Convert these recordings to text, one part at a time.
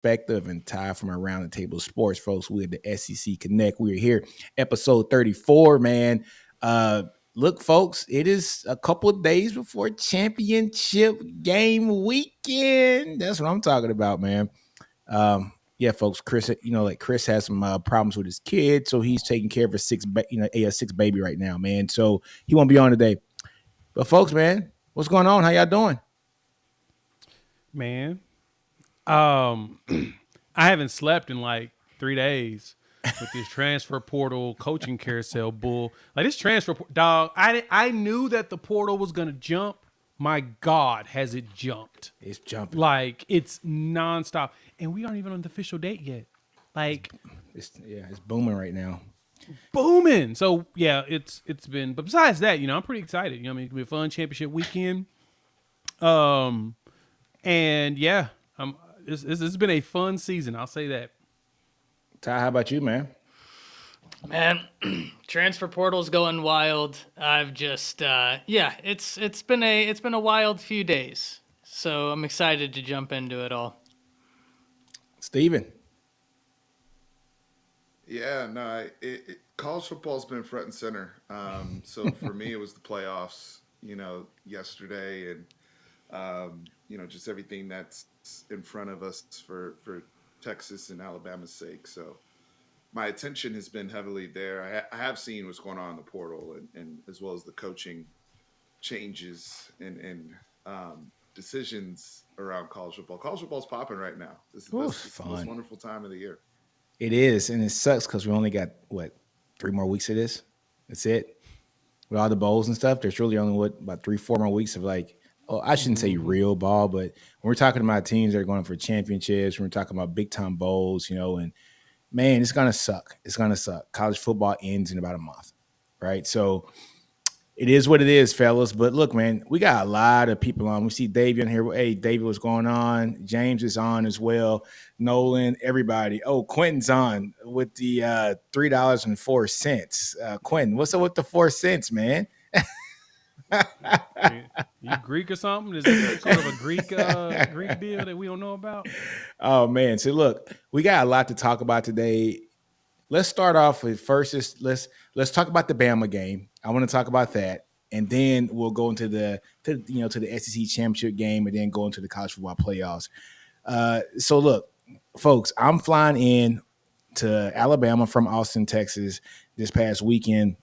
perspective, and Ty from Around the Table Sports, folks. We're the SEC Connect. We're here, episode 34, man. Look, folks, it is a couple of days before championship game weekend. That's what I'm talking about, man. Yeah, folks, Chris, Chris has some problems with his kid, so he's taking care of a six baby right now, man. So he won't be on today. But folks, man, what's going on? How y'all doing? Man, um, I haven't slept in like 3 days with this transfer portal coaching carousel bull. Like this dog. I knew that the portal was gonna jump. My God, has it jumped? It's jumping. Like it's nonstop, and we aren't even on the official date yet. Like it's booming right now. booming. So yeah, it's been. But besides that, I'm pretty excited. I mean, it's gonna be a fun championship weekend. Um, and yeah, it's been a fun season. I'll say that. Ty, how about you, man? Man, transfer portal's going wild. I've just it's been a wild few days. So I'm excited to jump into it all. Steven. Yeah, no, college football's been front and center. So for me, it was the playoffs, yesterday, and just everything that's in front of us for Texas and Alabama's sake. So my attention has been heavily there. I have seen what's going on in the portal, and as well as the coaching changes and decisions around college football. College football's popping right now. This is the most wonderful time of the year. It is, and it sucks because we only got 3 more weeks of this. That's it. With all the bowls and stuff, there's really only about 3-4 more weeks of I shouldn't say real ball, but when we're talking about teams that are going for championships, when we're talking about big time bowls, and man, it's gonna suck. It's gonna suck. College football ends in about a month, right? So it is what it is, fellas. But look, man, we got a lot of people on. We see David on here. Hey, David, what's going on? James is on as well. Nolan, everybody. Oh, Quentin's on with the $3.04. Quentin, what's up with the 4 cents, man? You Greek or something? Is it sort of a Greek deal that we don't know about? Oh man, so look, we got a lot to talk about today. Let's start off with let's talk about the Bama game. I want to talk about that, and then we'll go into the SEC championship game, and then go into the college football playoffs. So look, folks, I'm flying in to Alabama from Austin, Texas, this past weekend,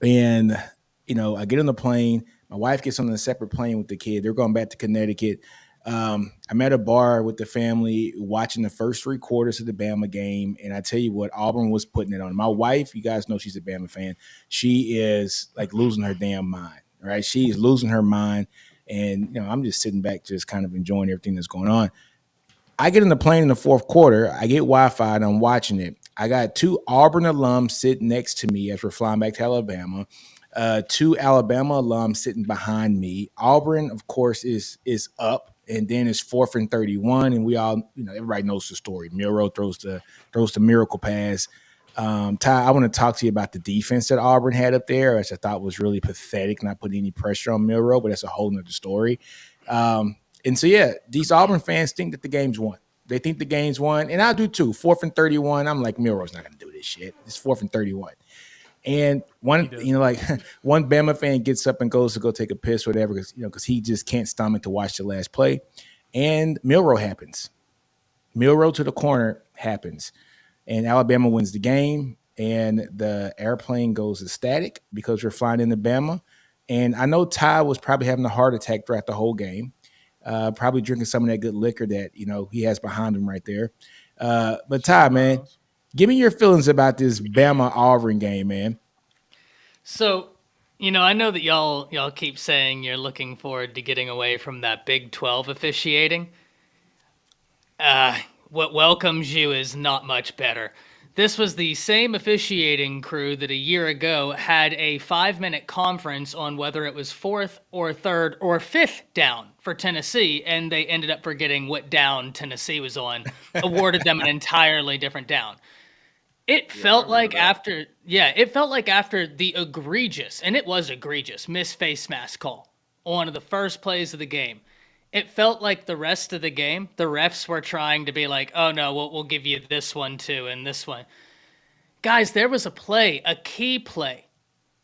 and I get on the plane. My wife gets on a separate plane with the kid. They're going back to Connecticut. I'm at a bar with the family watching the first 3 quarters of the Bama game, and I tell you what, Auburn was putting it on. My wife, you guys know she's a Bama fan. She is losing her damn mind, right? She is losing her mind, and I'm just sitting back, just kind of enjoying everything that's going on. I get in the plane in the 4th quarter. I get Wi-Fi, and I'm watching it. I got 2 Auburn alums sitting next to me as we're flying back to Alabama. 2 Alabama alums sitting behind me. Auburn, of course, is up. And then it's 4th and 31, and we all, everybody knows the story. Milroe throws the miracle pass. Ty, I want to talk to you about the defense that Auburn had up there, which I thought was really pathetic, not putting any pressure on Milroe, but that's a whole nother story. And so, yeah, these Auburn fans think that the game's won. They think the game's won, and I do too. 4th and 31, I'm like, Milroe's not going to do this shit. It's 4th and 31. And one Bama fan gets up and goes to go take a piss, or whatever, because he just can't stomach to watch the last play. And Milroe happens. Milroe to the corner happens. And Alabama wins the game. And the airplane goes static because we're flying into Bama. And I know Ty was probably having a heart attack throughout the whole game, probably drinking some of that good liquor that, he has behind him right there. But Ty, man, give me your feelings about this Bama Auburn game, man. So, I know that y'all keep saying you're looking forward to getting away from that Big 12 officiating. What welcomes you is not much better. This was the same officiating crew that a year ago had a 5-minute conference on whether it was 4th or 3rd or 5th down for Tennessee, and they ended up forgetting what down Tennessee was on, awarded them an entirely different down. It felt like after the egregious, and it was egregious, missed face mask call on one of the first plays of the game. it felt like the rest of the game, the refs were trying to be like, oh no, we'll give you this one too and this one. Guys, there was a key play,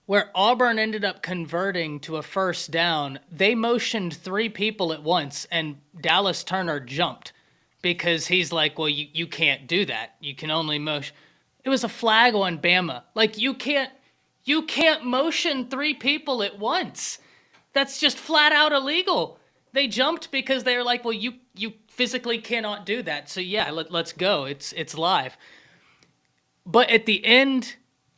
where Auburn ended up converting to a first down. They motioned 3 people at once, and Dallas Turner jumped because he's like, well, you can't do that. You can only motion. It was a flag on Bama. Like, you can't motion 3 people at once. That's just flat out illegal. They jumped because they were like, well, you physically cannot do that. So yeah, let's go. It's live. But at the end,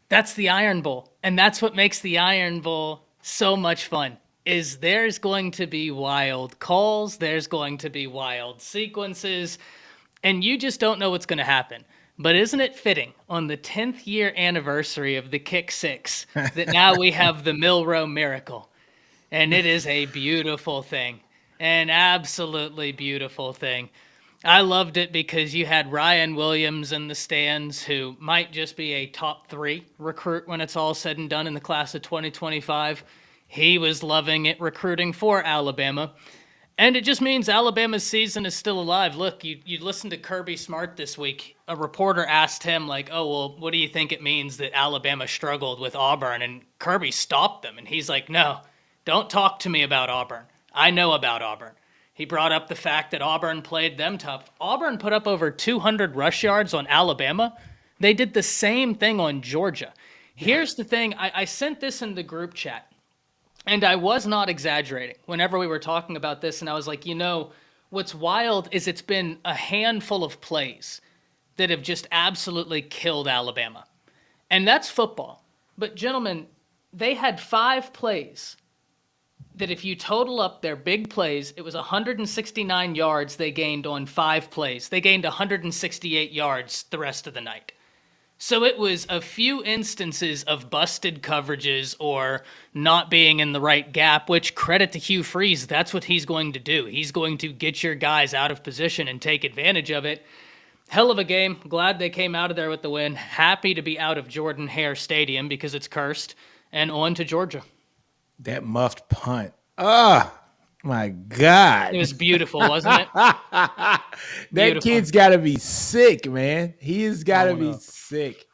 that's the Iron Bowl. And that's what makes the Iron Bowl so much fun. Is there's going to be wild calls, there's going to be wild sequences, and you just don't know what's going to happen. But isn't it fitting on the 10th year anniversary of the Kick Six that now we have the Milroe Miracle? And it is a beautiful thing, an absolutely beautiful thing. I loved it because you had Ryan Williams in the stands, who might just be a top 3 recruit when it's all said and done in the class of 2025. He was loving it, recruiting for Alabama. And it just means Alabama's season is still alive. Look, you listened to Kirby Smart this week. A reporter asked him, like, oh, well, what do you think it means that Alabama struggled with Auburn? And Kirby stopped them. And he's like, no, don't talk to me about Auburn. I know about Auburn. He brought up the fact that Auburn played them tough. Auburn put up over 200 rush yards on Alabama. They did the same thing on Georgia. Here's the thing. I sent this in the group chat, and I was not exaggerating whenever we were talking about this, and I was like, what's wild is it's been a handful of plays that have just absolutely killed Alabama. And that's football. But, gentlemen, they had 5 plays that if you total up their big plays, it was 169 yards they gained on 5 plays. They gained 168 yards the rest of the night. So it was a few instances of busted coverages or not being in the right gap, which, credit to Hugh Freeze, that's what he's going to do. He's going to get your guys out of position and take advantage of it. Hell of a game. Glad they came out of there with the win. Happy to be out of Jordan-Hare Stadium because it's cursed. And on to Georgia. That muffed punt. Oh, my God. It was beautiful, wasn't it? That kid's got to be sick, man. He has got to be sick.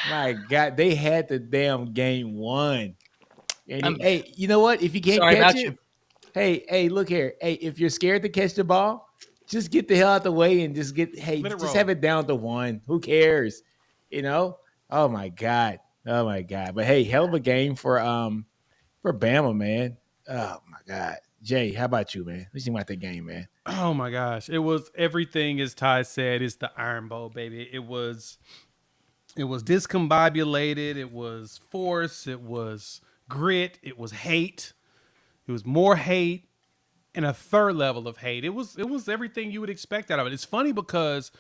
My God. They had the damn game won. And hey, you know what? If you can't catch it, hey, look here. Hey, if you're scared to catch the ball, just get the hell out the way and just have it down to 1. Who cares? Oh, my God. But, hey, hell of a game for Bama, man. Oh my God. Jay, how about you, man? What you think about that game, man? Oh my gosh. It was everything, as Ty said. It's the Iron Bowl, baby. It was discombobulated, it was force, it was grit, it was hate. It was more hate and a third level of hate. It was everything you would expect out of it. It's funny because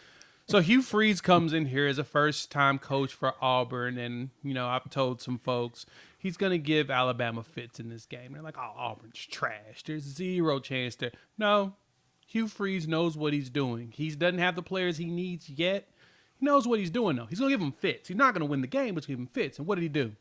Hugh Freeze comes in here as a first-time coach for Auburn, and I've told some folks he's going to give Alabama fits in this game. They're like, oh, Auburn's trash. There's 0 chance there. No, Hugh Freeze knows what he's doing. He doesn't have the players he needs yet. He knows what he's doing, though. He's going to give them fits. He's not going to win the game, but he's going to give them fits. And what did he do?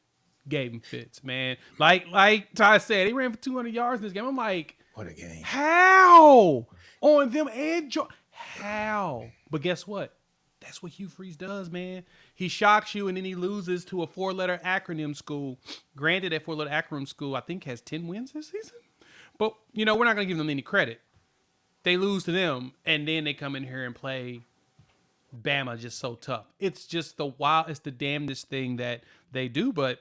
Gave him fits, man. Like Ty said, he ran for 200 yards in this game. I'm like, what a game. How? On them and how? But guess what? That's what Hugh Freeze does, man. He shocks you, and then he loses to a 4-letter acronym school. Granted, that 4-letter acronym school, I think, has 10 wins this season. But, we're not going to give them any credit. They lose to them, and then they come in here and play Bama just so tough. It's just it's the damnedest thing that they do. But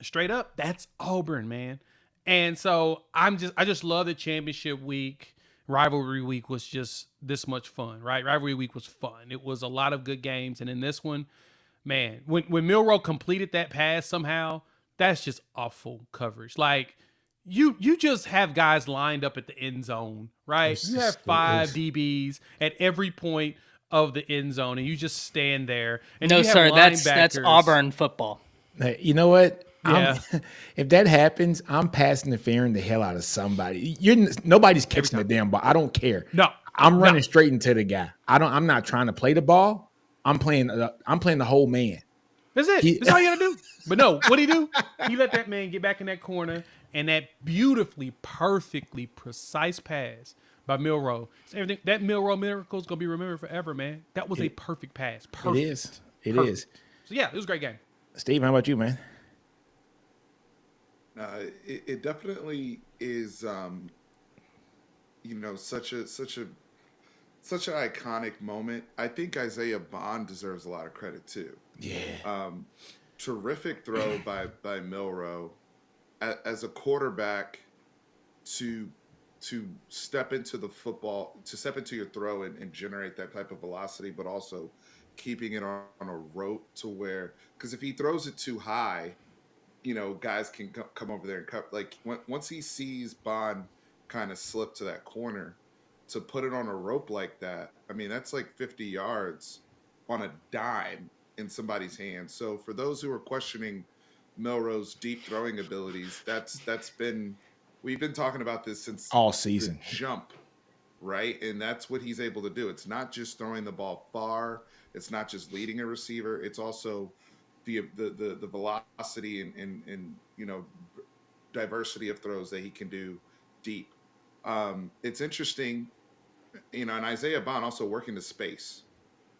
straight up, that's Auburn, man. And so I just love the championship week. Rivalry week was just this much fun, right? Rivalry week was fun. It was a lot of good games. And in this one, man, when Milroe completed that pass somehow, that's just awful coverage. Like, you just have guys lined up at the end zone, right? You have 5 DBs at every point of the end zone, and you just stand there. And no, sir, that's Auburn football. Hey, you know what? Yeah. If that happens, I'm pass interfering the hell out of somebody. Nobody's catching the damn ball. I don't care. No, I'm running straight into the guy. I'm not trying to play the ball. I'm playing the whole man. That's it. That's all you gotta do. But no, what'd he do? He let that man get back in that corner and that beautifully, perfectly precise pass by Milroe. So everything that Milroe miracle is gonna be remembered forever, man. That was a perfect pass. Perfect. It is. It Perfect. is. So yeah, it was a great game. Steve, how about you, man? It definitely is. Such an iconic moment. I think Isaiah Bond deserves a lot of credit too. Yeah. Terrific throw by Milroe as a quarterback to step into the football, to step into your throw and generate that type of velocity, but also keeping it on a rope to where, because if he throws it too high, guys can come over there and cut. Like once he sees Bond kind of slip to that corner, to put it on a rope like that, I mean, that's like 50 yards on a dime in somebody's hands. So for those who are questioning Milroe's deep throwing abilities, we've been talking about this since all season. The jump, right? And that's what he's able to do. It's not just throwing the ball far. It's not just leading a receiver. It's also the velocity and diversity of throws that he can do deep. It's interesting, and Isaiah Bond also working the space.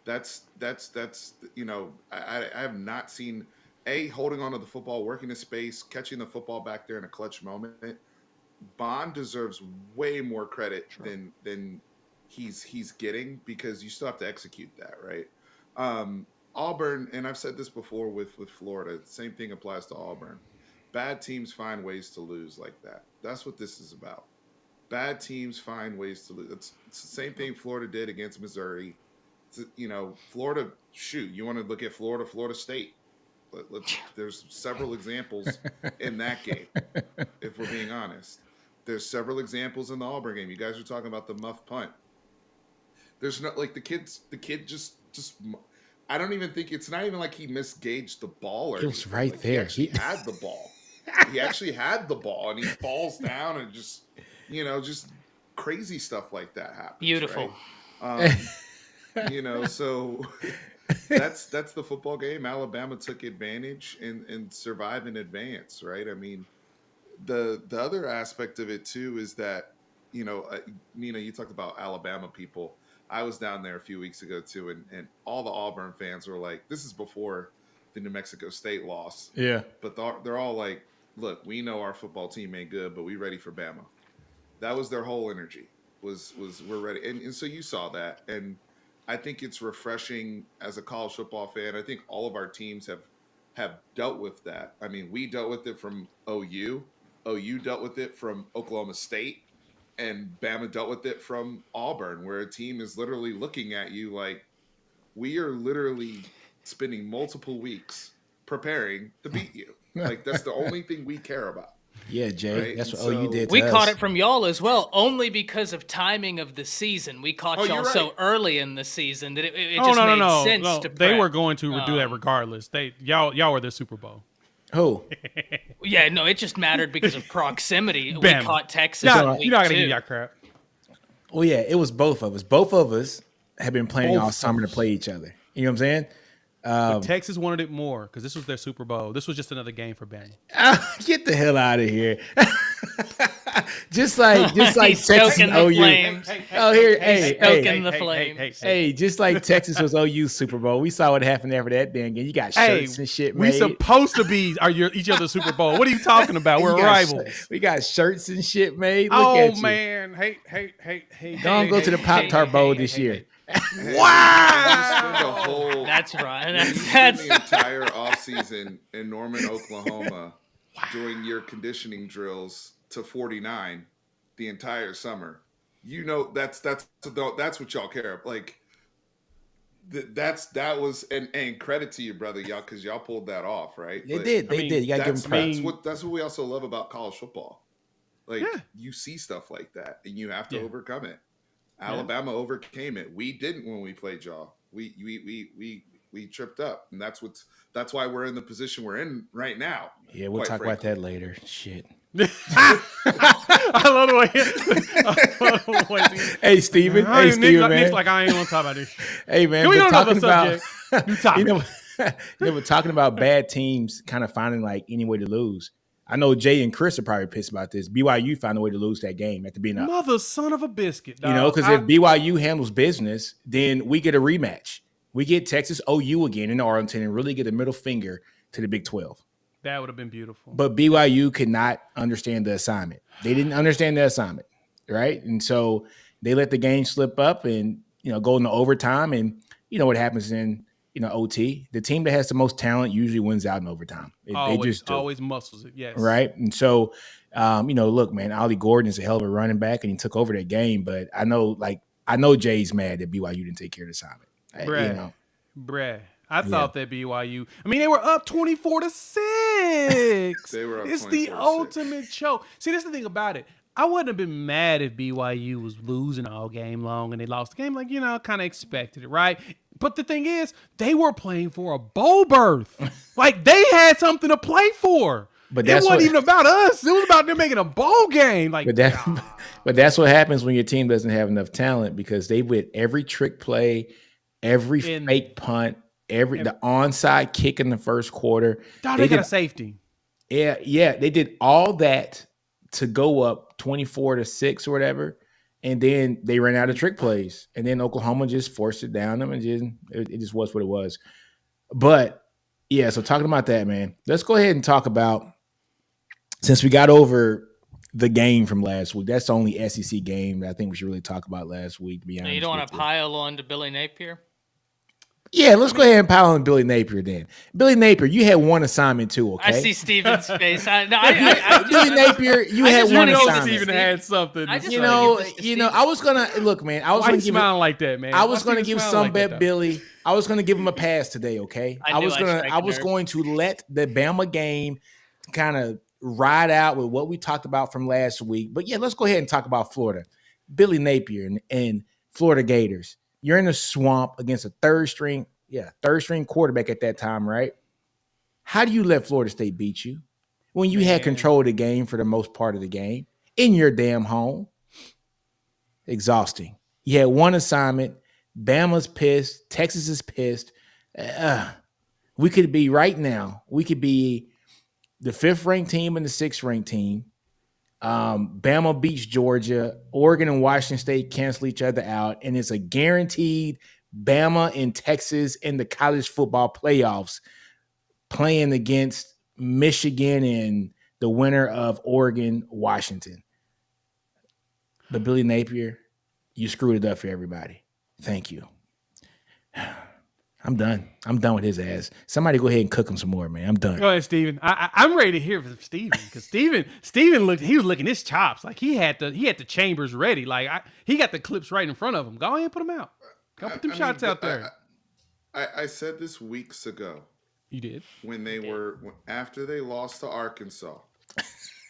That's I have not seen holding onto the football, working the space, catching the football back there in a clutch moment. Bond deserves way more credit than he's getting, because you still have to execute that, right? Auburn, and I've said this before with Florida, the same thing applies to Auburn. Bad teams find ways to lose like that. That's what this is about. Bad teams find ways to lose. It's the same thing Florida did against Missouri. Florida, shoot, you want to look at Florida State. There's several examples in that game, if we're being honest. There's several examples in the Auburn game. You guys are talking about the muff punt. There's not, like, the kid just I don't even think, it's not even like he misgauged the ball. It was right there. He actually had the ball. He actually had the ball, and he falls down, and just crazy stuff like that happens. Beautiful. Right? So that's the football game. Alabama took advantage and survived in advance, right? I mean, the other aspect of it too is that, Nina, you talked about Alabama people. I was down there a few weeks ago too, and all the Auburn fans were like, this is before the New Mexico State loss. Yeah. But they're all like, look, we know our football team ain't good, but we ready for Bama. That was their whole energy, was we're ready. And so you saw that. And I think it's refreshing as a college football fan. I think all of our teams have dealt with that. I mean, we dealt with it from OU. OU dealt with it from Oklahoma State. And Bama dealt with it from Auburn, where a team is literally looking at you like, we are literally spending multiple weeks preparing to beat you. Like, that's the only thing we care about. Yeah, Jay, right? that's And what OU did to We us. caught it from y'all as well, only because of timing of the season. We caught Oh, y'all you're so right. early in the season that it Oh just no, made sense no. to They prep. were going to do that regardless. Y'all were the Super Bowl. Who? Yeah, no, it just mattered because of proximity. We Bama. caught Texas. Nah, in you're week not gonna 2. give y'all crap. Well, yeah, it was both of us. Both of us have been planning Both all of summer to us. play each other. You know what I'm saying? But Texas wanted it more because this was their Super Bowl. This was just another game for Bama. Get the hell out of here. just like He's Texas stoking and the OU. flames. Oh, here, hey, stoking hey, the flames. hey, just like Texas was OU Super Bowl. We saw what happened after that damn game. You got shirts and shit we made. supposed to be each other's Super Bowl. What are you talking about? We're You got rivals. We got shirts and shit made. Look Oh at you. man, hey. Don't go to the Pop-Tart Bowl this year. Wow. That's right. You spend the entire offseason in Norman, Oklahoma, doing your conditioning drills to 49 the entire summer. That's what y'all care about. Like, that was and credit to you, brother, y'all, because y'all pulled that off, right? They But did. They did. You gotta give them props. that's what we also love about college football. Like, you see stuff like that, and you have to overcome it. Alabama overcame it. We didn't when we played y'all. We tripped up, and that's why we're in the position we're in right now. Yeah, we'll quite talk about frankly. that later. Shit. I love the way. Hey, Steven. Hey, Steven, man. Nick's like, I ain't want to talk about this. Hey, man. Can we but go to talking another about, subject? New topic. we're talking about bad teams kind of finding like any way to lose. I know Jay and Chris are probably pissed about this. BYU found a way to lose that game at the beginning. Mother son of a biscuit, dog. You know, because if BYU handles business, then we get a rematch. We get Texas OU again in Arlington and really get a middle finger to the Big 12. That would have been beautiful. But BYU could not understand the assignment. They didn't understand the assignment, right? And so they let the game slip up and, go into overtime. And you know what happens in, OT? The team that has the most talent usually wins out in overtime. Always muscles it, yes. Right? And so, look, man, Ollie Gordon is a hell of a running back, and he took over that game. But I know Jay's mad that BYU didn't take care of the assignment. Brad. I thought that BYU. I mean, they were up 24-6. They were up. It's the ultimate choke. See, that's the thing about it. I wouldn't have been mad if BYU was losing all game long and they lost the game. Kind of expected it, right? But the thing is, they were playing for a bowl berth. They had something to play for. But it wasn't even about us. It was about them making a bowl game. But that's what happens when your team doesn't have enough talent, because they with every trick play, every fake punt, the onside kick in the first quarter. They got a safety. Yeah, they did all that to go up 24-6 or whatever, and then they ran out of trick plays, and then Oklahoma just forced it down them, and it just was what it was. But yeah, so talking about that, man, let's go ahead and talk about, since we got over the game from last week. That's the only SEC game that I think we should really talk about last week. To be honest, you don't want to pile on to Billy Napier. Yeah, let's go ahead and pile on Billy Napier then. Billy Napier, you had one assignment too, okay? I see Steven's face. Billy Napier, you had one assignment. Steven had something. I was gonna look, man. Why you smiling like that, man? I was gonna give some bet Billy. I was gonna give him a pass today, okay? I was going to let the Bama game kind of ride out with what we talked about from last week. But yeah, let's go ahead and talk about Florida. Billy Napier and Florida Gators. You're in a swamp against a third string quarterback at that time, right? How do you let Florida State beat you when you had control of the game for the most part of the game in your damn home? Exhausting. You had one assignment. Bama's pissed. Texas is pissed. We could be right now. We could be the 5th ranked team and the 6th ranked team. Bama beats Georgia. Oregon and Washington State cancel each other out, and it's a guaranteed Bama and Texas in the college football playoffs playing against Michigan and the winner of Oregon, Washington. But Billy Napier, you screwed it up for everybody. Thank you. I'm done. I'm done with his ass. Somebody go ahead and cook him some more, man. I'm done. Go ahead, Steven. I'm ready to hear from Steven, because Steven was licking his chops. He had the chambers ready. He got the clips right in front of him. Go ahead and put them out. Go put them shots out there. I said this weeks ago. You did? After they lost to Arkansas,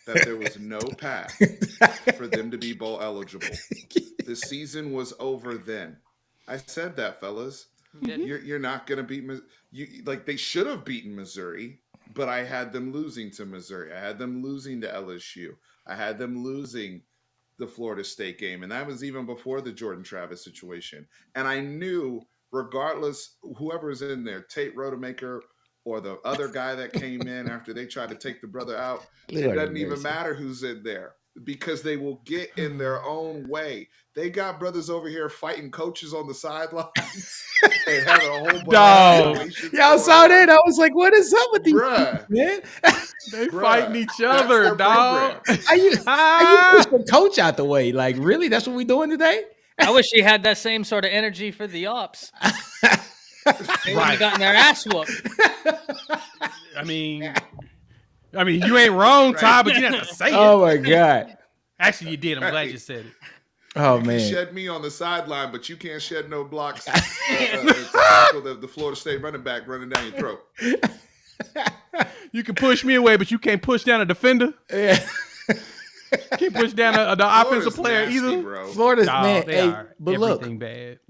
that there was no path for them to be bowl eligible. The season was over then. I said that, fellas. You're not going to beat they should have beaten Missouri, but I had them losing to Missouri. I had them losing to LSU. I had them losing the Florida State game, and that was even before the Jordan Travis situation. And I knew, regardless, whoever's in there, Tate Rodemaker or the other guy that came in after they tried to take the brother out, it doesn't even matter who's in there, because they will get in their own way. They got brothers over here fighting coaches on the sidelines and having a whole bunch of y'all saw that? I was like, what is up with these people, man? They fighting each other, dog. Are you push the coach out the way? Really? That's what we doing today? I wish he had that same sort of energy for the ops. They would have gotten their ass whooped. I mean, you ain't wrong, Ty, but you have to say it. Oh my God. Actually, you did. I'm glad you said it. Oh you man. can shed me on the sideline, but you can't shed no blocks. The Florida State running back running down your throat. You can push me away, but you can't push down a defender. Yeah. Can't push down the offensive player nasty, either. Bro. Florida's man. But look, bad.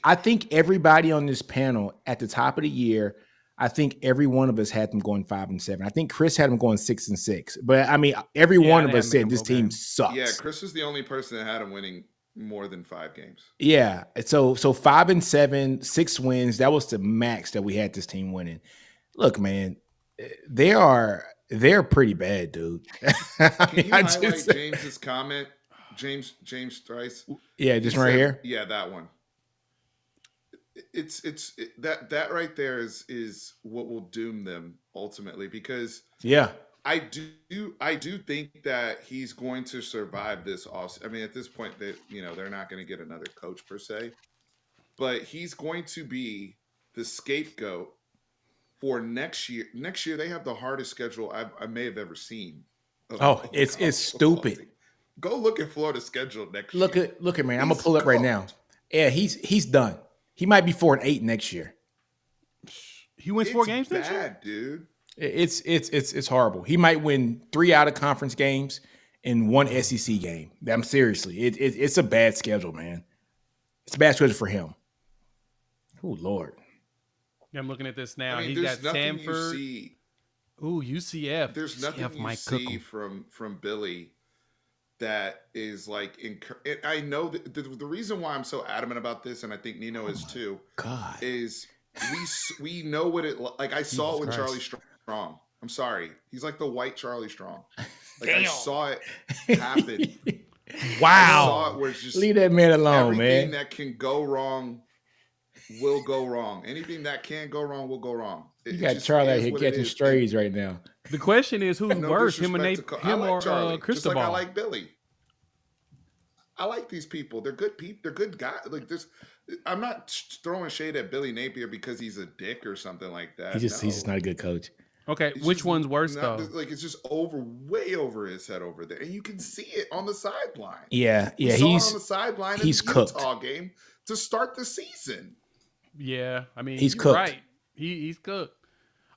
I think everybody on this panel at the top of the year, I think every one of us had them going 5-7. I think Chris had them going 6-6. But every one of us said this team sucks. Yeah, Chris is the only person that had them winning more than 5 games. Yeah, so 5-7, 6 wins. That was the max that we had this team winning. Look, man, they are they're pretty bad, dude. I Can mean, you I highlight just, James's comment? James Trice. yeah, He just right said, here. yeah, that one. That right there is what will doom them ultimately, because Yeah. I do think that he's going to survive this off. I mean, at this point, that they're not going to get another coach per se, but he's going to be the scapegoat for next year. Next year, they have the hardest schedule I may have ever seen. Oh, of it's college football. stupid. Go look at Florida's schedule next Look year. at man. I'm gonna He's pull up right now. cooked. Yeah, he's done. He might be 4-8 next year. He wins 4 It's games next year. bad, dude. It's horrible. He might win 3 out of conference games and 1 SEC game. I'm seriously. It's a bad schedule, man. It's a bad schedule for him. Oh Lord. Yeah, I'm looking at this now. I mean, He's there's got nothing Samford. you see. Ooh, UCF. There's UCF nothing you might cook see 'em. from Billy that is like. I know that the reason why I'm so adamant about this, and I think Nino is too, God. is we know what it like. I saw it when Jesus Charlie Christ. Strong. I'm sorry, he's like the white Charlie Strong. Like I Damn. saw it happen. I Wow. saw it where it's just Leave that man alone, everything man. that can go wrong will go wrong. Anything that can go wrong will go wrong. You got Charlie out is here what it catching is. strays right now. The question is, who's No worse, him and disrespect to I him like or Charlie, just Cristobal? like I like Billy. I like these people. They're good people. They're good guys. Like this, I'm not throwing shade at Billy Napier because he's a dick or something like that. He's just not a good coach. Okay, It's which just one's worse not- though? Like it's just way over his head over there, and you can see it on the sideline. Yeah, We yeah, saw it on the sideline in he's the Utah cooked. game to start the season. Yeah, I mean He's you're cooked. right. He's cooked.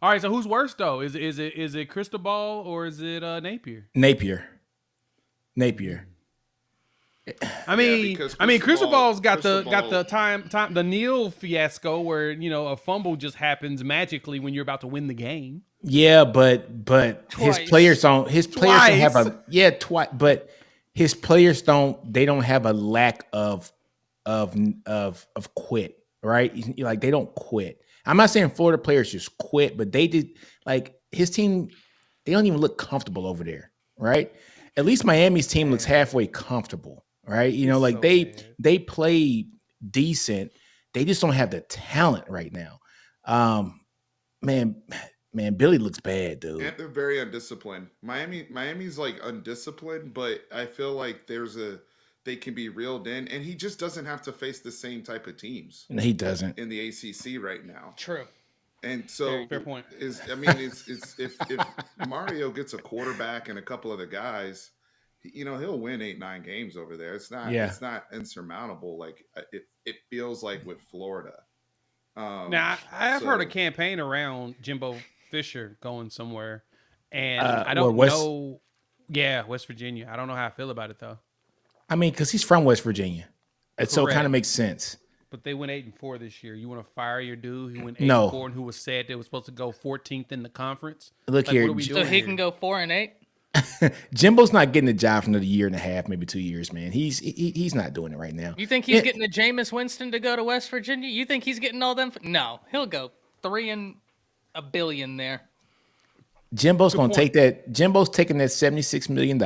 All right, so who's worse though? Is it Cristobal or is it Napier? Napier. I mean, because Cristobal's got the Cristobal- time the Neal fiasco where a fumble just happens magically when you're about to win the game. Yeah, but his Twice. players don't have Twice. twice, but his players they don't have a lack of quit, right? Like they don't quit. I'm not saying Florida players just quit, but they did. Like his team, they don't even look comfortable over there, right? At least Miami's team looks halfway comfortable, right? Like so bad. they play decent. They just don't have the talent right now. Man, Billy looks bad, dude. And they're very undisciplined. Miami's like undisciplined, but I feel like they can be reeled in, and he just doesn't have to face the same type of teams No, he doesn't. in the ACC right now. True. And so, Fair point. it's if Mario gets a quarterback and a couple other guys, he'll win 8-9 games over there. It's not insurmountable. Like it feels like with Florida. Now I've heard a so- campaign around Jimbo Fisher going somewhere, and I or don't West- know. Yeah, West Virginia. I don't know how I feel about it though. I mean, because he's from West Virginia, and so it kind Correct. of makes sense. But they went 8-4 this year. You want to fire your dude who went 8-4 No. and who was said they was supposed to go 14th in the conference? Look Like, here, what are we So doing he here? can go 4-8. Jimbo's not getting a job for another year and a half, maybe 2 years, man. He's not doing it right now. You think he's getting a Jameis Winston to go to West Virginia? You think he's getting all them? No, he'll go $3 billion there. Jimbo's going to point. take that. Jimbo's taking that $76 million.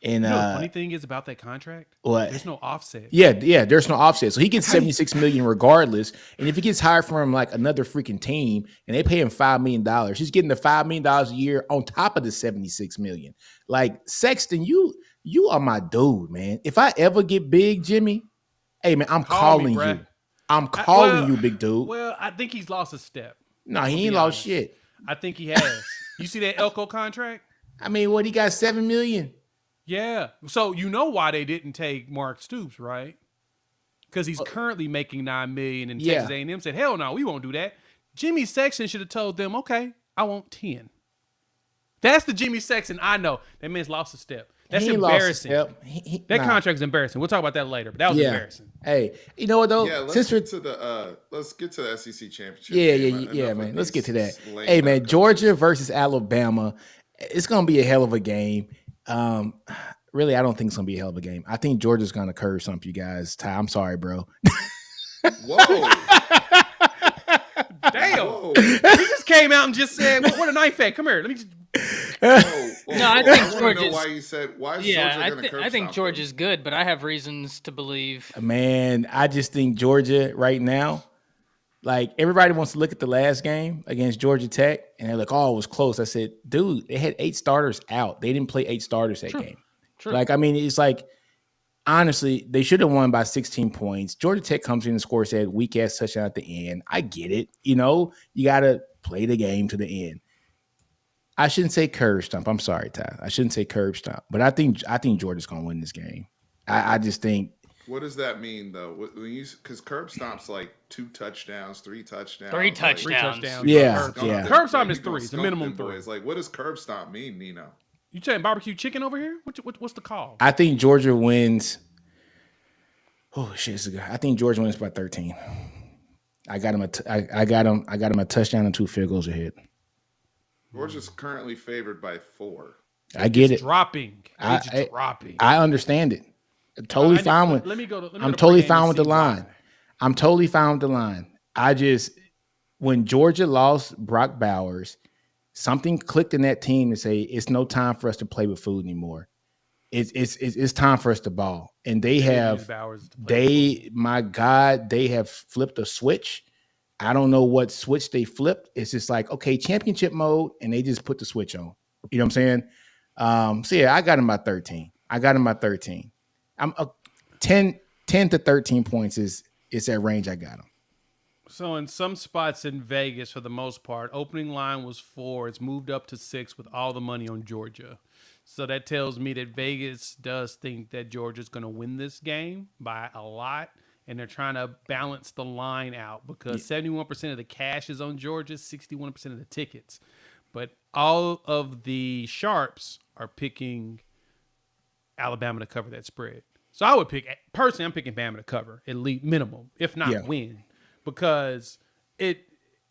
And You know the funny thing is about that contract? what? There's no offset. Yeah, there's no offset. So he gets $76 million regardless. And if he gets hired from like another freaking team and they pay him $5 million, he's getting the $5 million a year on top of the $76 million. Like Sexton, you are my dude, man. If I ever get big, Jimmy, hey man, I'm Call me, calling you. bruh. I'm calling well- you, big dude. Well, I think he's lost a step. No, he be ain't lost honest. shit. I think he has. You see that Elko contract? I mean, what he got $7 million. Yeah. So you know why they didn't take Mark Stoops, right? Because he's currently making $9 million, and Yeah. Texas A&M said, "Hell no, we won't do that." Jimmy Sexton should have told them, "Okay, I want 10." That's the Jimmy Sexton I know. That man's lost a step. That's He ain't lost a embarrassing. step. That Nah. contract's embarrassing. We'll talk about that later, but that was embarrassing. Hey, you know what though? Yeah, let's Since we're get to the SEC championship. Yeah, game. yeah, Enough man. of Let's get to these that. lame Hey, man, coaches. Georgia versus Alabama. It's gonna be a hell of a game. Really, I don't think it's gonna be a hell of a game. I think Georgia's gonna curve some for you guys. Ty, I'm sorry, bro. Whoa! Damn. Whoa. He just came out and just said, "Where the knife at? Come here. Let me just." No, I think want to George know is. why you said why is Yeah, Georgia going to curb I think stomp George them? is good, but I have reasons to believe. Man, I just think Georgia right now, like everybody wants to look at the last game against Georgia Tech, and they're like, "Oh, it was close." I said, "Dude, they had 8 starters out. They didn't play 8 starters that game." True. Like, I mean, it's like honestly, they should have won by 16 points. Georgia Tech comes in and scores that weak ass touchdown at the end. I get it. You know, you got to play the game to the end. I shouldn't say curb stomp. I'm sorry, Ty. I shouldn't say curb stomp, but I think Georgia's going to win this game. I just think What does that mean though? When you because curb stomp's like 2 touchdowns, 3 touchdowns, 3 like, touchdowns. 3 touchdowns. Yeah, Curb stomp. yeah. Curb stomp like, is you gonna 3. It's a skunk minimum them 3. boys. Like, what does curb stomp mean, Nino? You saying barbecue chicken over here? What's the call? I think Georgia wins. Oh shit! This is good. I think Georgia wins by 13. I got him. I got him a touchdown and 2 field goals ahead. Georgia's currently favored by 4. I get It's it. dropping. It's I- dropping. I understand it. Totally fine with. Let me go to. I'm totally fine with the line. I'm totally fine with the line. I just when Georgia lost Brock Bowers, something clicked in that team to say it's no time for us to play with food anymore. It's time for us to ball, and they have my God, they have flipped a switch. I don't know what switch they flipped. It's just like, okay, championship mode, and they just put the switch on. You know what I'm saying? So yeah, I got him by 13. I'm 10 to 13 points is that range I got him. So in some spots in Vegas, for the most part, opening line was 4. It's moved up to 6 with all the money on Georgia. So that tells me that Vegas does think that Georgia's going to win this game by a lot, and they're trying to balance the line out because 71% of the cash is on Georgia, 61% of the tickets. But all of the sharps are picking Alabama to cover that spread. So I would personally, I'm picking Bama to cover, at least minimum, if not win, because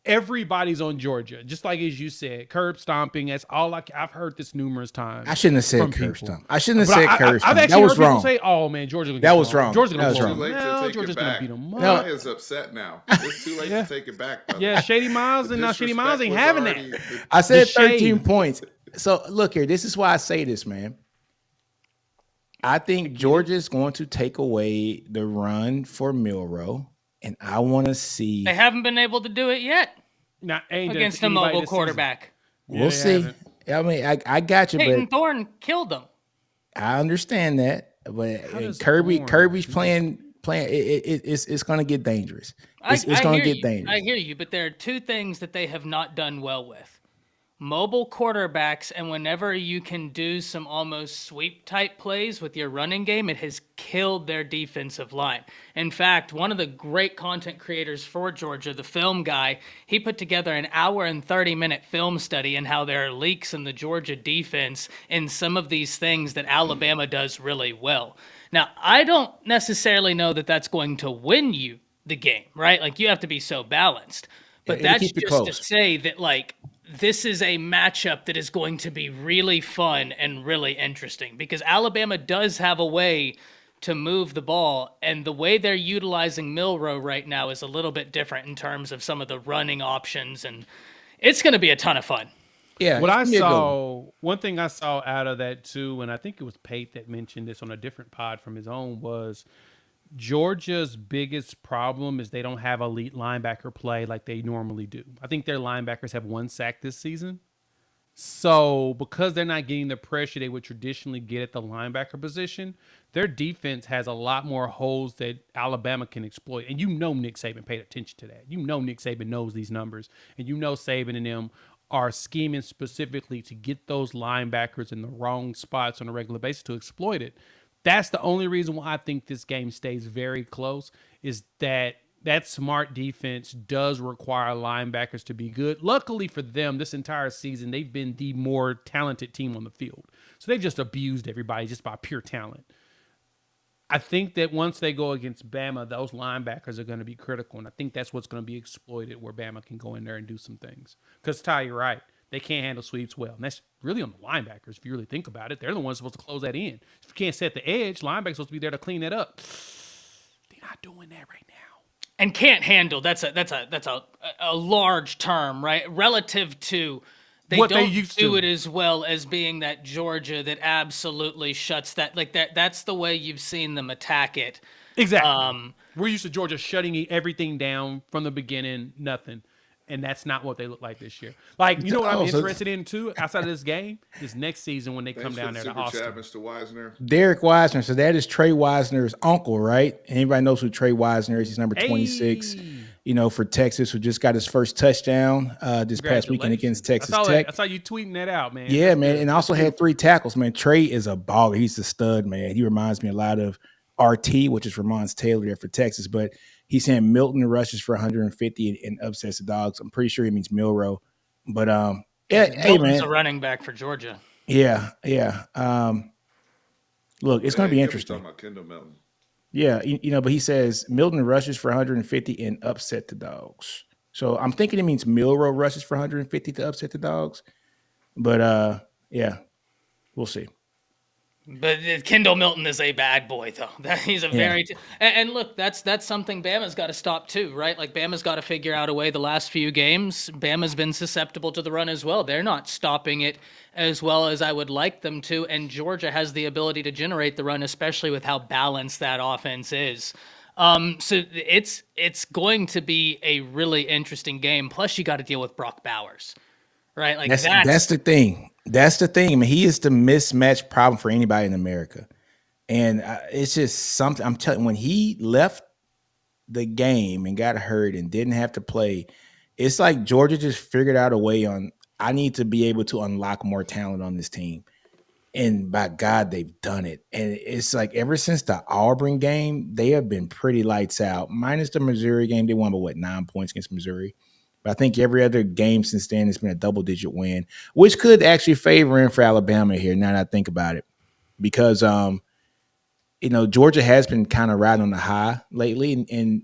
everybody's on Georgia. Just like as you said, curb stomping. That's all I've heard this numerous times. I shouldn't have said from curb people. stomp. I shouldn't have said curb stomp. I've actually That was heard people wrong. say, "Oh man, Georgia's gonna That get was them. wrong. Georgia's That gonna was blow wrong. them. Too late to No, take Georgia's it gonna back. beat them up." No. Maya's upset now. It's too late to take it back, brother. Yeah, Shady Miles and Shady Miles ain't having that. I said The 13 shade. points. So look here. This is why I say this, man. I think Georgia's going to take away the run for Milroe, and I want to see. They haven't been able to do it yet against a mobile quarterback. We'll see. I mean, I got you, Peyton but Thorne killed them. I understand that. But does Kirby's playing. It's going to get dangerous. It's going to get dangerous. I hear you, but there are 2 things that they have not done well with. Mobile quarterbacks, and whenever you can do some almost sweep type plays with your running game, it has killed their defensive line. In fact, one of the great content creators for Georgia, the film guy, he put together an hour and 30-minute film study on how there are leaks in the Georgia defense and some of these things that Alabama does really well. Now, I don't necessarily know that that's going to win you the game, right? Like, you have to be so balanced. But it'll that's keep it just to close. say that, like, this is a matchup that is going to be really fun and really interesting because Alabama does have a way to move the ball, and the way they're utilizing Milroe right now is a little bit different in terms of some of the running options, and it's going to be a ton of fun. Yeah. What I give me a go. saw, one thing I saw out of that too, and I think it was Pate that mentioned this on a different pod from his own, was Georgia's biggest problem is they don't have elite linebacker play like they normally do. I think their linebackers have 1 sack this season. So because they're not getting the pressure they would traditionally get at the linebacker position, their defense has a lot more holes that Alabama can exploit. And you know Nick Saban paid attention to that. You know Nick Saban knows these numbers. And you know Saban and them are scheming specifically to get those linebackers in the wrong spots on a regular basis to exploit it. That's the only reason why I think this game stays very close, is that smart defense does require linebackers to be good. Luckily for them, this entire season, they've been the more talented team on the field. So they've just abused everybody just by pure talent. I think that once they go against Bama, those linebackers are going to be critical, and I think that's what's going to be exploited, where Bama can go in there and do some things. Because, Ty, you're right. They can't handle sweeps well. And that's really on the linebackers, if you really think about it. They're the ones supposed to close that in. If you can't set the edge, linebackers supposed to be there to clean that up. They're not doing that right now. and can't handle. That's a large term, right? Relative to they What they don't used do to. it as well as being that Georgia that absolutely shuts that like that. That's the way you've seen them attack it. Exactly. We're used to Georgia shutting everything down from the beginning, nothing. And that's not what they look like this year. Like, you know what I'm Oh, so interested in too, outside of this game, is next season when they come Thanks for down the there to super chat, Austin. Mr. Wisner. Derek Wisner. So that is Trey Wisner's uncle, right? Anybody knows who Trey Wisner is? He's number 26, Hey, for Texas, who just got his first touchdown this past weekend against congratulations. Texas I Tech. saw you tweeting that out, man. Yeah, That's man. good. And That's also had beautiful. 3 tackles, man. Trey is a baller. He's a stud, man. He reminds me a lot of RT, which is Ramon Taylor there for Texas. But he's saying Milton rushes for 150 and upsets the dogs. I'm pretty sure he means Milrow. But Yeah, yeah, because hey Milton's man. a running back for Georgia. Yeah, yeah. Look, it's gonna Hey, be he'll be talking interesting. about Kendall Milton. Yeah, but he says Milton rushes for 150 and upset the dogs. So I'm thinking it means Milrow rushes for 150 to upset the dogs. But yeah, we'll see. But Kendall Milton is a bad boy, though. He's a Yeah. very and look, that's something Bama's got to stop too, right? Like Bama's got to figure out a way. The last few games, Bama's been susceptible to the run as well. They're not stopping it as well as I would like them to, and Georgia has the ability to generate the run, especially with how balanced that offense is. So it's going to be a really interesting game. Plus, you got to deal with Brock Bowers, right? Like That's the thing. That's the thing. I mean, he is the mismatch problem for anybody in America, and it's just something. I'm telling. When he left the game and got hurt and didn't have to play, it's like Georgia just figured out a way on. I need to be able to unlock more talent on this team, and by God, they've done it. And it's like ever since the Auburn game, they have been pretty lights out. Minus the Missouri game, they won by 9 points against Missouri. But I think every other game since then has been a double-digit win, which could actually favor in for Alabama here. Now that I think about it, because Georgia has been kind of riding on the high lately, and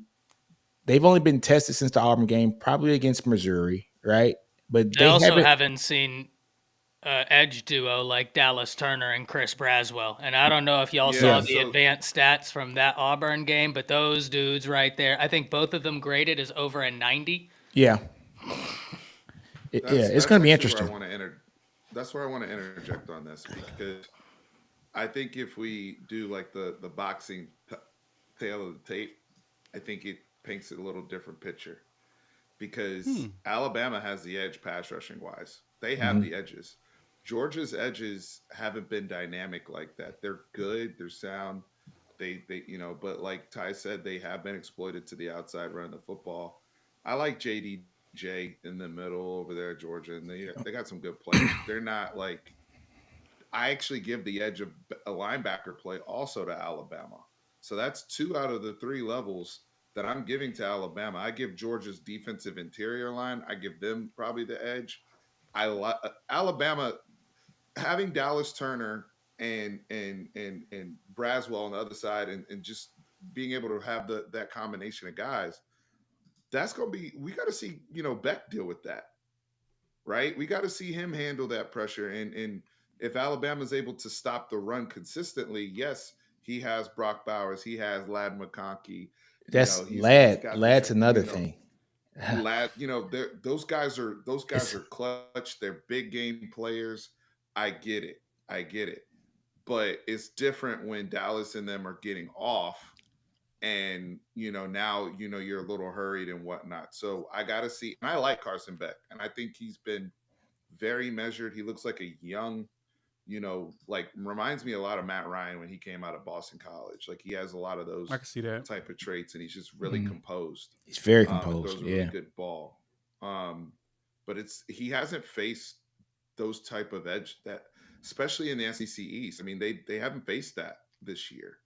they've only been tested since the Auburn game, probably against Missouri, right? But I they also haven't. haven't seen edge duo like Dallas Turner and Chris Braswell. And I don't know if y'all Yeah, saw the so advanced stats from that Auburn game, but those dudes right there, I think both of them graded as over a 90. Yeah, that's it's going to be actually where I interesting. want to enter. That's where I want to interject on this because I think if we do like the boxing tail of the tape, I think it paints a little different picture because Alabama has the edge pass rushing wise. They have Mhm. the edges. Georgia's edges haven't been dynamic like that. They're good, they're sound. But like Ty said, they have been exploited to the outside running the football. I like JDJ in the middle over there at Georgia, and they got some good players. They're not like I actually give the edge of a linebacker play also to Alabama. So that's 2 out of the 3 levels that I'm giving to Alabama. I give Georgia's defensive interior line. I give them probably the edge. Alabama having Dallas Turner and Braswell on the other side and just being able to have that combination of guys. That's gonna be we got to see Beck deal with that, right? We got to see him handle that pressure. And if Alabama's able to stop the run consistently, yes, he has Brock Bowers, he has Lad McConkey, That's he's Lad. got Lad's another thing. Lad, those guys are clutch. They're big game players. I get it. I get it. But it's different when Dallas and them are getting off and now you're a little hurried and whatnot. So I gotta see, and I like Carson Beck, and I think he's been very measured. He looks like a young, like reminds me a lot of Matt Ryan when he came out of Boston College. Like he has a lot of I those can see that. type of traits, and he's just really Mhm. composed. He's very And composed. throws a really Yeah. good ball. But he hasn't faced those type of edge that, especially in the SEC East. I mean, they haven't faced that this year,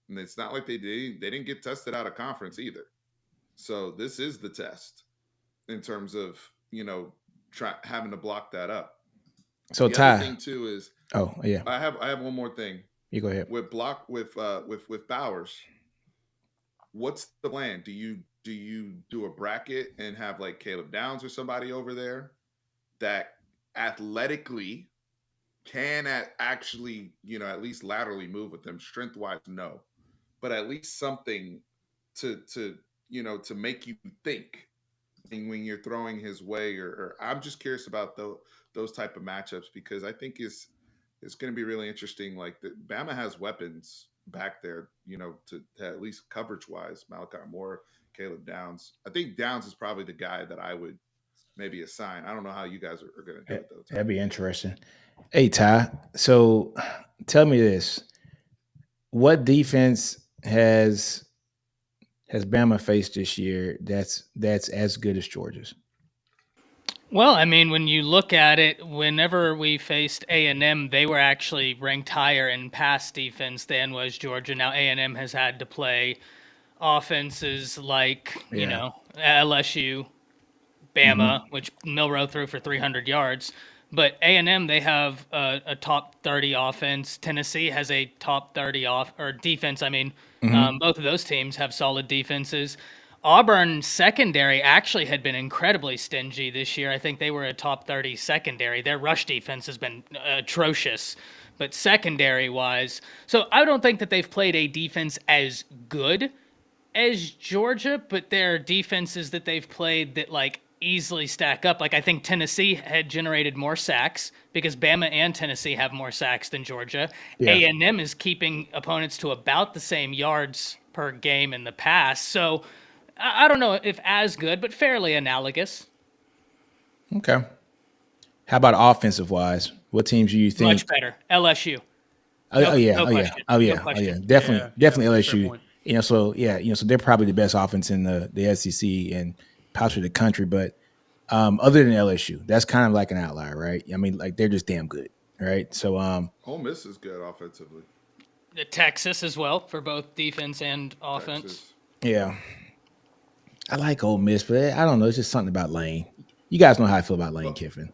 and it's not like they didn't get tested out of conference either. So this is the test in terms of having to block that up. So The other Ty. thing too is Oh yeah. I have one more thing You go ahead. with Bowers. What's the plan? Do you do a bracket and have like Caleb Downs or somebody over there that athletically can actually at least laterally move with them strength wise? No, but at least something to to make you think when you're throwing his way, or I'm just curious about those type of matchups because I think it's going to be really interesting. Like Bama has weapons back there, to at least coverage wise. Malachi Moore, Caleb Downs. I think Downs is probably the guy that I would maybe assign. I don't know how you guys are going to do it though. That'd be interesting. Hey Ty, so tell me this: what defense has Bama faced this year that's as good as Georgia's? Well, I mean, when you look at it, whenever we faced A&M, they were actually ranked higher in pass defense than was Georgia. Now A&M has had to play offenses like, LSU, Bama, which Milroe threw for 300 yards. But A&M, they have a top 30 offense. Tennessee has a top 30 defense. I mean, both of those teams have solid defenses. Auburn secondary actually had been incredibly stingy this year. I think they were a top 30 secondary. Their rush defense has been atrocious, but secondary-wise. So I don't think that they've played a defense as good as Georgia, but there are defenses that they've played that, easily stack up. I think Tennessee had generated more sacks because Bama and Tennessee have more sacks than Georgia. Yeah. A&M is keeping opponents to about the same yards per game in the past. So I don't know if as good, but fairly analogous. Okay. How about offensive wise? What teams do you think? Much better. LSU. No question. Definitely LSU. point. So they're probably the best offense in the SEC and possibly the country. But other than LSU, that's kind of like an outlier, right? I mean, they're just damn good, right? So Ole Miss is good offensively. Texas as well for both defense and offense. Texas. yeah, I like Ole Miss, but I don't know. It's just something about Lane. You guys know how I feel about Lane Kiffin.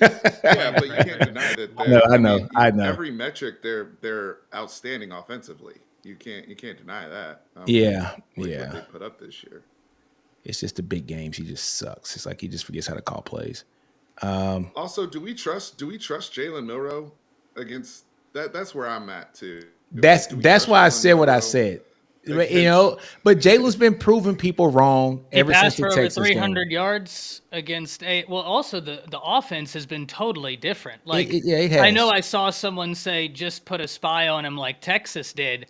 Yeah, but you can't deny that. I know. Every metric, they're outstanding offensively. You can't deny that. What they put up this year. It's just the big games. He just sucks. It's like he just forgets how to call plays. Also, do we trust Jalen Milroe against that? That's where I'm at too. That's why I said what I Milroe said. But Jalen's been proving people wrong ever he since passed the for over Texas 300 game. yards against also the offense has been totally different. It has. I know I saw someone say just put a spy on him like Texas did.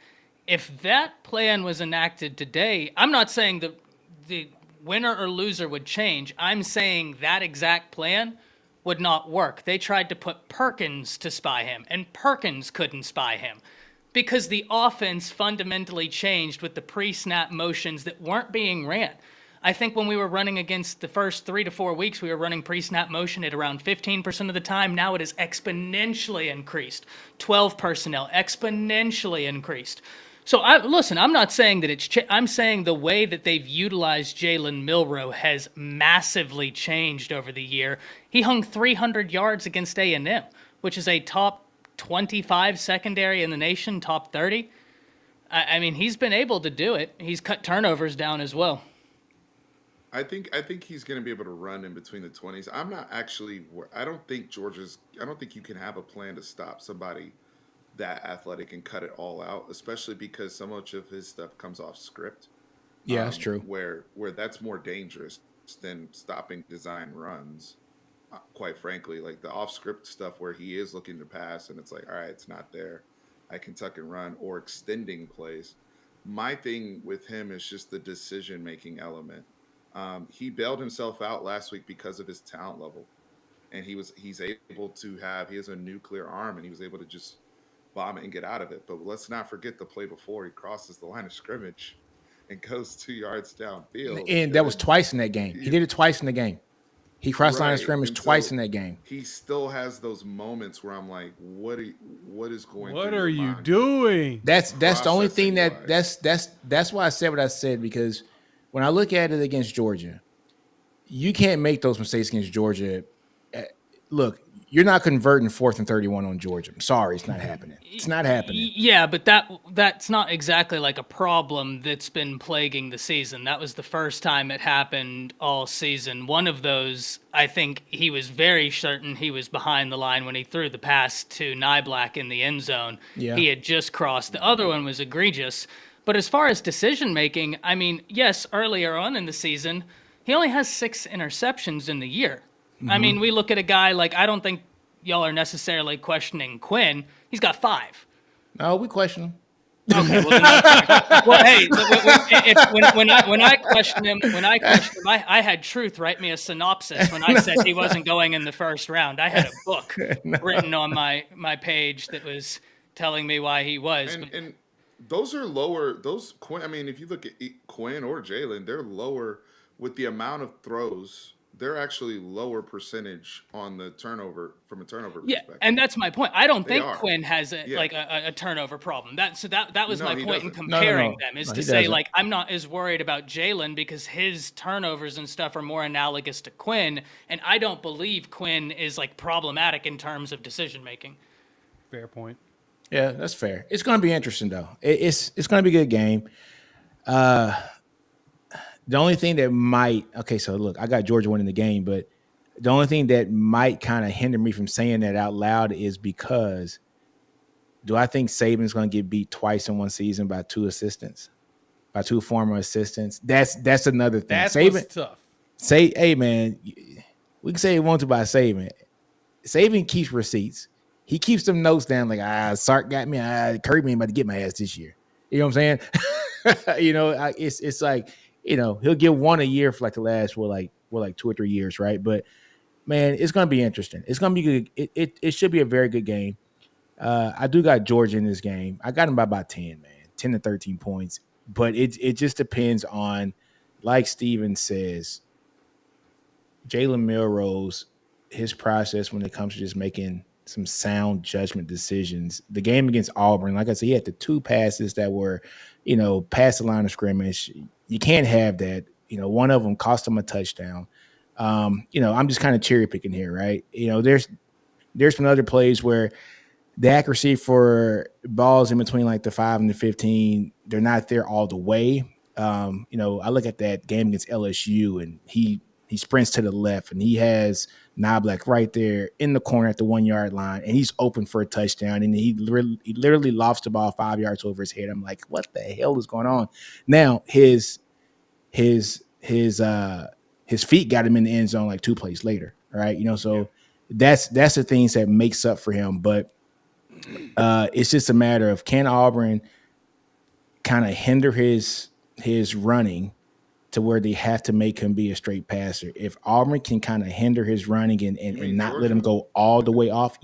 If that plan was enacted today, I'm not saying the winner or loser would change. I'm saying that exact plan would not work. They tried to put Perkins to spy him, and Perkins couldn't spy him because the offense fundamentally changed with the pre-snap motions that weren't being ran. I think when we were running against the first 3 to 4 weeks, we were running pre-snap motion at around 15% of the time. Now it is exponentially increased. 12 personnel, exponentially increased. So, I'm not saying that it's I'm saying the way that they've utilized Jalen Milroe has massively changed over the year. He hung 300 yards against A&M, which is a top 25 secondary in the nation, top 30. I mean, he's been able to do it. He's cut turnovers down as well. I think he's going to be able to run in between the 20s. I'm not actually. I don't think you can have a plan to stop somebody that athletic and cut it all out, especially because so much of his stuff comes off script. Yeah, that's true. Where that's more dangerous than stopping design runs. Quite frankly, like the off script stuff where he is looking to pass and it's like, all right, it's not there. I can tuck and run or extending plays. My thing with him is just the decision making element. He bailed himself out last week because of his talent level, and he has a nuclear arm, and he was able to just bomb it and get out of it. But let's not forget the play before he crosses the line of scrimmage and goes 2 yards downfield. And that was twice in that game. He did it twice in the game. He crossed the line of scrimmage twice in that game. He still has those moments where I'm like, what is going on? What are you doing? That's the only thing that's why I said what I said, because when I look at it against Georgia, you can't make those mistakes against Georgia. Look, you're not converting 4th and 31 on Georgia. I'm sorry, it's not happening. It's not happening. Yeah, but that's not exactly like a problem that's been plaguing the season. That was the first time it happened all season. One of those, I think he was very certain he was behind the line when he threw the pass to Nyblack in the end zone. Yeah. He had just crossed. The other one was egregious. But as far as decision making, I mean, yes, earlier on in the season, he only has 6 interceptions in the year. I mean, we look at a guy like, I don't think y'all are necessarily questioning Quinn. He's got 5. No, we question him. Okay, well, then that's fine. Well, hey, when I questioned him, I had Truth write me a synopsis when I said he wasn't going in the first round. I had a book written on my page that was telling me why he was. And those are lower. Those Quinn. I mean, if you look at Quinn or Jalen, they're lower with the amount of throws. They're actually lower percentage on the turnover from a turnover Yeah, perspective. and that's my point. I don't They think are. Quinn has Yeah. a turnover problem. That was No, my he point in doesn't. comparing No. them is No, to he say doesn't. like I'm not as worried about Jalen because his turnovers and stuff are more analogous to Quinn, and I don't believe Quinn is like problematic in terms of decision making. Fair point. Yeah, that's fair. It's going to be interesting though. It's going to be a good game. The only thing that might so look, I got Georgia winning the game, but the only thing that might kind of hinder me from saying that out loud is because do I think Saban's going to get beat twice in one season by 2 assistants, by 2 former assistants? That's another thing. That's Saban, what's tough. say, hey man, we can say it want to by Saban. Saban keeps receipts. He keeps them notes down like, Sark got me. Kirby ain't about to get my ass this year. You know what I'm saying? It's like, he'll get one a year for like the last, 2 or 3 years, right? But man, it's going to be interesting. It's going to be good. It should be a very good game. I do got Georgia in this game. I got him by about 10, man, 10 to 13 points. But it just depends on, like Steven says, Jalen Milrose, his process when it comes to just making some sound judgment decisions. The game against Auburn, like I said, he had the 2 passes that were, past the line of scrimmage. You can't have that. One of them cost him a touchdown. I'm just kind of cherry picking here, right? There's been other plays where the accuracy for balls in between like the 5 and the 15, they're not there all the way. I look at that game against LSU and he sprints to the left and he has Knobloch right there in the corner at the 1 yard line and he's open for a touchdown and he literally lofts the ball 5 yards over his head. I'm like, what the hell is going on? Now his feet got him in the end zone like 2 plays later. All right. So that's the things that makes up for him. But it's just a matter of can Auburn kind of hinder his running to where they have to make him be a straight passer. If Auburn can kind of hinder his running and not let him go all the way off,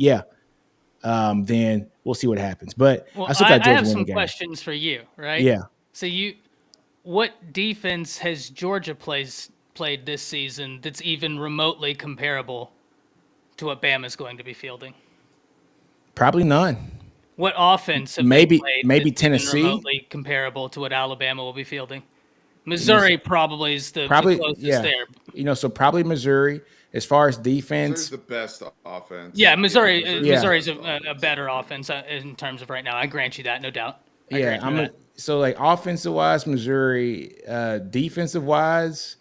then we'll see what happens. But Well, I still got I Georgia have winning some the game. questions for you, right? Yeah. So what defense has Georgia played this season that's even remotely comparable to what Bama's going to be fielding? Probably none. What offense have Maybe- they played maybe that's even Tennessee? remotely comparable to what Alabama will be fielding? Missouri probably is the Probably, closest there. So probably Missouri. As far as defense, Missouri's the best offense. Yeah, Missouri's Missouri's the best a offense. better offense in terms of right now. I grant you that, no doubt. So like offensive wise, Missouri, defensive wise,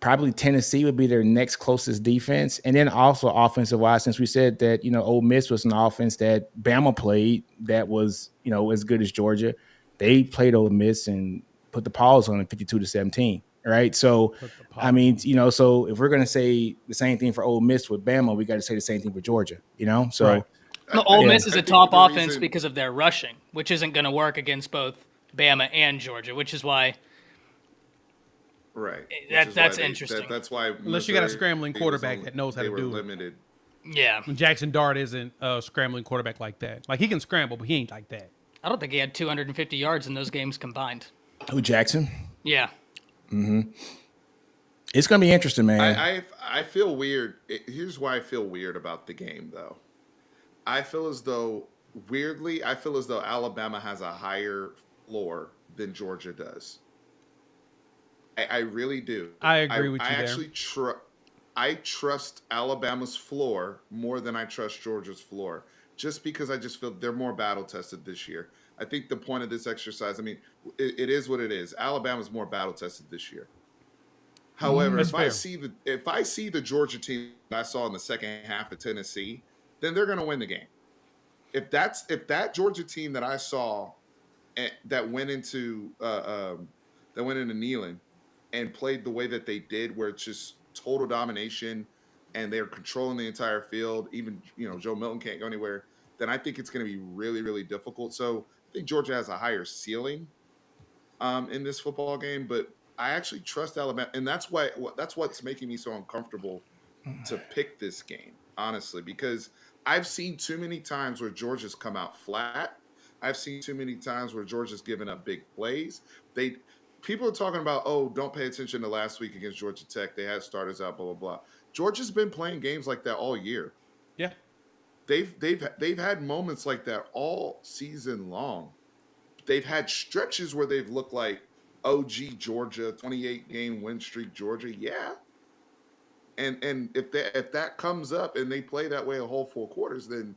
probably Tennessee would be their next closest defense. And then also offensive wise, since we said that, Ole Miss was an offense that Bama played that was, as good as Georgia. They played Ole Miss and put the paws on them 52-17. Right. So, I mean, so if we're going to say the same thing for Ole Miss with Bama, we got to say the same thing for Georgia, So Right. No, Ole Miss is I a think top the offense reason- because of their rushing, which isn't going to work against both Bama and Georgia, which is why Right. That's interesting. That's why Unless you got a Missouri, scramling he quarterback was that knows how they to were do it. limited. yeah. Jackson Dart isn't a scrambling quarterback like that. Like he can scramble, but he ain't like that. I don't think he had 250 yards in those games combined. who Jackson? Yeah. It's going to be interesting, man. I feel weird. Here's why I feel weird about the game, though. I feel as though Alabama has a higher floor than Georgia does. I really do. I agree with you I there. actually I trust Alabama's floor more than I trust Georgia's floor, just because I just feel they're more battle tested this year. I think the point of this exercise, I mean, it is what it is. Alabama's more battle tested this year. However, That's if I see the Georgia team that I saw in the second half of Tennessee, then they're going to win the game. If that Georgia team that I saw that went into Neyland and played the way that they did, where it's just total domination and they're controlling the entire field. Even Joe Milton can't go anywhere. Then I think it's going to be really, really difficult. So I think Georgia has a higher ceiling in this football game, but I actually trust Alabama, and that's what's making me so uncomfortable to pick this game, honestly, because I've seen too many times where Georgia's come out flat. I've seen too many times where Georgia's given up big plays. They People are talking about, oh, don't pay attention to last week against Georgia Tech. They had starters out, blah blah blah. Georgia's been playing games like that all year. Yeah. They've had moments like that all season long. They've had stretches where they've looked like OG Georgia, 28-game win streak Georgia. Yeah. And if that comes up and they play that way a whole 4 quarters, then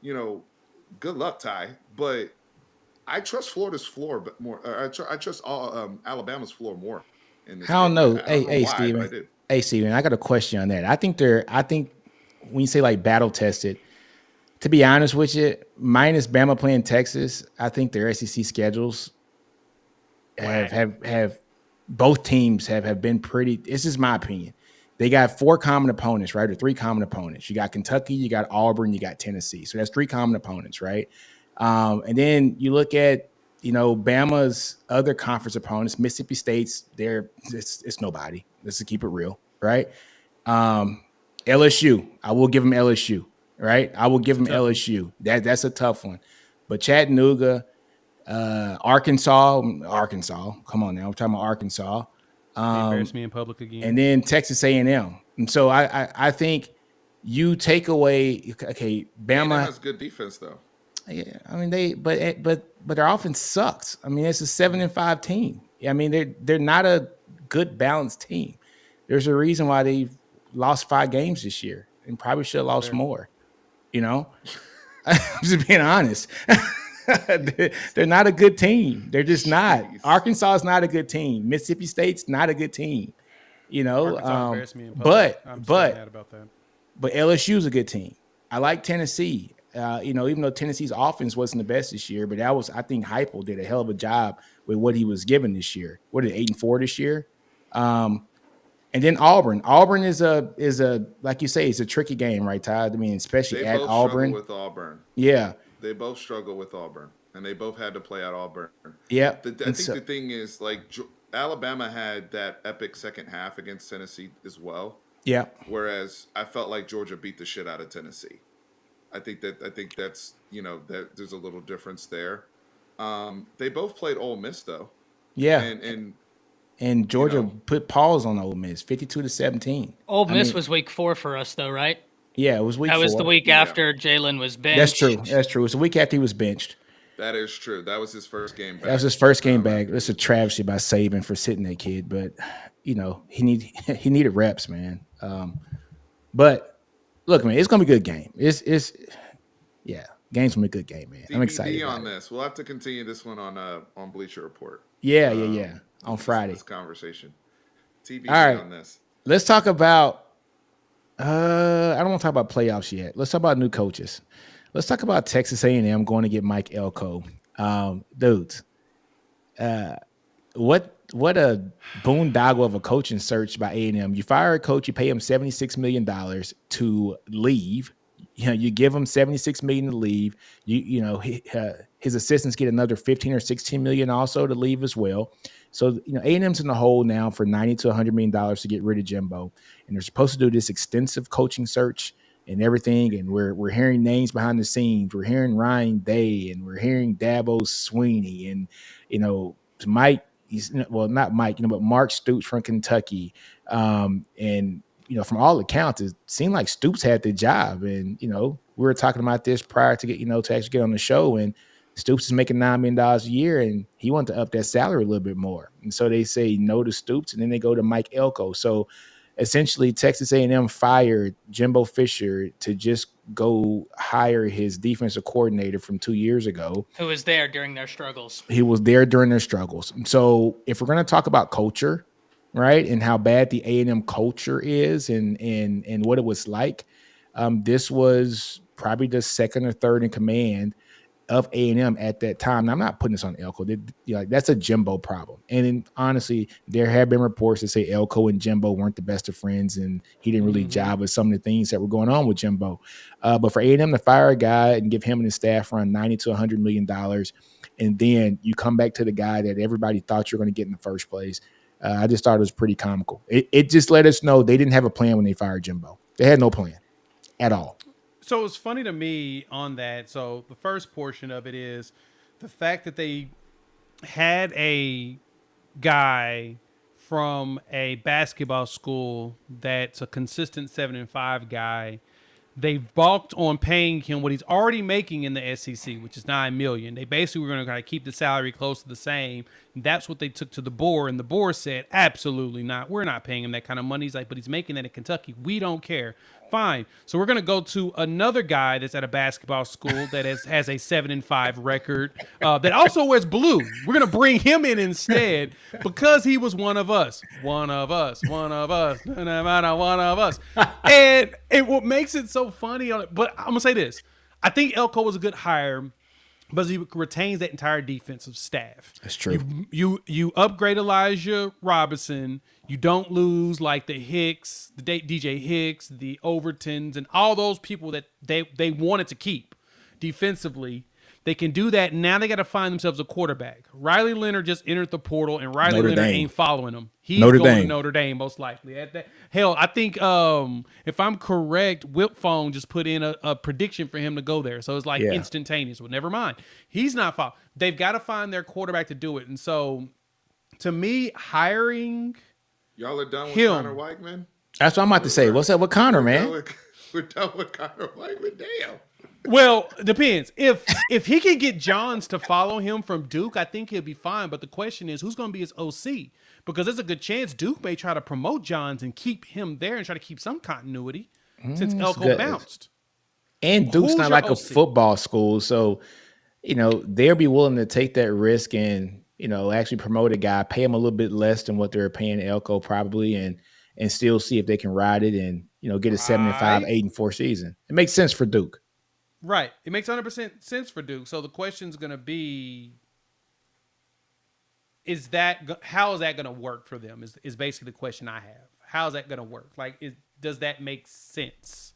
good luck, Ty. But I trust Florida's floor, but more. I trust Alabama's floor more. In this I don't game. know. I don't know Hey, why, Steven. but I do. Hey, Steven, I got a question on that. I think when you say like battle tested, to be honest with you, minus Bama playing Texas, I think their SEC schedules have both teams have been pretty. This is my opinion. They got 4 common opponents, right? Or 3 common opponents. You got Kentucky, you got Auburn, you got Tennessee. So that's 3 common opponents, right? And then you look at Bama's other conference opponents, Mississippi State's. It's nobody. Let's just keep it real, right? LSU, I will give them LSU, right? I will give them LSU. That's a tough one. But Chattanooga, Arkansas. Come on now, we're talking about Arkansas. They embarrassed me in public again. And then Texas A&M. And so I think you take away, okay, Bama has good defense though. Yeah, I mean but their offense sucks. I mean, it's a 7-5 team. I mean, they're not a good balanced team. There's a reason why they've lost 5 games this year and probably should have lost more. I'm just being honest. They're not a good team. They're just not. Arkansas is not a good team. Mississippi State's not a good team. Arkansas embarrassed me in public. I'm so mad about that. But LSU is a good team. I like Tennessee. Even though Tennessee's offense wasn't the best this year, but I think Heupel did a hell of a job with what he was given this year. What is it, 8-4 this year? And then Auburn. Auburn is a like you say, it's a tricky game, right, Todd? I mean, especially at Auburn. With Auburn. Yeah. They both struggle with Auburn, and they both had to play at Auburn. Yeah. I think the thing is, like, Alabama had that epic second half against Tennessee as well. Yeah. Whereas I felt like Georgia beat the shit out of Tennessee. I think that's that there's a little difference there. They both played Ole Miss though. Yeah. And Georgia put pause on Ole Miss, 52-17. Ole Miss was week 4 for us though, right? Yeah, it was week 4. That was the week after Jalen was benched. That's true. It's a week after he was benched. That is true. That was his first game back. That was his first game back. It's a travesty by Saban for sitting that kid, but he needed reps, man. But look, man, it's gonna be a good game. Game's gonna be a good game, man. I'm excited on this. We'll have to continue this one on Bleacher Report. Yeah. On Friday. This conversation. TBD All right. on this. Let's talk about. I don't want to talk about playoffs yet. Let's talk about new coaches. Let's talk about Texas A&M going to get Mike Elko. Dudes, what a boondoggle of a coaching search by A&M. You fire a coach, you pay him $76 million to leave. You give him $76 million to leave. His assistants get another $15 or $16 million also to leave as well. So A&M's in the hole now for $90 to $100 million to get rid of Jimbo, and they're supposed to do this extensive coaching search and everything. And we're hearing names behind the scenes. We're hearing Ryan Day, and we're hearing Dabo Swinney, and Mike. Not Mike, but Mark Stoops from Kentucky. And from all accounts, it seemed like Stoops had the job. And we were talking about this prior to to actually get on the show. And Stoops is making $9 million a year, and he wanted to up that salary a little bit more. And so they say no to Stoops, and then they go to Mike Elko. So essentially, Texas A&M fired Jimbo Fisher to just go hire his defensive coordinator from 2 years ago. Who was there during their struggles. He was there during their struggles. So if we're going to talk about culture, right, and how bad the A&M culture is and what it was like, this was probably the second or third in command of A&M at that time. Now, I'm not putting this on Elko. That's a Jimbo problem. And then, honestly, there have been reports that say Elko and Jimbo weren't the best of friends, and he didn't really jive with some of the things that were going on with Jimbo. But for A&M to fire a guy and give him and his staff around $90 to $100 million, and then you come back to the guy that everybody thought you were going to get in the first place, I just thought it was pretty comical. It just let us know they didn't have a plan when they fired Jimbo. They had no plan at all. So it's funny to me on that. So the first portion of it is the fact that they had a guy from a basketball school that's a consistent 7-5 guy. They balked on paying him what he's already making in the SEC, which is $9 million. They basically were going to kind of keep the salary close to the same. That's what they took to the board, and the board said, absolutely not. We're not paying him that kind of money. He's like, but he's making that in Kentucky. We don't care. Fine. So we're going to go to another guy that's at a basketball school that has a 7-5 record that also wears blue. We're going to bring him in instead because he was one of us. One of us. One of us. One of us. And what makes it so funny, but I'm going to say this. I think Elko was a good hire because he retains that entire defensive staff. That's true. You upgrade Elijah Robinson. You don't lose like the Hicks, the DJ Hicks, the Overtons, and all those people that they wanted to keep defensively. They can do that. Now they got to find themselves a quarterback. Riley Leonard just entered the portal, and Riley Leonard ain't following him. He's going to Notre Dame most likely. Hell, I think if I'm correct, Whip Phone just put in a prediction for him to go there. So it's like instantaneous. Well, never mind. He's not following. They've got to find their quarterback to do it. And so, to me, hiring y'all are done with him. Connor Weichman? That's what I'm about to say. What's up with Connor, man? We're done with Connor Weichman. Damn. Well, depends. If he can get Johns to follow him from Duke, I think he'll be fine. But the question is, who's going to be his OC? Because there's a good chance Duke may try to promote Johns and keep him there and try to keep some continuity since Elko bounced. And Duke's not like a football school, so they'll be willing to take that risk and actually promote a guy, pay him a little bit less than what they're paying Elko probably, and still see if they can ride it and get a 7-5, 8-4 season. It makes sense for Duke. Right. It makes 100% sense for Duke. So the question's going to be, how is that going to work for them is basically the question I have. How is that going to work? Like, does that make sense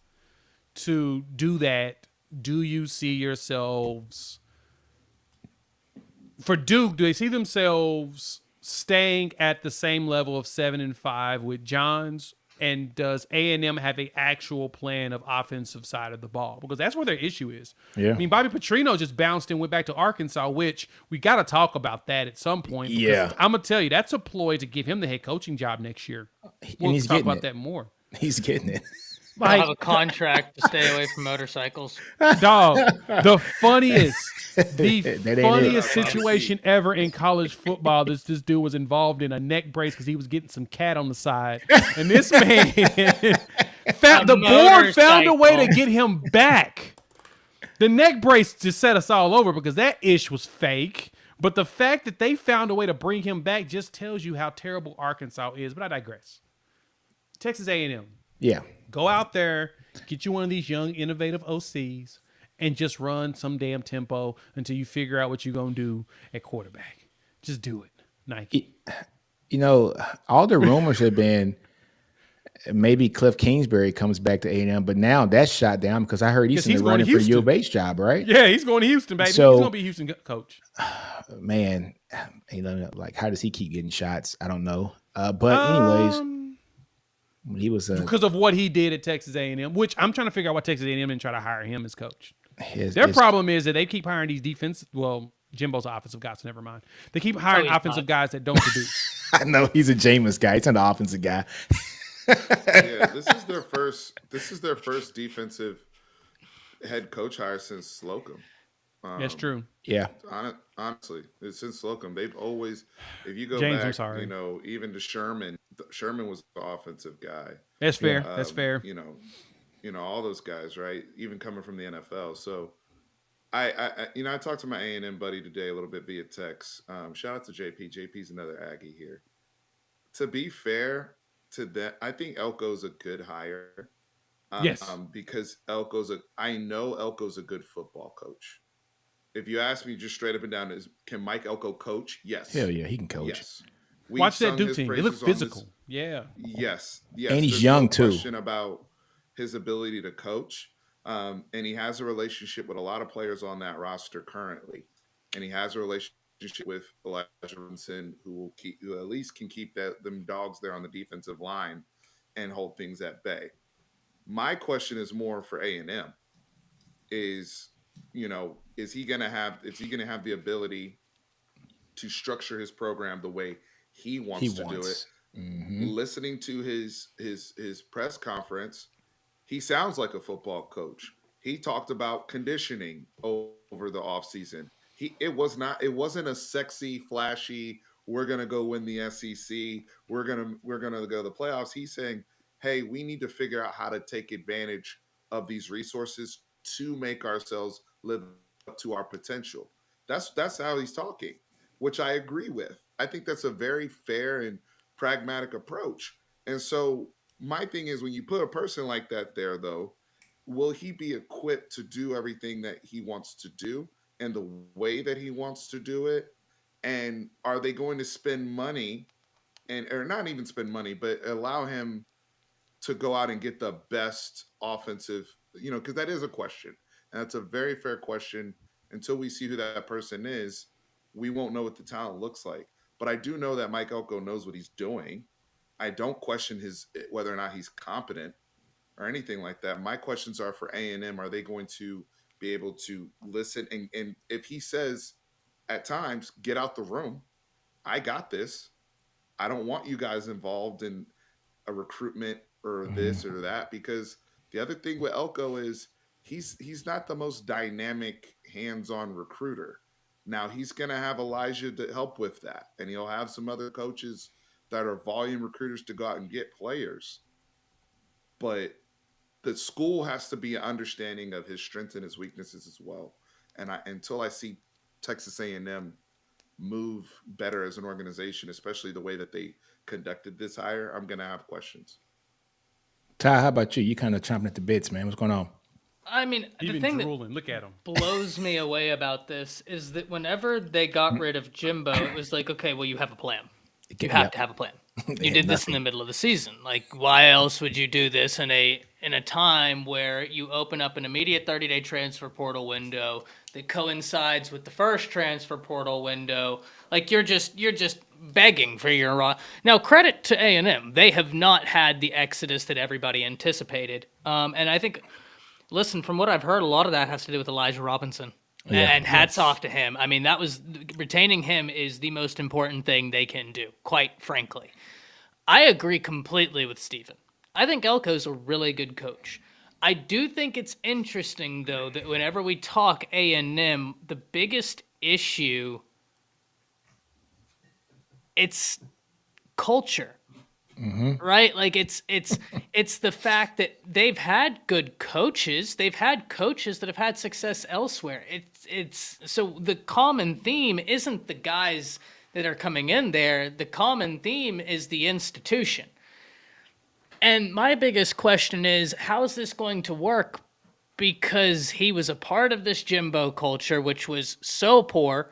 to do that? Do you see yourselves, for Duke, do they see themselves staying at the same level of 7-5 with Johns? And does A&M have an actual plan of offensive side of the ball? Because that's where their issue is. Yeah. I mean, Bobby Petrino just bounced and went back to Arkansas, which we got to talk about that at some point. Yeah. I'm going to tell you, that's a ploy to give him the head coaching job next year. We'll talk about that more. He's getting it. Like, have a contract to stay away from motorcycles. Dog, the funniest situation ever in college football. This dude was involved in a neck brace because he was getting some cat on the side, and this man the board found a way to get him back. The neck brace just set us all over because that ish was fake. But the fact that they found a way to bring him back just tells you how terrible Arkansas is. But I digress. Texas A&M. Yeah. Go out there, get you one of these young, innovative OCs, and just run some damn tempo until you figure out what you're going to do at quarterback. Just do it, Nike. All the rumors have been maybe Cliff Kingsbury comes back to A&M, but now that's shot down because I heard he's running for U of H job, right? Yeah, he's going to Houston, baby. So, he's going to be a Houston coach. Man, like, how does he keep getting shots? I don't know. But anyways... He was because of what he did at Texas A&M, which I'm trying to figure out why Texas A&M didn't try to hire him as coach. Their problem is that they keep hiring these defensive. Well, Jimbo's an offensive guy, so never mind. They keep hiring offensive guys that don't produce. I know he's a Jameis guy. He's not an offensive guy. Yeah, this is their first defensive head coach hire since Slocum. That's true. Yeah. Honestly, it's since Slocum. They've always, if you go James, back, I'm sorry. Even to Sherman. Sherman was the offensive guy. That's fair. That's fair. All those guys, right? Even coming from the NFL. So, I talked to my A&M buddy today a little bit via text. Shout out to JP. JP's another Aggie here. To be fair to that, I think Elko's a good hire. Yes. Because I know Elko's a good football coach. if you ask me just straight up and down, can Mike Elko coach? Hell Yes, yeah, he can coach. yes. We've Watch that sung Duke his team. They look praises on this. physical. Yeah. Yes, And yes. he's There's no young too. question about his ability to coach. And he has a relationship with a lot of players on that roster currently. And he has a relationship with Elijah Robinson, who at least can keep them dogs there on the defensive line and hold things at bay. My question is more for A&M is, is he gonna have the ability to structure his program the way he He wants to do it? wants. Mm-hmm. Listening to his press conference, he sounds like a football coach. He talked about conditioning over the offseason. It wasn't a sexy, flashy, we're gonna go win the SEC, we're gonna go to the playoffs. He's saying, hey, we need to figure out how to take advantage of these resources to make ourselves live up to our potential. That's how he's talking, which I agree with. I think that's a very fair and pragmatic approach. And so my thing is, when you put a person like that there, though, will he be equipped to do everything that he wants to do and the way that he wants to do it? And are they going to spend money or not even spend money, but allow him to go out and get the best offensive, because that is a question. And that's a very fair question. Until we see who that person is, we won't know what the talent looks like. But I do know that Mike Elko knows what he's doing. I don't question whether or not he's competent or anything like that. My questions are for A&M. Are they going to be able to listen? And if he says at times, get out the room, I got this. I don't want you guys involved in a recruitment or this or that, because the other thing with Elko is he's not the most dynamic, hands-on recruiter. Now he's going to have Elijah to help with that, and he'll have some other coaches that are volume recruiters to go out and get players. But the school has to be an understanding of his strengths and his weaknesses as well. And until I see Texas A&M move better as an organization, especially the way that they conducted this hire, I'm going to have questions. Ty, how about you? You kind of chomping at the bits, man. What's going on? I mean, He's the been thing that drooling. Look at him. blows me away about this is that whenever they got rid of Jimbo, it was like, okay, well, you have a plan. You have to have a plan. You did this in the middle of the season. Like, why else would you do this in a time where you open up an immediate 30-day transfer portal window that coincides with the first transfer portal window? Like, you're just begging for your now. Credit to A&M, they have not had the exodus that everybody anticipated. And I think, listen, from what I've heard, a lot of that has to do with Elijah Robinson. Yeah. And hats off to him. I mean, retaining him is the most important thing they can do, quite frankly. I agree completely with Stephen. I think Elko's a really good coach. I do think it's interesting, though, that whenever we talk A&M, the biggest issue, it's culture. Right? Like it's the fact that they've had good coaches. They've had coaches that have had success elsewhere. It's so the common theme isn't the guys that are coming in there. The common theme is the institution. And my biggest question is, how is this going to work? Because he was a part of this Jimbo culture, which was so poor.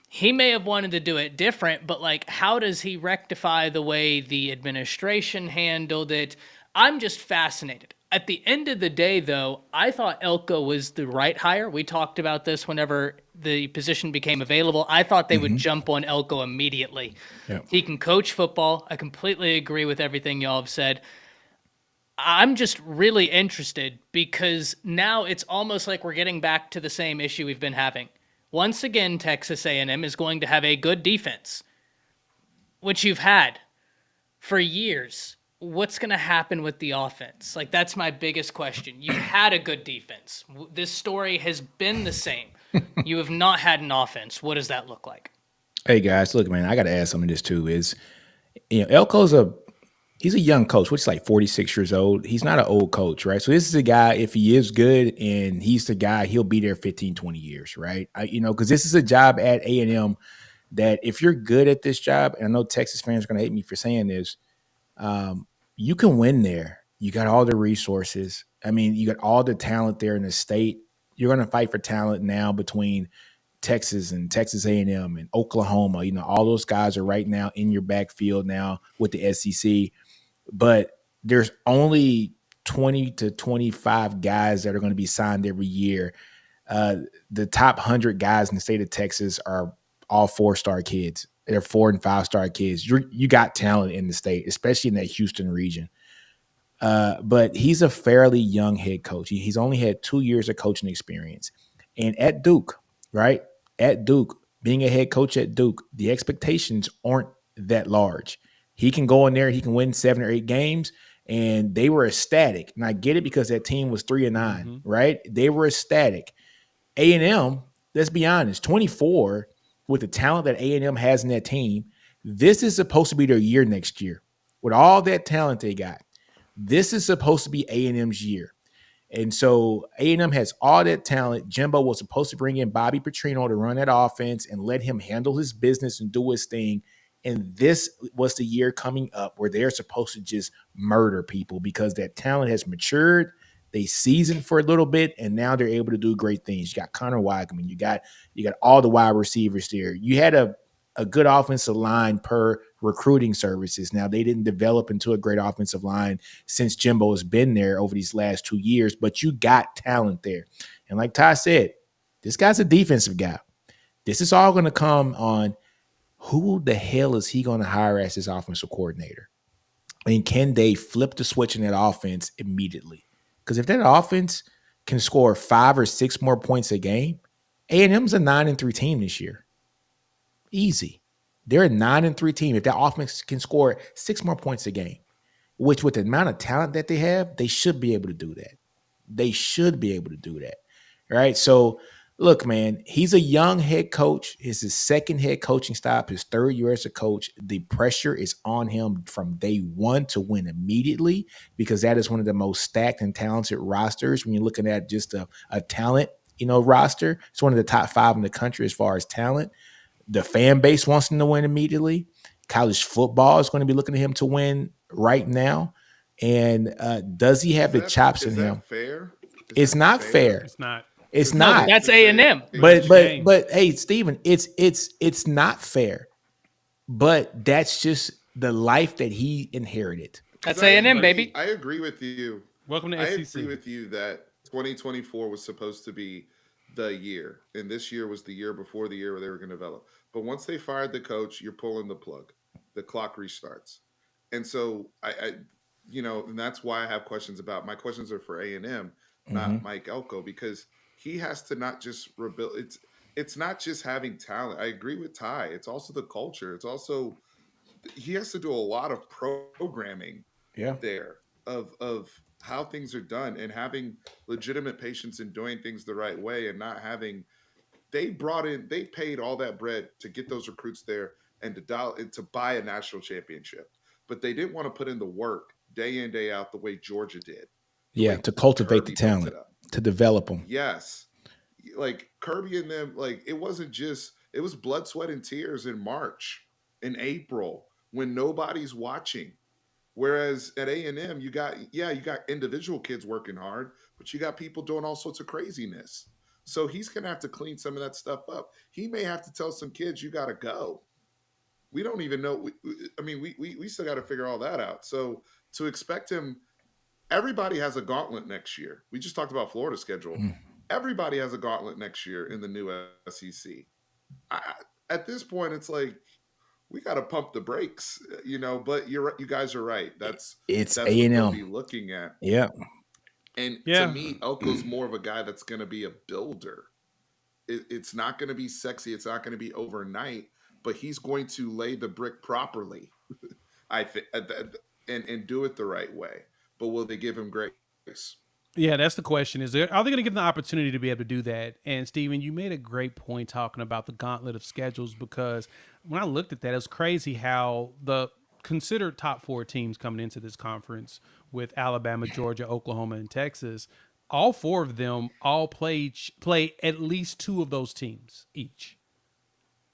He may have wanted to do it different, but like, how does he rectify the way the administration handled it? I'm just fascinated. At the end of the day, though, I thought Elko was the right hire. We talked about this whenever the position became available. I thought they would jump on Elko immediately. Yeah. He can coach football. I completely agree with everything y'all have said. I'm just really interested because now it's almost like we're getting back to the same issue we've been having. Once again, Texas A&M is going to have a good defense, which you've had for years. What's going to happen with the offense? Like, that's my biggest question. You've had a good defense. This story has been the same. You have not had an offense. What does that look like? Hey guys, look, man, I got to add something to this too. Elko's he's a young coach, which is like 46 years old. He's not an old coach, right? So this is a guy, if he is good and he's the guy, he'll be there 15, 20 years, right? Because this is a job at A&M that if you're good at this job, and I know Texas fans are going to hate me for saying this, you can win there. You got all the resources. I mean, you got all the talent there in the state. You're going to fight for talent now between Texas and Texas A&M and Oklahoma. You know, all those guys are right now in your backfield now with the SEC. But there's only 20 to 25 guys that are going to be signed every year. The top 100 guys in the state of Texas are all 4-star kids. They're 4 and 5-star kids. You got talent in the state, especially in that Houston region. But he's a fairly young head coach. He's only had 2 years of coaching experience. And at Duke, right? At Duke, being a head coach at Duke, the expectations aren't that large. He can go in there, he can win 7 or 8 games, and they were ecstatic. And I get it because that team was 3-9, right? They were ecstatic. A&M, let's be honest, 24 with the talent that A&M has in that team, this is supposed to be their year next year. With all that talent they got, this is supposed to be A&M's year. And so A&M has all that talent. Jimbo was supposed to bring in Bobby Petrino to run that offense and let him handle his business and do his thing. And this was the year coming up where they're supposed to just murder people because that talent has matured. They seasoned for a little bit, and now they're able to do great things. You got Connor Weigman. You got all the wide receivers there. You had a good offensive line per recruiting services. Now, they didn't develop into a great offensive line since Jimbo has been there over these last 2 years, but you got talent there. And like Ty said, this guy's a defensive guy. This is all going to come on who the hell is he going to hire as his offensive coordinator? And can they flip the switch in that offense immediately? Because if that offense can score 5 or 6 more points a game, A&M's a 9-3 team this year. Easy. They're a 9-3 team. If that offense can score 6 more points a game, which with the amount of talent that they have, they should be able to do that. They should be able to do that. Right? So, look, man, he's a young head coach. It's his second head coaching stop, his 3rd year as a coach. The pressure is on him from day one to win immediately because that is one of the most stacked and talented rosters when you're looking at just a talent, roster. It's one of the top 5 in the country as far as talent. The fan base wants him to win immediately. College football is going to be looking at him to win right now. And does he have the chops in him? Fair? It's not fair. It's not. It's not. That's A&M. But hey, Steven, it's not fair. But that's just the life that he inherited. That's A&M, baby. I agree with you. Welcome to I SEC. agree with you that 2024 was supposed to be the year, and this year was the year before the year where they were going to develop. But once they fired the coach, you're pulling the plug. The clock restarts. And so and that's why I have questions about. My questions are for A&M, not Mike Elko, because he has to not just rebuild. It's not just having talent. I agree with Ty. It's also the culture. It's also he has to do a lot of programming there of how things are done and having legitimate patience in doing things the right way and not having they paid all that bread to get those recruits there and to buy a national championship. But they didn't want to put in the work day in, day out the way Georgia did. Yeah, to cultivate the talent, to develop them. Yes. Like Kirby and them, it was blood, sweat, and tears in March, in April, when nobody's watching. Whereas at A&M, you got individual kids working hard, but you got people doing all sorts of craziness. So he's going to have to clean some of that stuff up. He may have to tell some kids, you got to go. We don't even know. We still got to figure all that out. So to expect him, everybody has a gauntlet next year. We just talked about Florida's schedule. Everybody has a gauntlet next year in the new SEC. At this point, it's like we got to pump the brakes, But you guys are right. That's A&M. What we'll be looking at. Yeah. And to me, Elko's more of a guy that's going to be a builder. It's not going to be sexy. It's not going to be overnight, but he's going to lay the brick properly, I think, and do it the right way. But will they give him grace? Yeah, that's the question. Are they going to give him the opportunity to be able to do that? And Steven, you made a great point talking about the gauntlet of schedules, because when I looked at that, it was crazy how the considered top 4 teams coming into this conference with Alabama, Georgia, Oklahoma, and Texas, all 4 of them all play at least 2 of those teams each.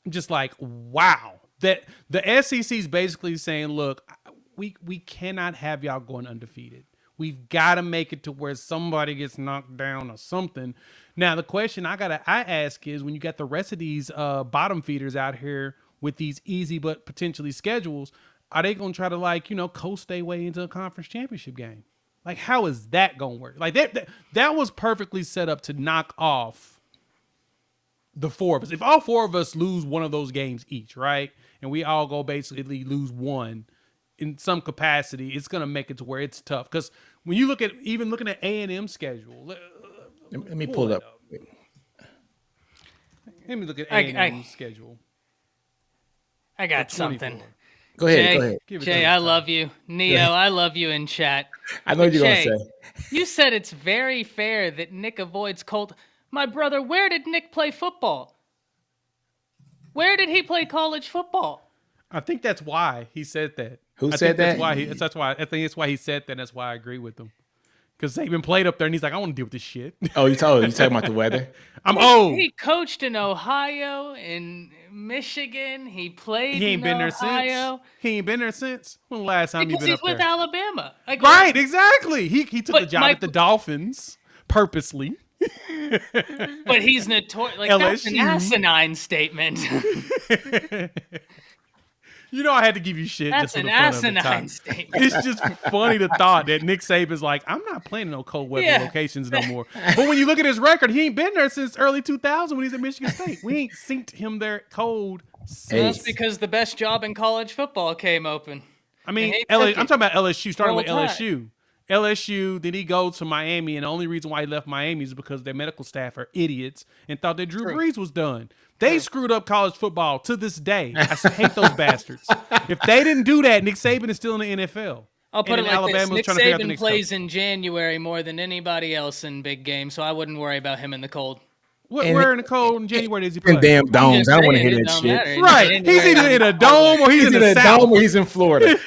Just like, wow. That the SEC is basically saying, look, we cannot have y'all going undefeated. We've got to make it to where somebody gets knocked down or something. Now, the question I ask is, when you got the rest of these bottom feeders out here with these easy but potentially schedules, are they going to try to coast their way into a conference championship game? Like, how is that going to work? Like that was perfectly set up to knock off the four of us. If all four of us lose one of those games each, right, and we all go basically lose one in some capacity, it's going to make it to where it's tough. Because when you look at looking at A&M schedule, let me pull it up. Let me look at A&M's schedule. I got something. Go ahead. Jay, I love you. Neo, I love you in chat. I know what you're going to say. You said it's very fair that Nick avoids Colt. My brother, where did Nick play football? Where did he play college football? I think that's why he said that. Who said that? That's why I think it's why he said that. And that's why I agree with him. Because Saban played up there, and he's like, I want to deal with this shit. Oh, you talking about the weather? I'm old. He coached in Ohio, in Michigan. He played. He ain't in been Ohio. there since. He ain't been there since. When the last time Because he been he's up with there? Alabama. Right, exactly. He took But the job at the Dolphins purposely. But he's notorious. Like, that's an LSU. asinine statement. You know I had to give you shit. That's just for an the fun of it, asinine Ty. statement. It's just funny the thought that Nick Saban's like, I'm not playing in no cold weather Yeah. locations no more. But when you look at his record, he ain't been there since early 2000 when he's at Michigan State. We ain't synced him there cold since. That's because the best job in college football came open. I mean, he I'm took talking about LSU, starting with Roll Tide. LSU. LSU, then he goes to Miami, and the only reason why he left Miami is because their medical staff are idiots and thought that Drew Brees was done. They screwed up college football to this day. I hate those bastards. If they didn't do that, Nick Saban is still in the NFL. I'll put And it then like Alabama's this. Nick trying to figure out the Saban next plays coach. in January more than anybody else in big games, so I wouldn't worry about him in the cold. Where in the cold in January does he play? And damn domes. Just I don't want to saying, hear it that don't shit. matter. Right. He's either in a dome or he's in in the a South. dome or he's in Florida.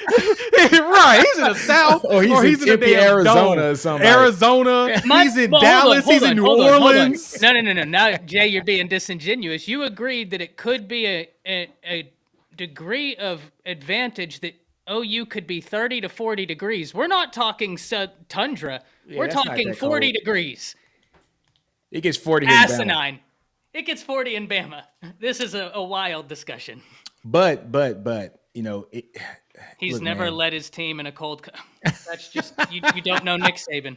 Right. He's in the South Or he's in a Tempe, damn Arizona dome. or something. Arizona. He's in Dallas. He's in New Orleans. No. Now, Jay, you're being disingenuous. You agreed that it could be a degree of advantage that OU could be 30 to 40 degrees. We're not talking tundra. We're that's not talking that 40 cold. degrees. It gets 40 in Bama. Asinine. It gets 40 in Bama. This is a wild discussion. But you know, He's look, never man. led his team in a cold. That's just you don't know Nick Saban.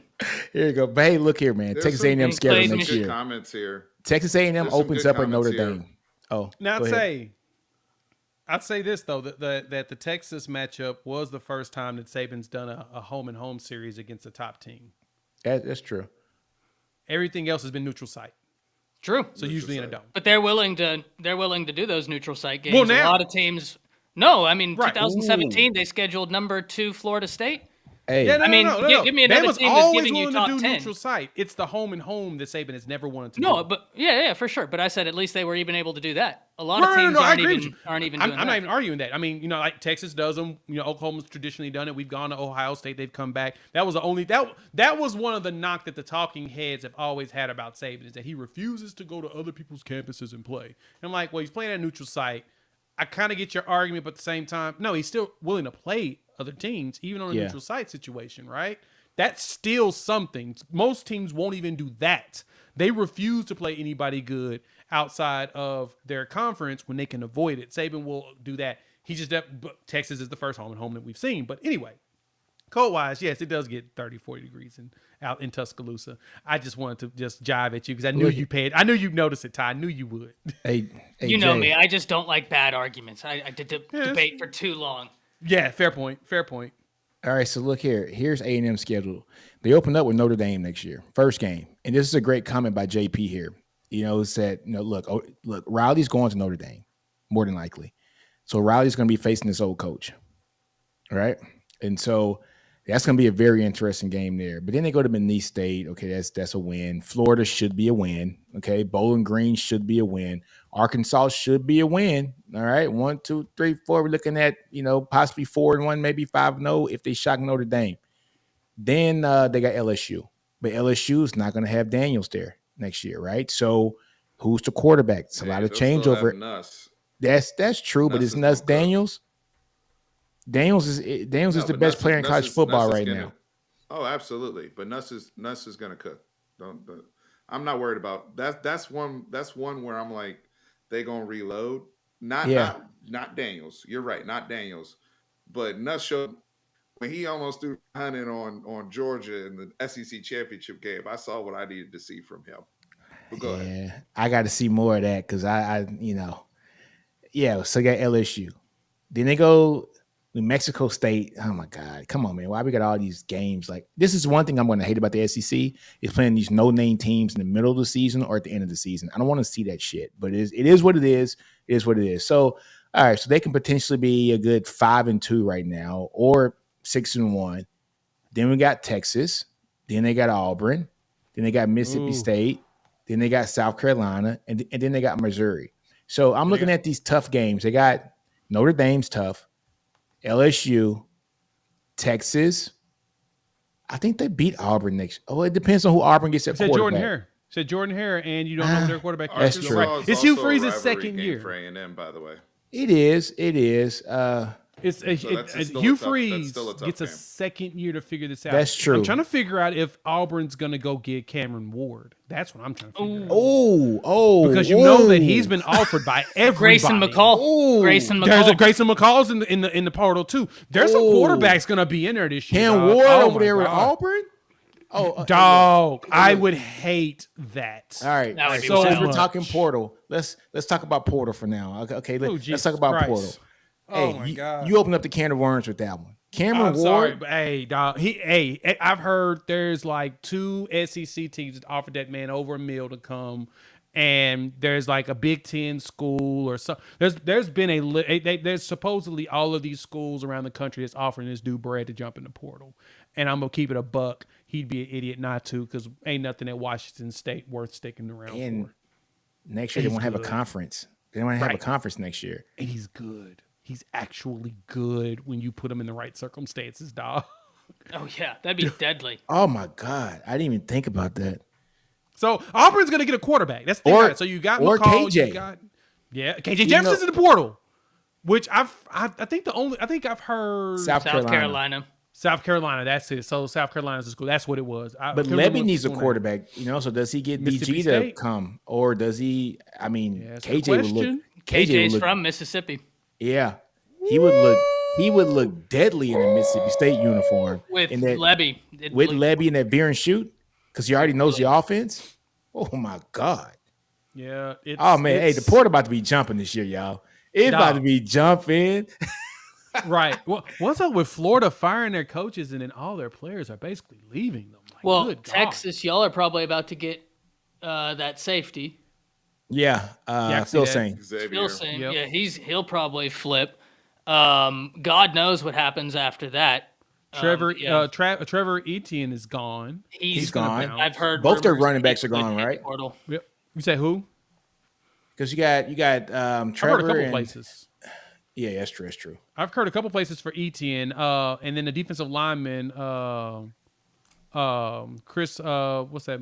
Here you go. But hey, look here, man. There's Texas some A&M good schedule plays, next Good year. comments here. Texas A&M There's some opens good up at Notre comments here. Dame. Oh, Now, go ahead. I'd say this, though, that the Texas matchup was the first time that Saban's done a home-and-home series against a top team. That's true. Everything else has been neutral site. True. So usually in a dome. But they're willing to do those neutral site games. Well, A now- lot of teams. No, I mean Right. 2017 they scheduled number 2 Florida State. Hey, Yeah, no, I mean, no. give me another Bama's team that's always giving you willing top to do 10. neutral site. It's the home that Saban has never wanted to do. No, but yeah, for sure. But I said at least they were even able to do that. A lot of No, teams I agree with you. aren't even I'm doing not that. even arguing that. I mean, like Texas does them. Oklahoma's traditionally done it. We've gone to Ohio State. They've come back. That was the only that was one of the knock that the talking heads have always had about Saban is that he refuses to go to other people's campuses and play. And I'm like, well, he's playing at a neutral site. I kind of get your argument, but at the same time, no, he's still willing to play other teams, even on a neutral site situation, right? That's still something. Most teams won't even do that. They refuse to play anybody good outside of their conference when they can avoid it. Saban will do that. But Texas is the first home that we've seen. But anyway, cold-wise, yes, it does get 30, 40 degrees out in Tuscaloosa. I just wanted to just jive at you because I knew you paid. I knew you'd notice it, Ty. I knew you would. hey, You know Jay. me. I just don't like bad arguments. I did debate for too long. Yeah, fair point. Fair point. All right, so look here. Here's A&M schedule. They open up with Notre Dame next year, first game. And this is a great comment by JP here. It said, look, Riley's going to Notre Dame, more than likely. So Riley's going to be facing this old coach. All right. And so that's going to be a very interesting game there. But then they go to McNeese State. Okay, that's a win. Florida should be a win. Okay, Bowling Green should be a win. Arkansas should be a win. All right, 1, 2, 3, 4. We're looking at possibly 4-1, maybe 5-0 if they shock Notre Dame. Then they got LSU, but LSU is not going to have Daniels there next year, right? So who's the quarterback? It's a lot of changeover. That's true, but it's Nuss Daniels. Daniels is the best player in college football right now. Oh, absolutely. But Nuss is gonna cook. Don't I'm not worried about that. That's one where I'm like, they gonna reload. Not Yeah, not not Daniels. You're right, not Daniels. But Nuss showed when he almost threw 100 on Georgia in the SEC championship game. I saw what I needed to see from him. But go ahead. yeah. I got to see more of that because yeah. So they got LSU. Then they go New Mexico State. Oh my God, come on, man! Why we got all these games? Like this is one thing I'm going to hate about the SEC is playing these no name teams in the middle of the season or at the end of the season. I don't want to see that shit. But it is what it is. It is what it is. So all right, so they can potentially be a good 5-2 right now or 6-1. Then we got Texas. Then they got Auburn. Then they got Mississippi Ooh. State. Then they got South Carolina. And then they got Missouri. So I'm looking at these tough games. They got Notre Dame's tough, LSU, Texas. I think they beat Auburn next. Oh, it depends on who Auburn gets at Said quarterback. Jordan Hare. Said Jordan Hare, and you don't know who their quarterback That's is. true. Right. Arkansas It's is Hugh also a Freeze's rivalry second game year. for A&M, by the way. It is. It is. It's So that's still Hugh a tough- that's Freeze still a tough gets a game. second year to figure this out. That's true. I'm trying to figure out if Auburn's going to go get Cameron Ward. That's what I'm trying to figure out. Oh, Because you know that he's been offered by everybody. Grayson McCall. Ooh. Grayson There's a McCall. Grayson McCall's in the portal too. There's some Ooh. quarterbacks going to be in there this year. Cam dog. Ward Oh over my there with God. Auburn. Oh, Dog, I would hate that. All right. That All would right. be So since so we're much. talking portal, let's talk about portal for now. Okay. Oh, Let's Jesus talk about Christ. portal. Oh Hey, my God. you open up the can of worms with that one. Cameron I'm Ward. sorry, but hey, dog. I've heard there's like 2 SEC teams that offered that man over $1 million to come, and there's like a Big Ten school or so. There's been there's supposedly all of these schools around the country that's offering this dude bread to jump in the portal, and I'm gonna keep it a buck. He'd be an idiot not to, because ain't nothing at Washington State worth sticking around And for. next year they He's won't have a good. conference. They don't have a Right. conference next year. And he's good. He's actually good when you put him in the right circumstances, dog. Oh yeah, that'd be deadly. Oh my God, I didn't even think about that. So Auburn's gonna get a quarterback. That's the thing Or- about it. So you got or McCall, KJ. you got KJ Jefferson's in the portal, which I think I've heard South South Carolina. Carolina. South Carolina. That's it. So South Carolina's the school. That's what it was. But Levy needs a quarterback, So does he get Mississippi BG to State? come, or does he? I mean, Yeah, that's a good KJ would look. question. KJ would KJ's look. from Mississippi Yeah, he would look. He would look deadly in a Mississippi State uniform with in that, Levy. with Levy in that veer and shoot, because he already knows the offense. Oh my God. Yeah. Oh man, hey, the portal about to be jumping this year, y'all. It's about to be jumping. Right. Well, what's up with Florida firing their coaches and then all their players are basically leaving them? Like, Well, good God. Texas, y'all are probably about to get that safety. Yeah, I see Phil that. saying. Xavier. Still saying, Yep. yeah, he'll probably flip. God knows what happens after that. Trevor yeah. Trevor Etienne is gone. He's gonna gone. bounce. I've heard Both their rumors running that backs he are could gone, hit right? portal. Yep. You say who? Because you got I've heard Trevor a couple and places. yeah, that's true. That's true. I've heard a couple places for Etienne, and then the defensive lineman, Chris, what's that,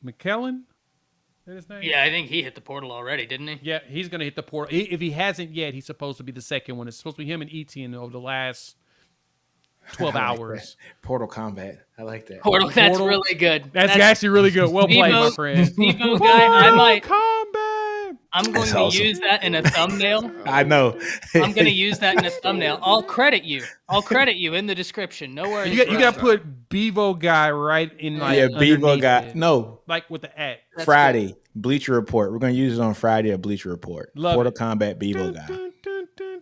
McKellen? Is that his name? Yeah, I think he hit the portal already, didn't he? Yeah, he's gonna hit the portal. If he hasn't yet, he's supposed to be the second one. It's supposed to be him and Etienne over the last 12 I like hours. that. Portal combat. I like that. Portal, that's Portal. really good. That's actually really good. Well played, my Devo- friend. Devo guy, Combat. I'm going That's to awesome. use that in a thumbnail. I know. I'm going to use that in a thumbnail. I'll credit you in the description. No worries. You got to put Bevo guy right in like yeah, Bevo underneath got it. no Like with the at. That's Friday Bleacher Report. We're gonna use it on Friday at Bleacher Report. Love Portal it. Bevo guy.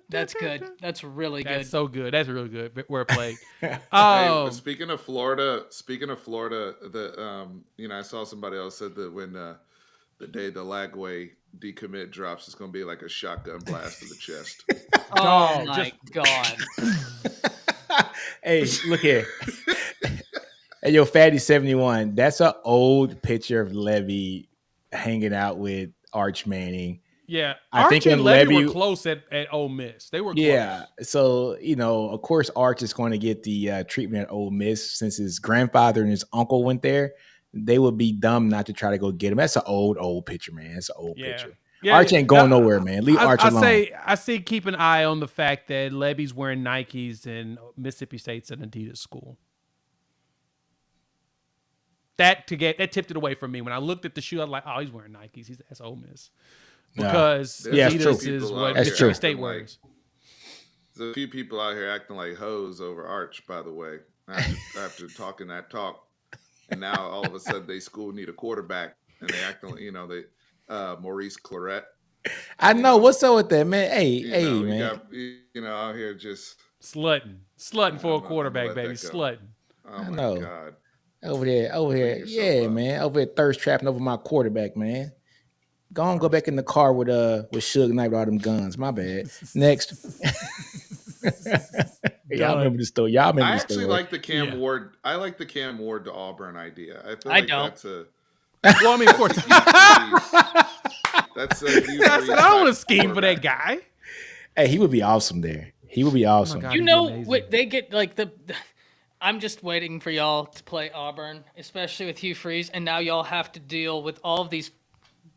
That's good. That's really That's good. so good. That's really good. Wordplay. Hey, Oh, but speaking of Florida, I saw somebody else said that when the day the Lagway decommit drops, it's gonna be like a shotgun blast to the chest. Oh Dog, my god. Hey, look here. Hey, yo, Fatty 71. That's an old picture of Levy hanging out with Arch Manning. yeah. I think Archie and when Levy Levy- were close at Ole Miss. They were Yeah. close. So, of course, Arch is going to get the treatment at Ole Miss since his grandfather and his uncle went there. They would be dumb not to try to go get him. That's an old picture, man. It's an old Yeah. picture. Yeah, Arch ain't going nowhere, man. Leave Arch alone. I say keep an eye on the fact that Levy's wearing Nikes and Mississippi State's an Adidas school. that tipped it away from me. When I looked at the shoe, I was like, oh, he's wearing Nikes. That's Ole Miss. Nah. Because Yeah, it's Adidas true. is People what out That's here true. Mississippi State acting like- wears. There's a few people out here acting like hoes over Arch, by the way, after talking that talk. And now all of a sudden they school need a quarterback and they acting like, they Maurice Claret. I know. What's up with that, man? Hey, You man. got, out here just Slutting for a I'm quarterback, let baby. that go. Slutting. oh I my know. God. Over here. yourself Yeah, up. man. Over here thirst trapping over my quarterback, man. Go back in the car with Suge Knight with all them guns. My bad. Next. Y'all remember the story. Y'all remember I the actually story. like the Cam Yeah. Ward. I like the Cam Ward to Auburn idea. I feel I like don't. that's a Well, I mean, of course. that's a Hugh I Freeze said, I don't want to type scheme for that quarterback. guy. Hey, he would be awesome there. He would be awesome. God. You That'd be know amazing. what they get like I'm just waiting for y'all to play Auburn, especially with Hugh Freeze, and now y'all have to deal with all of these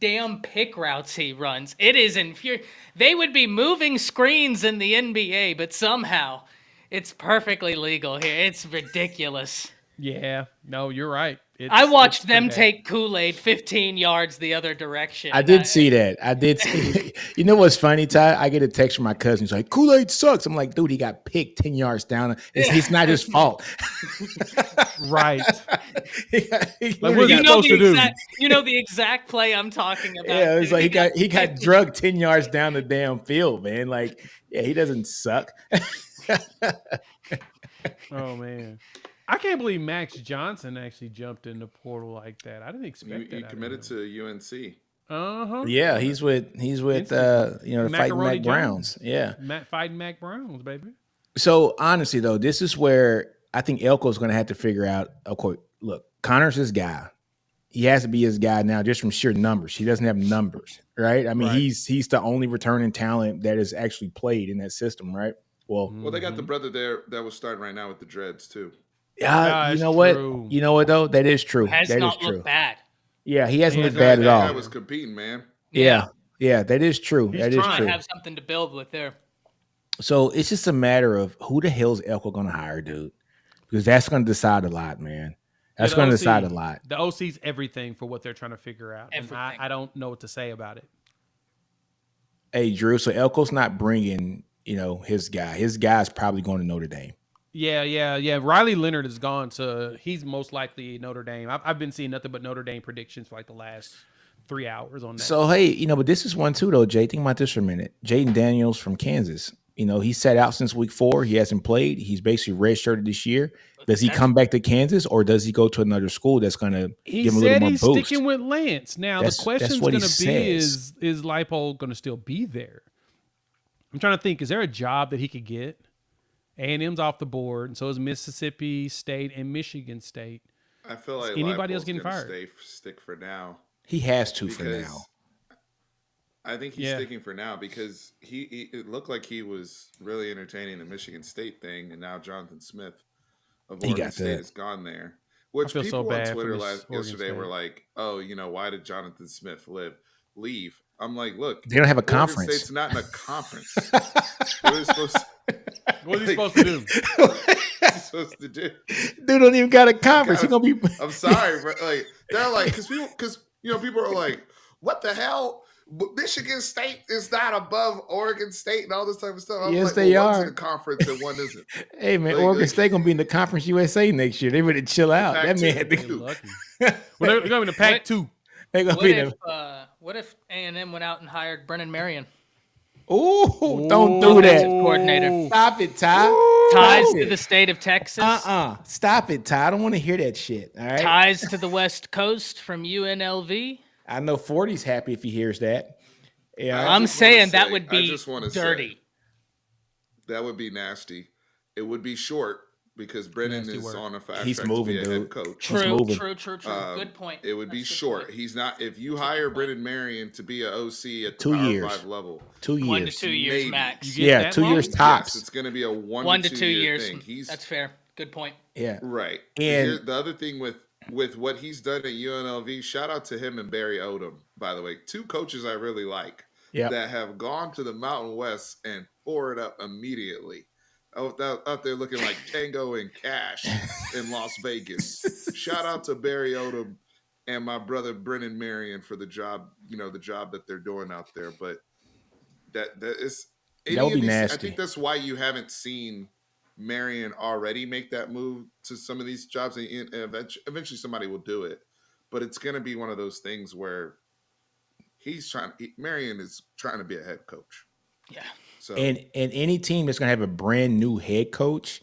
damn pick routes he runs. It is infuriating. They would be moving screens in the NBA, but somehow it's perfectly legal here. It's ridiculous. Yeah. No, you're right. I watched it's them bad. take Kool-Aid 15 yards the other direction. I did see that. I did see. You know what's funny, Ty? I get a text from my cousin. He's like, Kool-Aid sucks. I'm like, dude, he got picked 10 yards down. It's not his fault. Right. He Like, literally what is he got- supposed to do? You know the exact play I'm talking about. yeah, it's dude. like he got drugged 10 yards down the damn field, man. Like, yeah, he doesn't suck. Oh man, I can't believe Max Johnson actually jumped in the portal like that. I didn't expect that. You committed to UNC. Yeah, he's with the Fighting Macaroni Mac Browns. Yeah. Matt fighting Mac Browns, baby. So honestly, though, this is where I think Elko's going to have to figure out. Okay, look, Connor's his guy. He has to be his guy now, just from sheer numbers. He doesn't have numbers, right? I mean, Right. he's the only returning talent that has actually played in that system, right? Well, Well, they got the brother there that was starting right now with the dreads too. Yeah, you it's know what? true. You know what though? That is true. Has That is not true. looked bad. Yeah, he hasn't He looked hasn't bad looked at That all. guy was competing, man. Yeah, that is true. He's That is trying. true. Might have something to build with there. So it's just a matter of who the hell's Elko going to hire, dude? Because that's going to decide a lot, man. That's Yeah, going to the decide a OC lot. The OC's everything for what they're trying to figure out. And Everything. I don't know what to say about it. Hey, Drew. So Elko's not bringing, his guy. His guy's probably going to Notre Dame. Yeah. Riley Leonard is gone, so he's most likely Notre Dame. I've been seeing nothing but Notre Dame predictions for like the last 3 hours on that. So hey, but this is one too, though. Jay, think about this for a minute. Jaden Daniels from Kansas. He sat out since week 4. He hasn't played. He's basically redshirted this year. Does he come back to Kansas or does he go to another school that's going to he give him a little said more he's boost? sticking with Lance. Now That's the question's what going he to be: says. is Leipold going to still be there? I'm trying to think. Is there a job that he could get? A&M's off the board, and so is Mississippi State and Michigan State. I feel like anybody else Leipold's getting gonna fired? Stick for now. He has to for Because now. I think he's Yeah. sticking for now because it looked like he was really entertaining the Michigan State thing, and now Jonathan Smith of He Oregon got State that. has gone there. Which feel so people bad on for Twitter Oregon yesterday were State. like, "Oh, why did Jonathan Smith leave?" I'm like, "Look, They don't have a Oregon conference. State's not in a conference. What are they supposed What is he supposed to do? supposed to do?" Dude don't even got a conference. He gonna be. I'm sorry, but they're like, because people are like, what the hell? But Michigan State is not above Oregon State and all this type of stuff. I'm Yes, like, they one's are. in a conference and one isn't. Hey man, Like- Oregon like- State gonna be in the Conference USA next year. They ready to chill out. That man, Pac-12. They're lucky. Well, they're going to pack 2. they gonna What be if there. what if A&M went out and hired Brennan Marion? Ooh, don't do Offensive that. coordinator. Stop it, Ty. Ties Stop to it. the state of Texas. Stop it, Ty. I don't want to hear that shit. All right. Ties to the West Coast from UNLV. I know 40's happy if he hears that. Yeah. I I'm just wanna saying that say- would I be just wanna say- dirty. That would be nasty. It would be short because Brennan Nasty is work. on a fast He's track moving, to be a head dude. coach. He's True. moving. Good point. It would be That's a good short. point. He's not. If you hire Brennan Marion to be a OC at the 2 Power years. 5 level, 2 years. 1 to 2 years Maybe. max. You get Yeah, that 2 long? years tops. yes, it's going to be a 1 to 2 year years. thing. He's That's fair. Good point. Yeah. right. And- And the other thing with what he's done at UNLV, shout out to him and Barry Odom, by the way, 2 coaches I really like Yeah. that have gone to the Mountain West and tore it up immediately. out there looking like Tango and Cash in Las Vegas. Shout out to Barry Odom and my brother Brennan Marion for the job, the job that they're doing out there. But that is That would be nasty. I think that's why you haven't seen Marion already make that move to some of these jobs. And eventually somebody will do it. But it's going to be one of those things where Marion is trying to be a head coach. Yeah. So And any team that's going to have a brand new head coach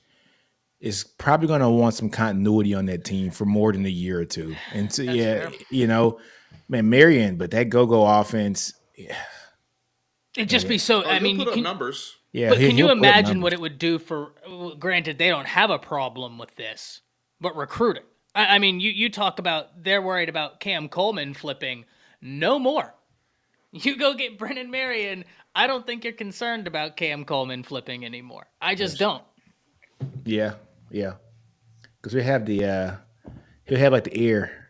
is probably going to want some continuity on that team for more than a year or two. And so, fair. man, Marion, but that go-go offense, It'd just be so. I mean, put up numbers. yeah. but can you he'll put up imagine numbers. what it would do for? Granted, they don't have a problem with this, but recruiting. I mean, you talk about they're worried about Cam Coleman flipping. No more. You go get Brennan Marion. I don't think you're concerned about Cam Coleman flipping anymore. I just don't. Yeah. Because we have the he'll have like the air.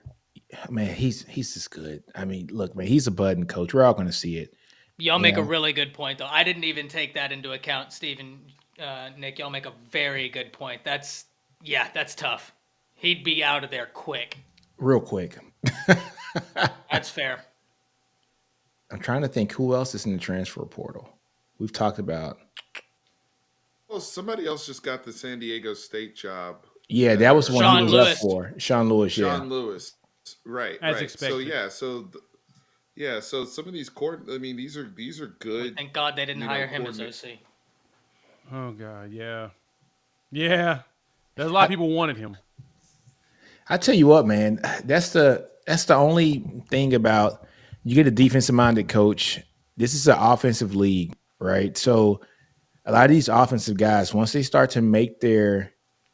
Man, he's just good. I mean, look, man, he's a budding coach. We're all going to see it. Y'all make a Yeah. really good point, though. I didn't even take that into account, Stephen, Nick. Y'all make a very good point. That's tough. He'd be out of there quick. Real quick. That's fair. I'm trying to think who else is in the transfer portal. We've talked about. Well, somebody else just got the San Diego State job. Yeah, that was one Sean he was Lewis. up for. Sean Lewis, yeah. Sean Lewis, right? As right. expected. So some of these these are good. Thank God they didn't hire him as coordinate- OC. Oh God, yeah. There's a lot of people wanted him. I tell you what, man, that's the only thing about you get a defensive minded coach. This is an offensive league, right? So a lot of these offensive guys, once they start to make their,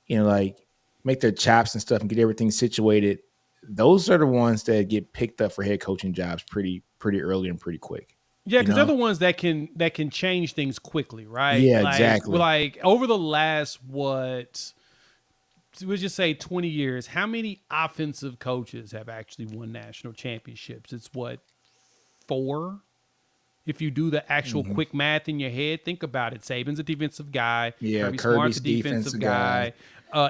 make their chops and stuff and get everything situated, those are the ones that get picked up for head coaching jobs pretty early and pretty quick. Yeah, because know? they're the ones that can change things quickly, right? Yeah, Like, exactly. Like over the last we'll just say 20 years, how many offensive coaches have actually won national championships? It's 4? If you do the actual quick math in your head, think about it. Saban's a defensive guy. Yeah, Kirby Kirby's Smart's a defensive defensive guy.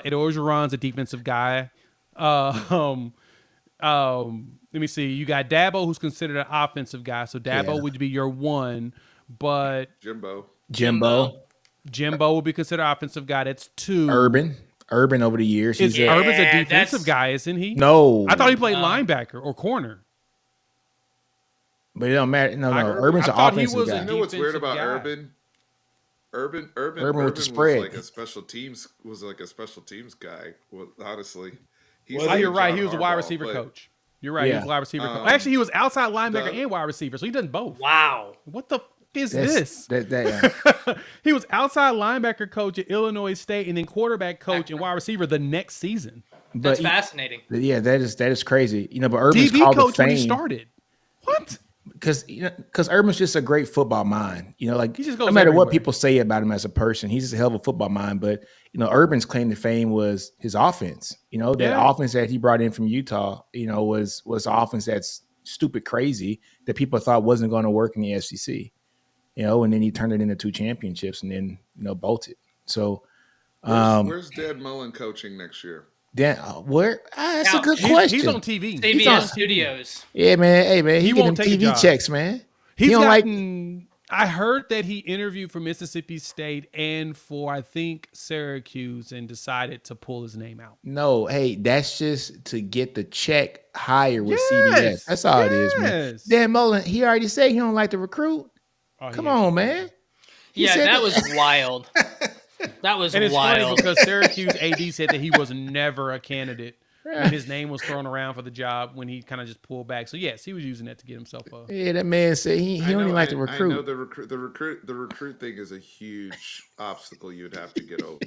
Ed Orgeron's a defensive guy. Let me see. You got Dabo, who's considered an offensive guy. So Dabo Yeah. would be your 1, but Jimbo. Jimbo would be considered an offensive guy. That's 2. Urban over the years. Is He's a, Urban's a Yeah, defensive that's- guy, isn't he? no, I thought he played linebacker or corner. but it don't matter. No, Urban's I an thought he offensive was a guy. You know what's weird defensive about guy. Urban? Urban Urban with the was spread. like a special teams guy. Well, honestly, Well, Oh, you're like right. John He was a wide Harbaugh, receiver but coach. You're right. He was Yeah. a wide receiver coach. Actually, he was outside linebacker the- and wide receiver, so he does both. Wow. What the f- is That's- this? that- He was outside linebacker coach at Illinois State and then quarterback coach and wide receiver the next season. That's but fascinating. yeah, that is crazy. But Urban's DB called coach to when he fame started. What? because Urban's just a great football mind. Like He just no goes matter what everywhere. people say about him as a person, he's just a hell of a football mind. But Urban's claim to fame was his offense. That Yeah. offense that he brought in from Utah, was an offense that's stupid crazy that people thought wasn't going to work in the SEC. And then he turned it into 2 championships and then bolted. So where's Dan Mullen coaching next year? then where? That's Now, a good He's, question. he's on TV. CBS on- Studios. Yeah, man. Hey, man. He He get won't them take a TV job. checks, man. He's he don't like. gotten. I heard that he interviewed for Mississippi State and for I think Syracuse and decided to pull his name out. No, hey, that's just to get the check higher with Yes, CBS. That's all it is, man. yes. Dan Mullen, he already said he don't like to recruit. Oh, Come yeah. on, man. He Yeah, said that was wild. That was And it's funny wild. because Syracuse AD said that he was never a candidate when his name was thrown around for the job when he kind of just pulled back. So yes, he was using that to get himself up. Yeah, that man said he don't even like to I know recruit. the recruit thing is a huge obstacle you'd have to get over.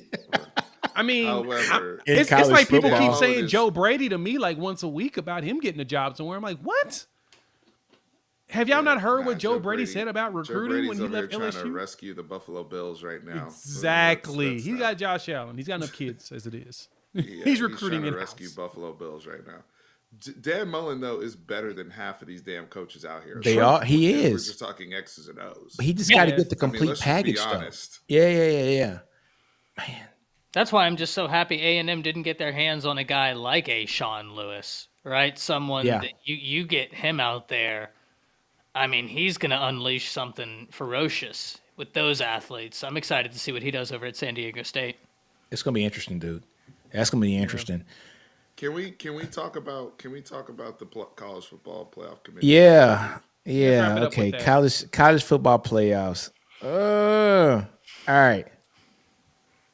I mean, However, In it's college like people football, keep saying is- Joe Brady to me like once a week about him getting a job somewhere. I'm like, what? Have y'all not heard what Joe Brady said about recruiting when he over here left trying to LSU? rescue the Buffalo Bills right now. Exactly. That's He's not- got Josh Allen. He's got enough kids as it is. yeah, he's recruiting trying in to rescue Buffalo Bills right now. Dan Mullen though is better than half of these damn coaches out here. They are. He We're is. just talking X's and O's. He just Yeah. got to get the I mean, complete let's just package be stuff. honest. Yeah. That's why I'm just so happy A&M didn't get their hands on a guy like a Sean Lewis, right? Someone Yeah. that you get him out there. I mean, he's going to unleash something ferocious with those athletes. I'm excited to see what he does over at San Diego State. It's gonna be interesting, dude. That's gonna be interesting. Can we talk about the college football playoff committee? Yeah, wrap yeah. it up Okay, with that. college football playoffs. All right.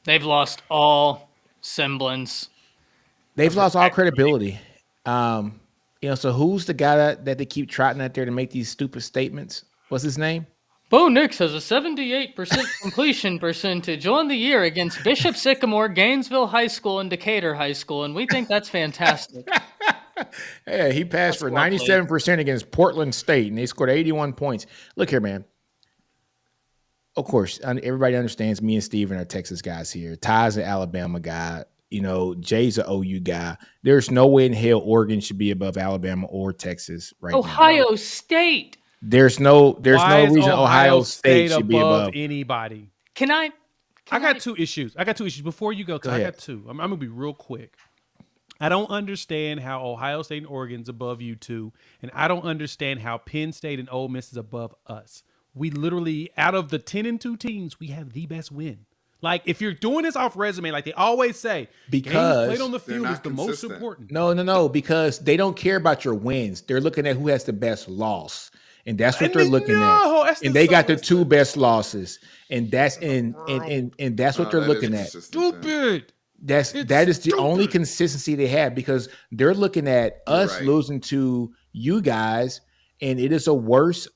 They've lost all semblance. They've lost all credibility. So who's the guy that they keep trotting out there to make these stupid statements? What's his name? Bo Nix has a 78% completion percentage on the year against Bishop Sycamore, Gainesville High School, and Decatur High School, and we think that's fantastic. Yeah, he passed for lovely. 97% against Portland State, and they scored 81 points. Look here, man. Of course, everybody understands me and Steven are Texas guys here. Ty's an Alabama guy. Jay's an OU guy. There's no way in hell Oregon should be above Alabama or Texas right now. Ohio State. There's no Why is reason Ohio State should be above. anybody. Can I got two issues. Before you go, Go I ahead. got two. I'm going to be real quick. I don't understand how Ohio State and Oregon's above you two, and I don't understand how Penn State and Ole Miss is above us. We literally, out of the 10-2 teams, we have the best win. Like, if you're doing this off resume, like they always say, Because games played on the they're field not is the most consistent. important. No, because they don't care about your wins. They're looking at who has the best loss. And that's what And they're they- looking no, at. that's And the they got the dumbest two thing. best losses. And that's and that's what they're That is looking at. consistent, then. Stupid. That is the only consistency they have, because they're looking at us right. losing to you guys, and it is a worse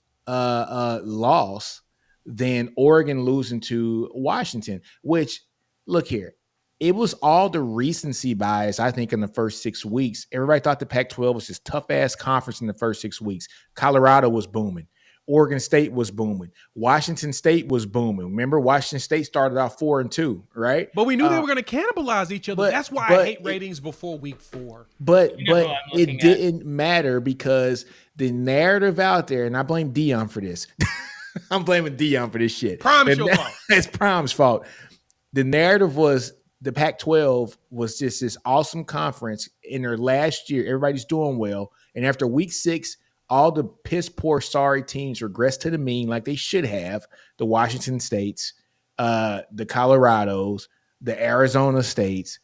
loss than Oregon losing to Washington. Which, look here, it was all the recency bias. I think in the first 6 weeks, everybody thought the Pac-12 was this tough ass conference in the first 6 weeks. Colorado was booming. Oregon State was booming. Washington State was booming. Remember, Washington State started off 4-2, right? But we knew they were going to cannibalize each other. but- That's why but I hate it- ratings before week 4. But You know who I'm it looking at. didn't matter, because the narrative out there, and I blame Dion for this. I'm blaming Dion for this shit. Prime is The your fault. It's Prime's fault. The narrative was the Pac-12 was just this awesome conference in their last year. Everybody's doing well. And after week 6, all the piss poor sorry teams regressed to the mean like they should have. The Washington States, the Colorados, the Arizona States.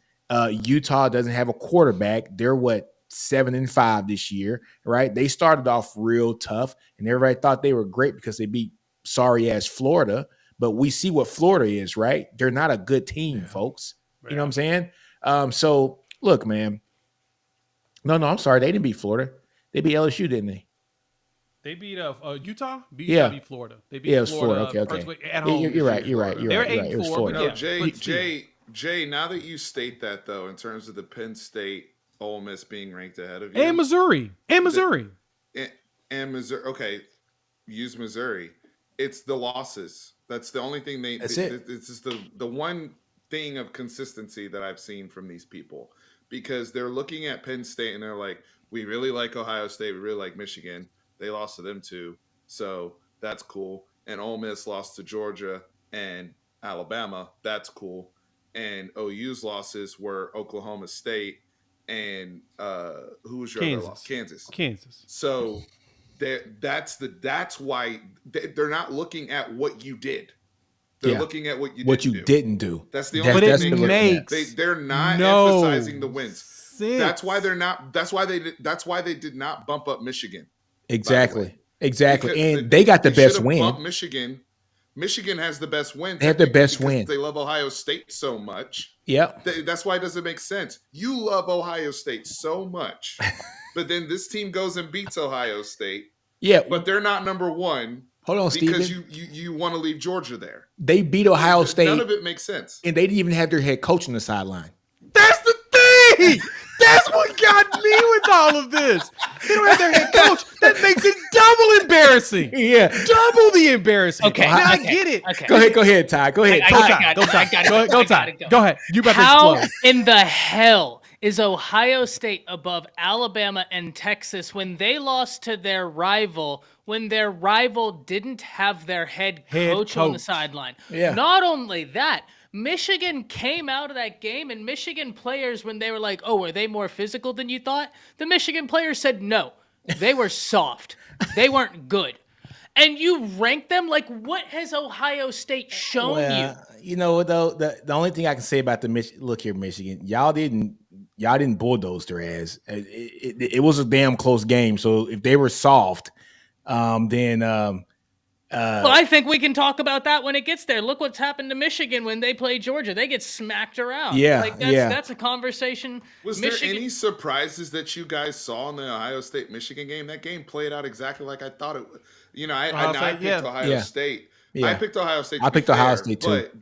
Utah doesn't have a quarterback. They're 7-5 this year, right? They started off real tough, and everybody thought they were great because they beat sorry ass Florida. But we see what Florida is, right? They're not a good team, folks. You know what I'm saying? So look, man. No, I'm sorry. They didn't beat Florida. They beat LSU, didn't they? They beat Utah. Yeah. Beat Florida. They beat Yeah, it was Florida. Florida. Okay. At Yeah, home. you're right. You're right. They were It was 8-4, Florida. but No, yeah, but still. Jay. Now that you state that, though, in terms of the Penn State, Ole Miss being ranked ahead of you, And Missouri. and Missouri. Okay, use Missouri. It's the losses. That's the only thing That's it. It's just the one thing of consistency that I've seen from these people, because they're looking at Penn State and they're like, we really like Ohio State, we really like Michigan. They lost to them too, so that's cool. And Ole Miss lost to Georgia and Alabama. That's cool. And OU's losses were Oklahoma State and who was your other loss? Kansas. So that's why they're not looking at what you did. They're Yeah. looking at what you didn't do. That's the That's- only But that's it what thing they're looking at. makes they're not no emphasizing the wins. sense. That's why they're not. That's why they did not bump up Michigan. Exactly. Exactly. Because And they got the best should've win. bumped Michigan. Michigan has the best win. They have the technically, best because win. They love Ohio State so much. Yep. That's why it doesn't make sense. You love Ohio State so much, but then this team goes and beats Ohio State, Yeah. but they're not number one Hold on, because Steven. you want to leave Georgia there. They beat Ohio None State, of it makes sense. and they didn't even have their head coach on the sideline. That's the thing. That's what got me with all of this. They don't have their head coach. That makes it double embarrassing. Yeah. Double the embarrassing. Okay, Now I okay, get it. okay. Go ahead, Ty. Go ahead. I Ty. got it. Go, Ty. I gotta Go, go. I Ty. gotta Go ahead. You about to How explode. in the hell is Ohio State above Alabama and Texas when they lost to their rival, when their rival didn't have their head coach on the coach. sideline? Yeah. Not only that, Michigan came out of that game, and Michigan players, when they were like, oh, were they more physical than you thought? The Michigan players said no. They were soft. They weren't good. And you rank them? Like, what has Ohio State shown you? You know, though, the only thing I can say about look here, Michigan, y'all didn't bulldoze their ass. It was a damn close game. So if they were soft, then well, I think we can talk about that when it gets there. Look what's happened to Michigan when they play Georgia. They get smacked around. Yeah, like that's a conversation. Was there any surprises that you guys saw in the Ohio State-Michigan game? That game played out exactly like I thought it would. You know, I picked Ohio State. Yeah. I picked Ohio State. I picked Ohio State too. But,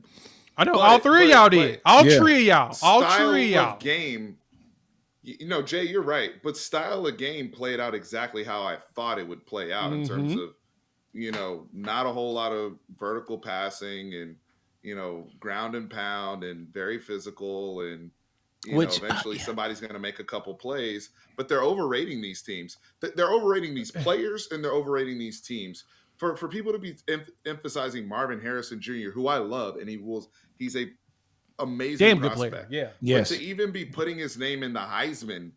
I know all three of y'all did. All three of y'all. All three of y'all. Of game, you know, Jay, you're right. But style of game played out exactly how I thought it would play out in terms of, you know, not a whole lot of vertical passing and, you know, ground and pound and very physical and, you know, eventually somebody's going to make a couple plays. But they're overrating these teams. They're overrating these players and they're overrating these teams. For people to be emphasizing Marvin Harrison Jr., who I love, and he's a amazing damn good prospect. player. Yeah. Yes. But to even be putting his name in the Heisman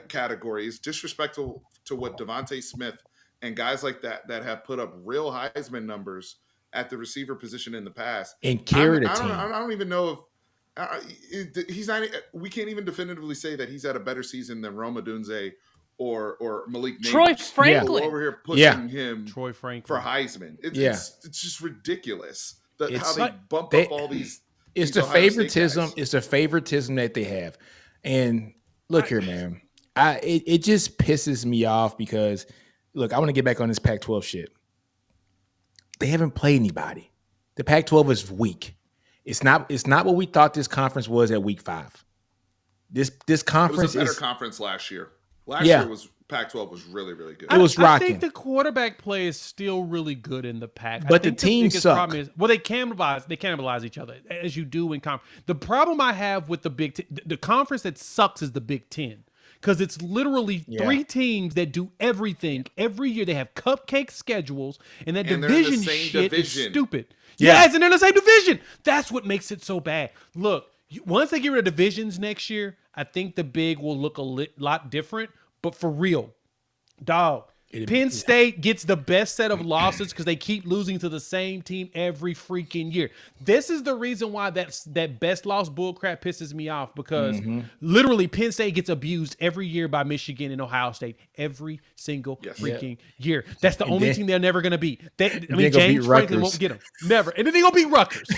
category is disrespectful to what Devontae Smith and guys like that have put up real Heisman numbers at the receiver position in the past. And carried a team. I don't even know if he's not. We can't even definitively say that he's had a better season than Rome Odunze or Malik Nabers. Troy Franklin. Over here pushing him Troy Franklin for Heisman. It's just ridiculous how they bump up all these. It's the favoritism. It's the favoritism that they have. And look here, man. It just pisses me off because, look, I want to get back on this Pac-12 shit. They haven't played anybody. The Pac-12 is weak. It's not what we thought this conference was at week 5. This conference it was a better conference last year. Last year Pac-12 was really, really good. It was rocking. I think the quarterback play is still really good in the Pac. But the team suck. They cannibalize each other as you do in conference. The problem I have with the Big Ten, the conference that sucks is the Big Ten. Because it's literally 3 teams that do everything every year. They have cupcake schedules, and that division shit is stupid. Yes, and they're in the same division. That's what makes it so bad. Look, once they get rid of divisions next year, I think the Big will look a lot different. But for real, dog, Penn State gets the best set of losses because they keep losing to the same team every freaking year. This is the reason why that best loss bullcrap pisses me off because literally Penn State gets abused every year by Michigan and Ohio State every single freaking year. That's the only team they're never going to beat. James Franklin won't get them. Never. And then they're going to beat Rutgers.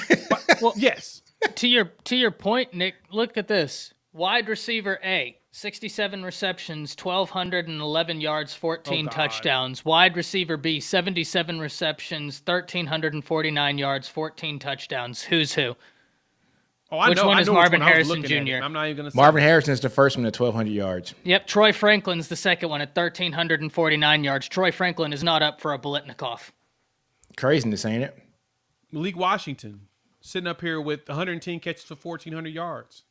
Well, yes. To your point, Nick, look at this. Wide receiver A. 67 receptions, 1,211 yards, 14 touchdowns. Wide receiver B, 77 receptions, 1,349 yards, 14 touchdowns. Who's who? Which one is Marvin Harrison Jr.? I'm not even going to say Marvin Harrison is the first one at 1,200 yards. Yep, Troy Franklin's the second one at 1,349 yards. Troy Franklin is not up for a Biletnikoff. Craziness, ain't it? Malik Washington sitting up here with 110 catches for 1,400 yards.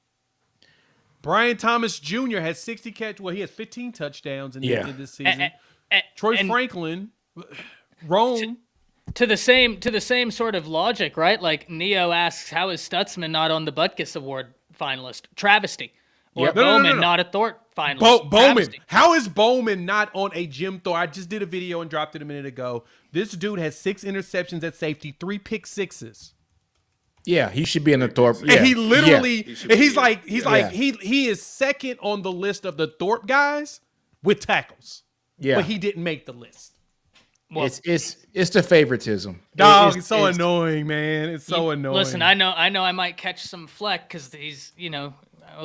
Brian Thomas Jr. has 60 catches. Well, he has 15 touchdowns in this season. Troy Franklin, Rome. To the same sort of logic, right? Like Neo asks, how is Stutzman not on the Butkus Award finalist? Travesty. Or Bowman not a Thorpe finalist. Bowman. Travesty. How is Bowman not on a Jim Thorpe? I just did a video and dropped it a minute ago. This dude has 6 interceptions at safety, 3 pick sixes. Yeah, he should be in the Thorpe. Yeah. And he literally, he is second on the list of the Thorpe guys with tackles. Yeah, but he didn't make the list. Well, it's the favoritism. Dog, it's so annoying, man. It's so annoying. Listen, I know I might catch some fleck because he's a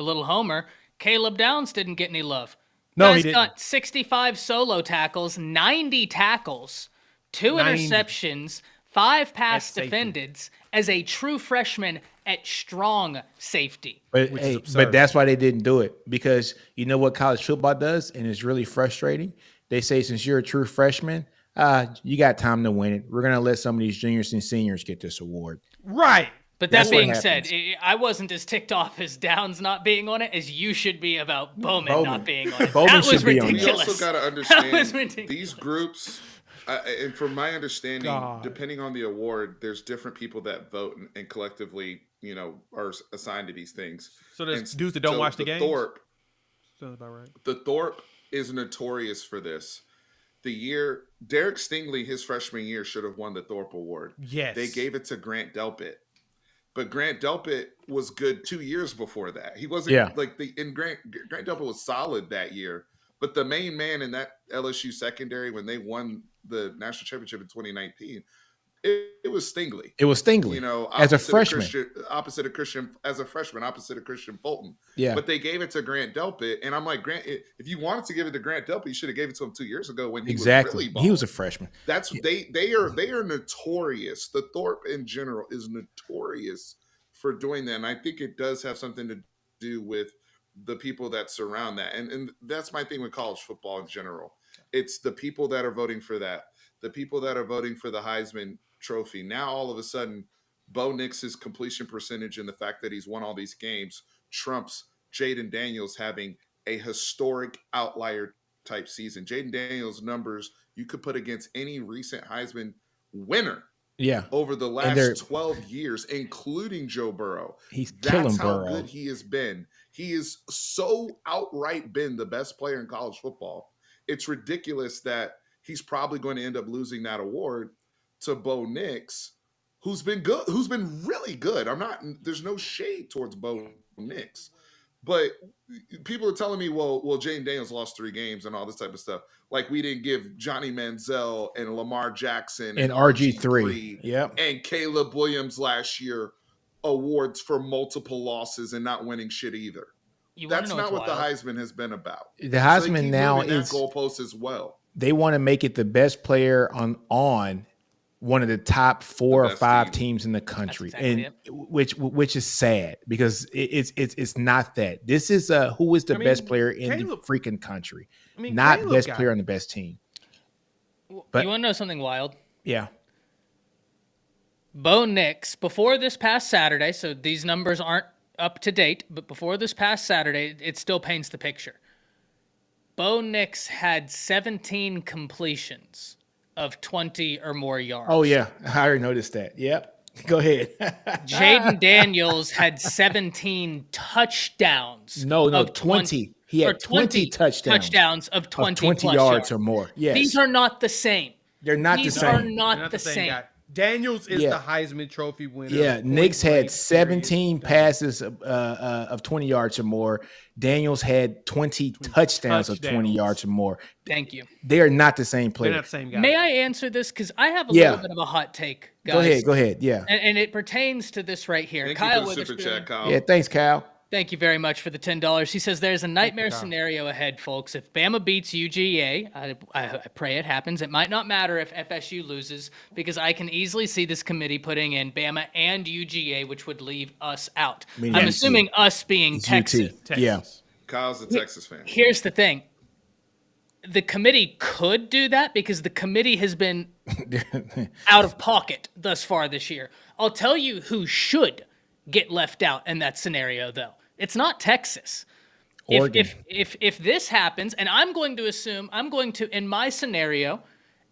little homer. Caleb Downs didn't get any love. No, he didn't. Got 65 solo tackles, 90 tackles, 2 interceptions, 5 pass defended as a true freshman at strong safety. But that's why they didn't do it, because you know what college football does, and it's really frustrating. They say, since you're a true freshman, you got time to win it. We're going to let some of these juniors and seniors get this award. Right. But that being said, I wasn't as ticked off as Downs not being on it as you should be about Bowman not being on it. That was ridiculous. We also got to understand these groups. And from my understanding, depending on the award, there's different people that vote and collectively, are assigned to these things. So there's And dudes that don't so watch the games. Thorpe, Sounds about right. the Thorpe is notorious for this. The year Derek Stingley, his freshman year, should have won the Thorpe Award. Yes. They gave it to Grant Delpit. But Grant Delpit was good 2 years before that. He wasn't Grant Delpit was solid that year. But the main man in that LSU secondary when they won the national championship in 2019, it was Stingley. It was Stingley. As a freshman. Opposite of Christian Fulton. Yeah. But they gave it to Grant Delpit. And I'm like, Grant, if you wanted to give it to Grant Delpit, you should have gave it to him 2 years ago when he was really balling. He was a freshman. That's they are notorious. The Thorpe in general is notorious for doing that. And I think it does have something to do with the people that surround that. And that's my thing with college football in general. It's the people that are voting for that. The people that are voting for the Heisman Trophy. Now, all of a sudden, Bo Nix's completion percentage and the fact that he's won all these games trumps Jaden Daniels having a historic outlier type season. Jaden Daniels' numbers you could put against any recent Heisman winner. Yeah. Over the last 12 years, including Joe Burrow. That's how good he has been. He is so outright been the best player in college football. It's ridiculous that he's probably going to end up losing that award to Bo Nix, who's been good, who's been really good. There's no shade towards Bo Nix, but people are telling me, well, Jaden Daniels lost 3 games and all this type of stuff. Like we didn't give Johnny Manziel and Lamar Jackson and RG3 and Caleb Williams last year awards for multiple losses and not winning shit either. That's not what the Heisman has been about. The Heisman now is goalpost as well. They want to make it the best player on one of the top 4 or 5 teams in the country, which is sad because it's not that. This is who is the best player in the freaking country, not Caleb best player on the best team. But you want to know something wild? Yeah. Bo Nix, before this past Saturday, so these numbers aren't up to date, but before this past Saturday, it still paints the picture. Bo Nix had 17 completions of 20 or more yards. Oh, yeah. I already noticed that. Yep. Go ahead. Jaden Daniels had 17 touchdowns. No, 20. He had 20 touchdowns of 20 plus yards or more. Yes. These are not the same. They're not the same. These are not the same. Daniels is the Heisman Trophy winner. Yeah, Nix had 17 passes of 20 yards or more. Daniels had 20 touchdowns of 20 yards or more. Thank you. They are not the same player. They're not the same guy. May I answer this? Because I have a little bit of a hot take, guys. Go ahead. Yeah. And it pertains to this right here. Thank Kyle you for the super chat, Kyle. Yeah, thanks, Kyle. Thank you very much for the $10. He says there's a nightmare scenario ahead, folks. If Bama beats UGA, I pray it happens. It might not matter if FSU loses because I can easily see this committee putting in Bama and UGA, which would leave us out. I'm assuming us being Texas. Yeah. Kyle's a Texas fan. Here's the thing. The committee could do that because the committee has been out of pocket thus far this year. I'll tell you who should get left out in that scenario, though. It's not Texas. If this happens, and I'm going to, in my scenario,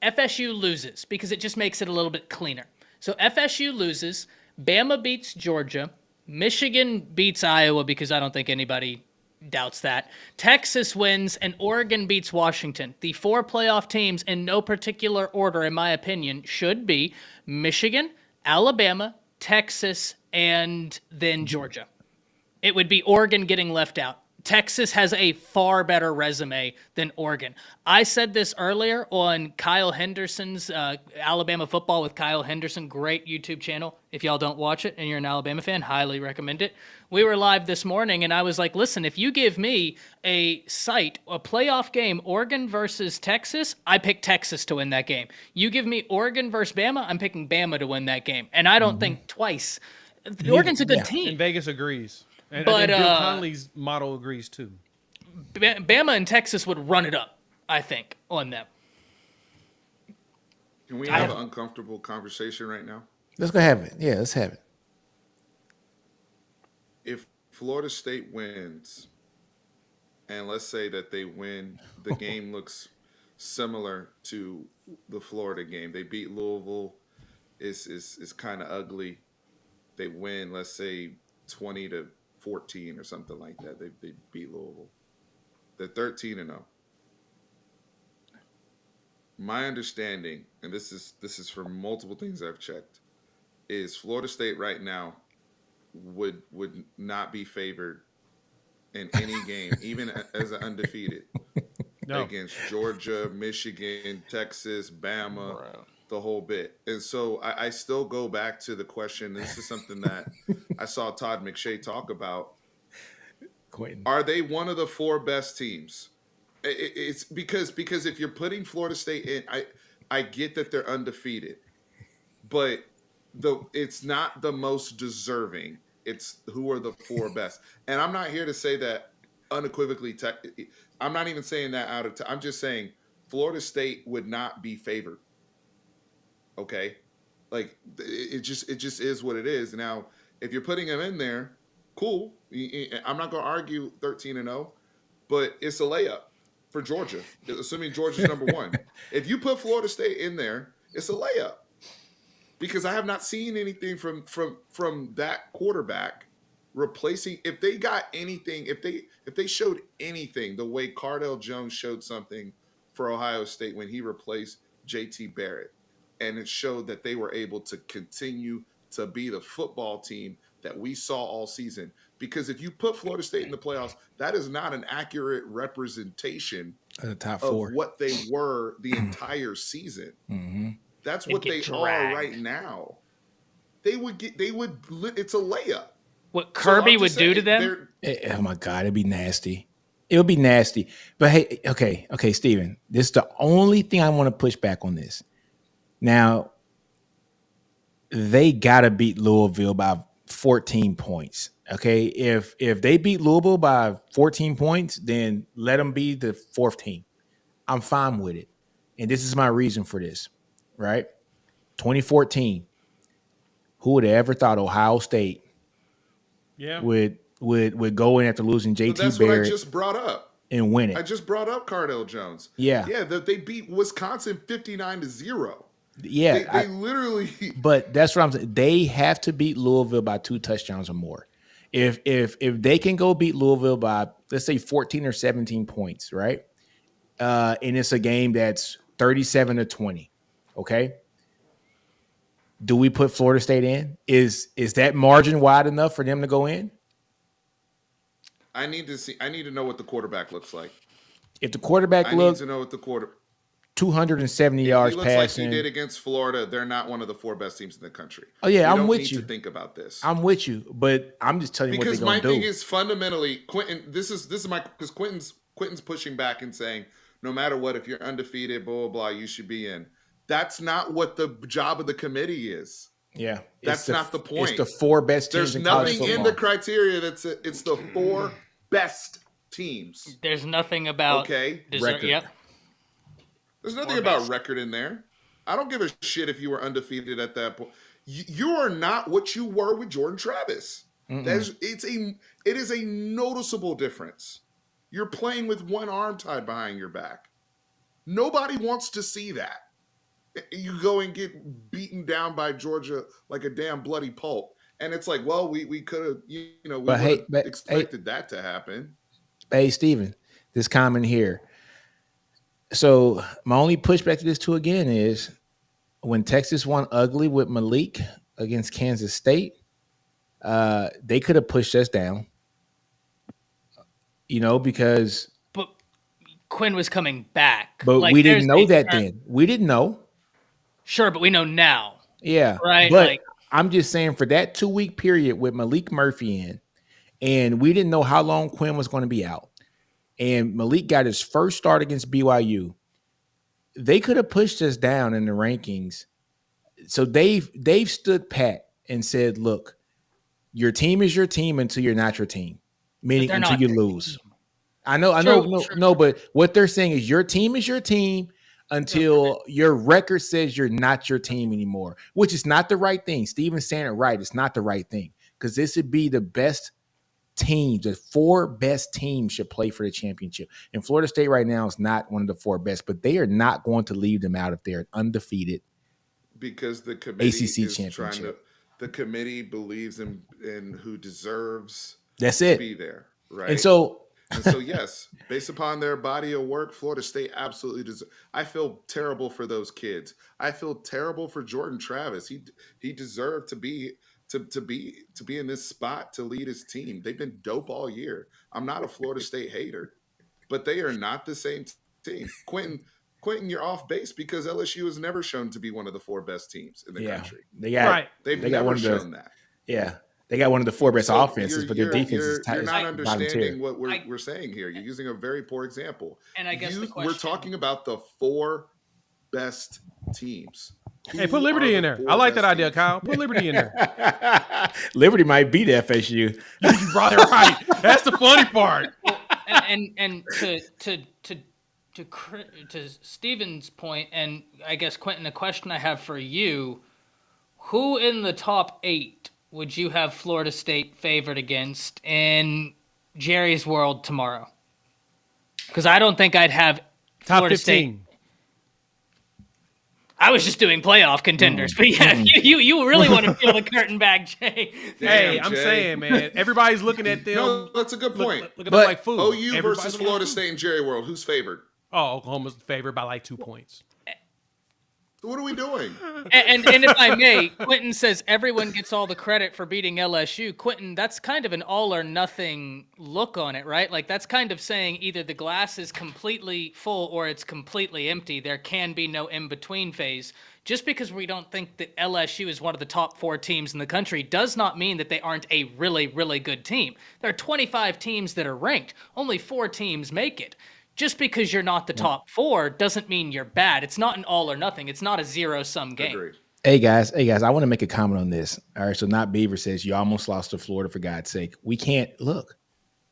FSU loses because it just makes it a little bit cleaner. So FSU loses, Bama beats Georgia, Michigan beats Iowa because I don't think anybody doubts that. Texas wins, and Oregon beats Washington. The 4 playoff teams, in no particular order, in my opinion, should be Michigan, Alabama, Texas, and then Georgia. It would be Oregon getting left out. Texas has a far better resume than Oregon. I said this earlier on Kyle Henderson's Alabama Football with Kyle Henderson. Great YouTube channel. If y'all don't watch it and you're an Alabama fan, highly recommend it. We were live this morning, and I was like, listen, if you give me a playoff game, Oregon versus Texas, I pick Texas to win that game. You give me Oregon versus Bama, I'm picking Bama to win that game. And I don't think twice. Oregon's a good team. And Vegas agrees. And Bill Connolly's model agrees too. Bama and Texas would run it up, I think, on them. Can we have an uncomfortable conversation right now? Let's go have it. Yeah, let's have it. If Florida State wins, and let's say that they win, the game looks similar to the Florida game. They beat Louisville. It's kind of ugly. they win, let's say 20-14 or something like that. They beat Louisville. They're 13-0. My understanding, and this is from multiple things I've checked, is Florida State right now would not be favored in any game, even as an undefeated, against Georgia, Michigan, Texas, Bama, the whole bit. And so I still go back to the question. This is something that I saw Todd McShay talk about. Quentin. Are they one of the 4 best teams? It's because if you're putting Florida State in, I get that they're undefeated, but it's not the most deserving. It's who are the 4 best. And I'm not here to say that unequivocally. I'm not even saying that out of time. I'm just saying Florida State would not be favored. Okay, like it just is what it is. Now, if you're putting them in there, cool. I'm not going to argue 13-0, but it's a layup for Georgia, assuming Georgia's number 1. If you put Florida State in there, it's a layup. Because I have not seen anything from that quarterback replacing. If they got anything, if they showed anything, the way Cardale Jones showed something for Ohio State when he replaced JT Barrett, and it showed that they were able to continue to be the football team that we saw all season. Because if you put Florida State in the playoffs, that is not an accurate representation The top 4. of what they were the entire season. Mm-hmm. That's They'd what get they dragged. are right now. It's a layup. What Kirby would do to them? Oh my God, it'd be nasty. It would be nasty. But hey, okay, Steven, this is the only thing I want to push back on this. Now, they gotta beat Louisville by 14 points. Okay, if they beat Louisville by 14 points, then let them be the 4th team. I'm fine with it, and this is my reason for this. Right, 2014. Who would have ever thought Ohio State would go in after losing JT That's Barrett what I just brought up and win it? I just brought up Cardale Jones. Yeah, that they beat Wisconsin 59-0. Yeah, they literally. But that's what I'm saying. They have to beat Louisville by 2 touchdowns or more. If they can go beat Louisville by, let's say, 14 or 17 points, right? And it's a game that's 37-20. Okay. Do we put Florida State in? Is that margin wide enough for them to go in? I need to know what the quarterback looks like. If the quarterback I need to know what the 270 yards he looks passing. like he did against Florida, they're not one of the 4 best teams in the country. Oh yeah, I'm with need you. to think about this. I'm with you, but I'm just telling you what they're Because going my to do. thing is fundamentally, Quentin. This is my because Quentin's pushing back and saying no matter what, if you're undefeated, blah blah blah, you should be in. That's not what the job of the committee is. Yeah, that's not the point. It's the 4 best teams. There's in college nothing in football. the criteria it's the 4 best teams. There's nothing about record. Yep. There's nothing about record in there. I don't give a shit if you were undefeated at that point. You are not what you were with Jordan Travis. It is a noticeable difference. You're playing with one arm tied behind your back. Nobody wants to see that. You go and get beaten down by Georgia like a damn bloody pulp. And it's like, well, we could have, we expected that to happen. Hey, Steven, this comment here. So my only pushback to this too again is when Texas won ugly with Malik against Kansas State, they could have pushed us down. Because but Quinn was coming back. But we didn't know that then. We didn't know. Sure, but we know now. Yeah. Right. But I'm just saying for that 2-week period with Malik Murphy in, and we didn't know how long Quinn was going to be out. And Malik got his first start against BYU. They could have pushed us down in the rankings. So they've stood pat and said, look, your team is your team until you're not your team, meaning until you lose. I know, but what they're saying is your team is your team until your record says you're not your team anymore, which is not the right thing. Steven's saying it right. It's not the right thing because this would be the best teams. The 4 best teams should play for the championship. And Florida State right now is not one of the 4 best, but they are not going to leave them out if they're undefeated. Because the committee ACC is championship. the committee believes in who deserves That's to it. be there, right? And so, And so, yes, based upon their body of work, Florida State absolutely deserves. I feel terrible for those kids. I feel terrible for Jordan Travis. He deserved to be in this spot to lead his team. They've been dope all year. I'm not a Florida State hater, but they are not the same team. Quentin, you're off base because LSU has never shown to be one of the 4 best teams in the yeah, country. they got Right. They've they got never one of the shown that. yeah they got one of the 4 best So offenses, but their defense is tight. you're not bottom tier. understanding what I- we're saying here. You're using a very poor example. And I guess the We're question- talking about the 4 best teams. Hey, Who put Liberty are in the there. 4 I like that best idea, teams? Kyle. Put Liberty in there. Liberty might beat FSU. You brought it right. That's the funny part. and to Steven's point, and I guess Quentin, a question I have for you: who in the top 8 would you have Florida State favored against in Jerry's world tomorrow? Because I don't think I'd have Top Florida 15. State. I was just doing playoff contenders, but yeah, you really want to peel the curtain back, Jay. Hey, Damn, I'm Jay. saying, man, everybody's looking at them. No, that's a good point. Look at But them like food. OU Everybody's versus looking at Florida food. State and Jerry World. Who's favored? Oh, Oklahoma's favored by like 2 points. So what are we doing? And if I may, Quentin says everyone gets all the credit for beating LSU. Quentin, that's kind of an all or nothing look on it, right? Like that's kind of saying either the glass is completely full or it's completely empty. There can be no in between phase. Just because we don't think that LSU is one of the top 4 teams in the country does not mean that they aren't a really, really good team. There are 25 teams that are ranked. Only 4 teams make it. Just because you're not the top 4 doesn't mean you're bad. It's not an all or nothing. It's not a zero-sum game. Agreed. Hey guys, I want to make a comment on this. All right, so not Beaver says you almost lost to Florida, for God's sake. We can't look.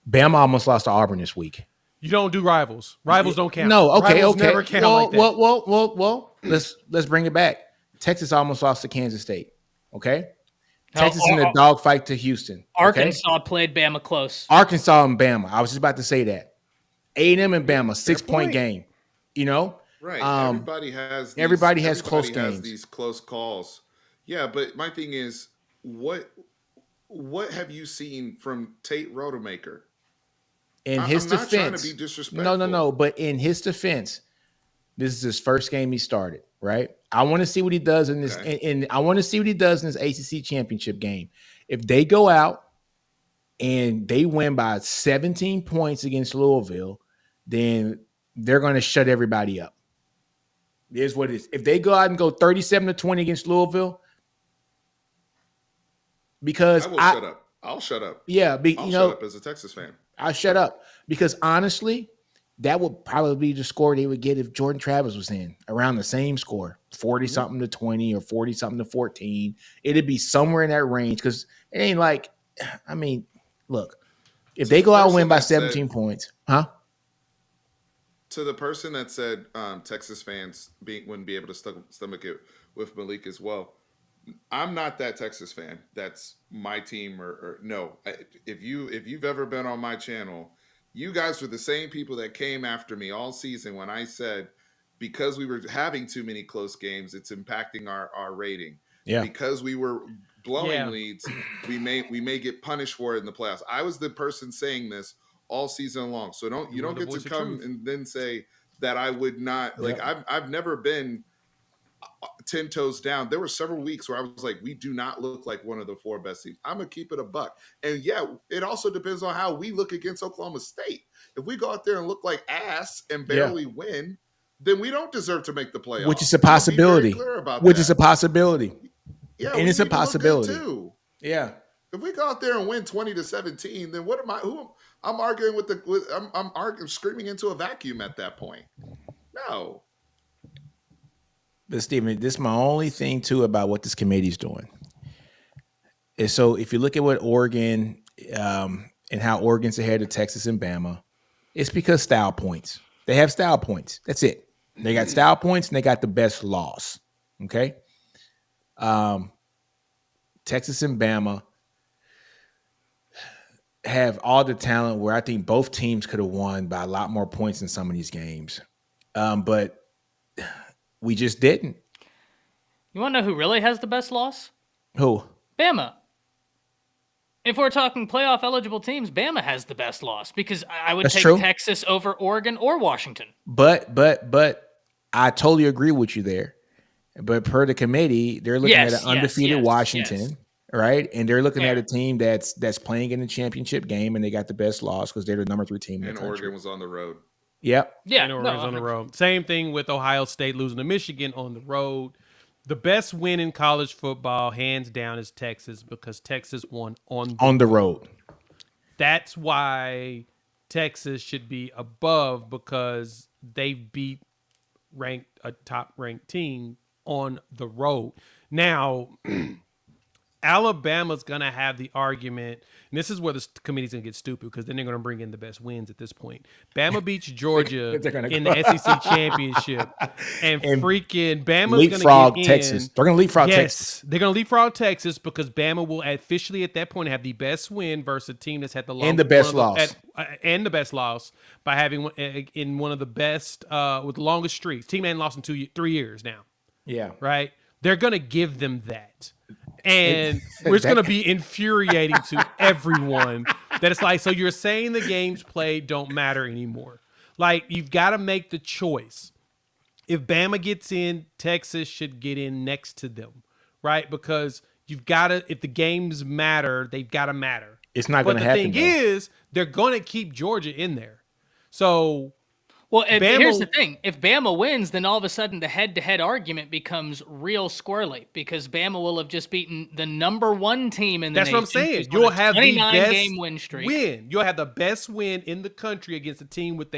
Bama almost lost to Auburn this week. You don't do rivals. Rivals don't count. No, okay, Rivals okay. never count well, like that. well. Let's bring it back. Texas almost lost to Kansas State. Okay, No, Texas in a dogfight to Houston. Okay? Arkansas played Bama close. Arkansas and Bama. I was just about to say that. A&M and Bama, 6-point point. game. You know, Right. Everybody has close games. These close calls. Yeah, but my thing is, what have you seen from Tate Rodemaker? in I'm his not trying defense, to be disrespectful. no. But in his defense, this is his first game he started. Right. I want to see what he does in this, Okay. and I want to see what he does in this ACC championship game. If they go out and they win by 17 points against Louisville, then they're going to shut everybody up. It is what it is. If they go out and go 37-20 against Louisville, because I will shut up. I'll shut up. yeah, I'll shut up as a Texas fan. I'll shut up because honestly, that would probably be the score they would get if Jordan Travis was in around the same score, 40-something to 20 or 40-something to 14. It'd be somewhere in that range because it ain't like, I mean, look, if So they the go out and person win by that said- 17 points, huh? To the person that said Texas fans wouldn't be able to stomach it with Malik as well, I'm not that Texas fan. That's my team. Or no, if you've ever been on my channel, you guys were the same people that came after me all season when I said because we were having too many close games, it's impacting our rating. Yeah. Because we were blowing Yeah. leads, we may get punished for it in the playoffs. I was the person saying this all season long. So don't You were the get voice to of come truth. and then say that I would not like I've never been 10 toes down. There were several weeks where I was like, we do not look like one of the 4 best teams. I'm gonna keep it a buck. And yeah, it also depends on how we look against Oklahoma State. If we go out there and look like ass and barely win, then we don't deserve to make the playoffs. Which is a I'm gonna be very possibility. clear about Which that. is a possibility. Yeah, and we it's a need to look good, possibility. too. Yeah. If we go out there and win 20-17, then what am I? I'm arguing I'm arguing, screaming into a vacuum at that point. No. But Stephen, this is my only thing too about what this committee's doing. And so if you look at what Oregon and how Oregon's ahead of Texas and Bama, it's because style points. They have style points. That's it. They got style points and they got the best loss. Okay. Texas and Bama have all the talent where I think both teams could have won by a lot more points in some of these games. But we just didn't. You want to know who really has the best loss? Who? Bama. If we're talking playoff eligible teams, Bama has the best loss because I would That's take true. Texas over Oregon or Washington. But I totally agree with you there. But per the committee, they're looking at an undefeated Washington, right? And they're looking at a team that's playing in the championship game, and they got the best loss because they're the number 3 team in the country. And Oregon was on the road. Yep. Yeah, And Oregon's on the road. Same thing with Ohio State losing to Michigan on the road. The best win in college football, hands down, is Texas because Texas won on the road. That's why Texas should be above because they beat a top-ranked team on the road. Now, Alabama's going to have the argument, and this is where the committee's going to get stupid because then they're going to bring in the best wins at this point. Bama beats Georgia in the SEC championship, and freaking Bama's going to get Texas. They're going to leapfrog Texas. They're going to leapfrog Texas because Bama will officially at that point have the best win versus a team that's had the longest and the best loss. And the best loss by having in one of the best with the longest streaks. Team ain't lost in 3 years now. Yeah. Right? They're going to give them that. And it's going to be infuriating to everyone that it's like, so you're saying the games played don't matter anymore. Like, you've got to make the choice. If Bama gets in, Texas should get in next to them, right? Because you've got to, if the games matter, they've got to matter. It's not going to happen. But the thing is, they're going to keep Georgia in there. So... Well, here's the thing. If Bama wins, then all of a sudden the head-to-head argument becomes real squirrely because Bama will have just beaten the number 1 team in the nation. That's what I'm saying. You'll have the best game win streak. You'll have the best win in the country against a team with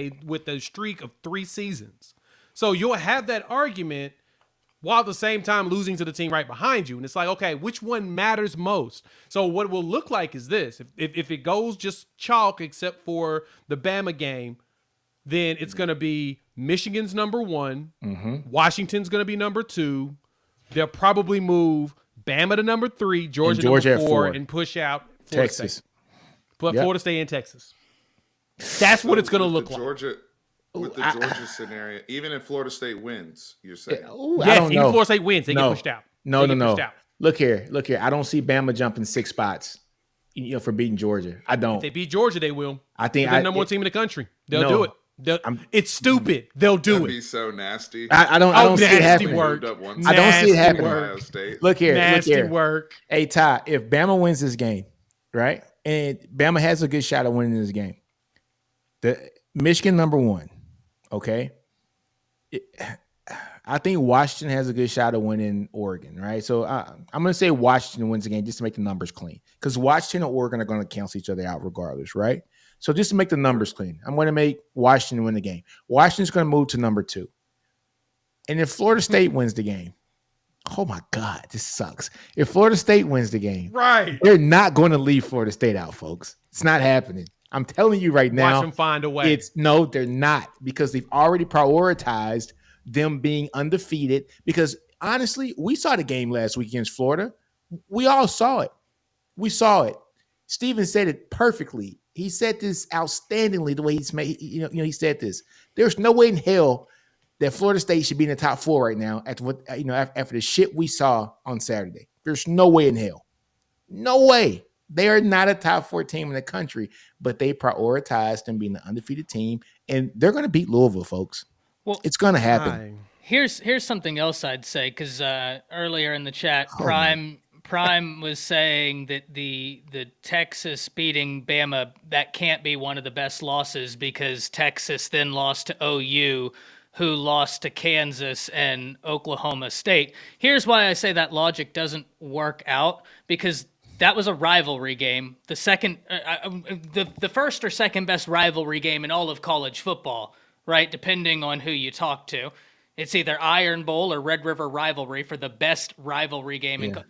a streak of 3 seasons. So you'll have that argument while at the same time losing to the team right behind you. And it's like, okay, which one matters most? So what it will look like is this. If it goes just chalk except for the Bama game, then it's going to be Michigan's number 1. Mm-hmm. Washington's going to be number 2. They'll probably move Bama to number 3, Georgia number 4, and push out Florida Texas. State. Put Florida State in Texas. That's what it's going to look like. With the Georgia scenario, even if Florida State wins, you're saying? Yes, even if Florida State wins, they get pushed out. No. Look here. I don't see Bama jumping 6 spots. For beating Georgia, I don't. If they beat Georgia, they will. I think they're the number 1 team in the country. They'll do it. It's stupid. They'll do That'd it. be so nasty. I don't see it happening. Work. I don't see it happening. Ohio State. Look here. Nasty work. Hey, Ty, if Bama wins this game, right, and Bama has a good shot of winning this game, the Michigan number 1, okay? I think Washington has a good shot of winning Oregon, right? So I'm going to say Washington wins the game just to make the numbers clean because Washington and Oregon are going to cancel each other out regardless, right? So just to make the numbers clean, I'm going to make Washington win the game. Washington's going to move to number 2. And if Florida State wins the game, oh my God, this sucks. If Florida State wins the game, right, they're not going to leave Florida State out, folks. It's not happening. I'm telling you right now. Watch them find a way. No, they're not because they've already prioritized them being undefeated because honestly, we saw the game last week against Florida. We all saw it. We saw it. Steven said it perfectly. He said this outstandingly the way he's made. He said this. There's no way in hell that Florida State should be in the top 4 right now after what after the shit we saw on Saturday. There's no way in hell. No way. They are not a top 4 team in the country, but they prioritized them being the undefeated team, and they're going to beat Louisville, folks. Well, it's going to happen. Here's something else I'd say because earlier in the chat, Prime was saying that the Texas beating Bama, that can't be one of the best losses because Texas then lost to OU, who lost to Kansas and Oklahoma State. Here's why I say that logic doesn't work out because that was a rivalry game. The first or second best rivalry game in all of college football, right? Depending on who you talk to. It's either Iron Bowl or Red River Rivalry for the best rivalry game. Yeah.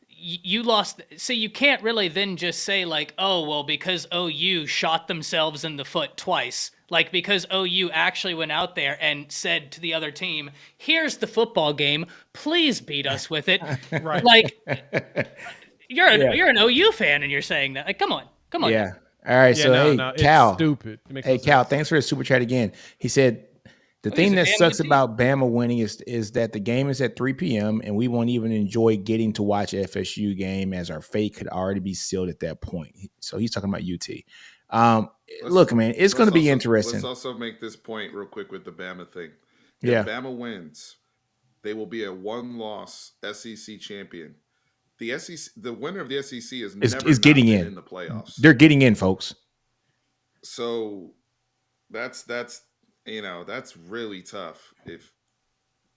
You lost. So you can't really then just say like, oh, well, because OU shot themselves in the foot twice. Like because OU actually went out there and said to the other team, here's the football game. Please beat us with it. Right. Like you're an OU fan and you're saying that. Like, come on. Yeah. All right. Yeah, so, no, Cal. it's stupid. Hey, Cal, thanks for the super chat again. He said, The Oh, thing he's a that damn sucks good team. about Bama winning is that the game is at 3 p.m. and we won't even enjoy getting to watch FSU game as our fate could already be sealed at that point. So he's talking about UT. Look, man, it's going to be interesting. Let's also make this point real quick with the Bama thing. Yeah. If Bama wins, they will be a one-loss SEC champion. The SEC, the winner of the SEC is never getting been in. in the playoffs. They're getting in, folks. So that's that's really tough. If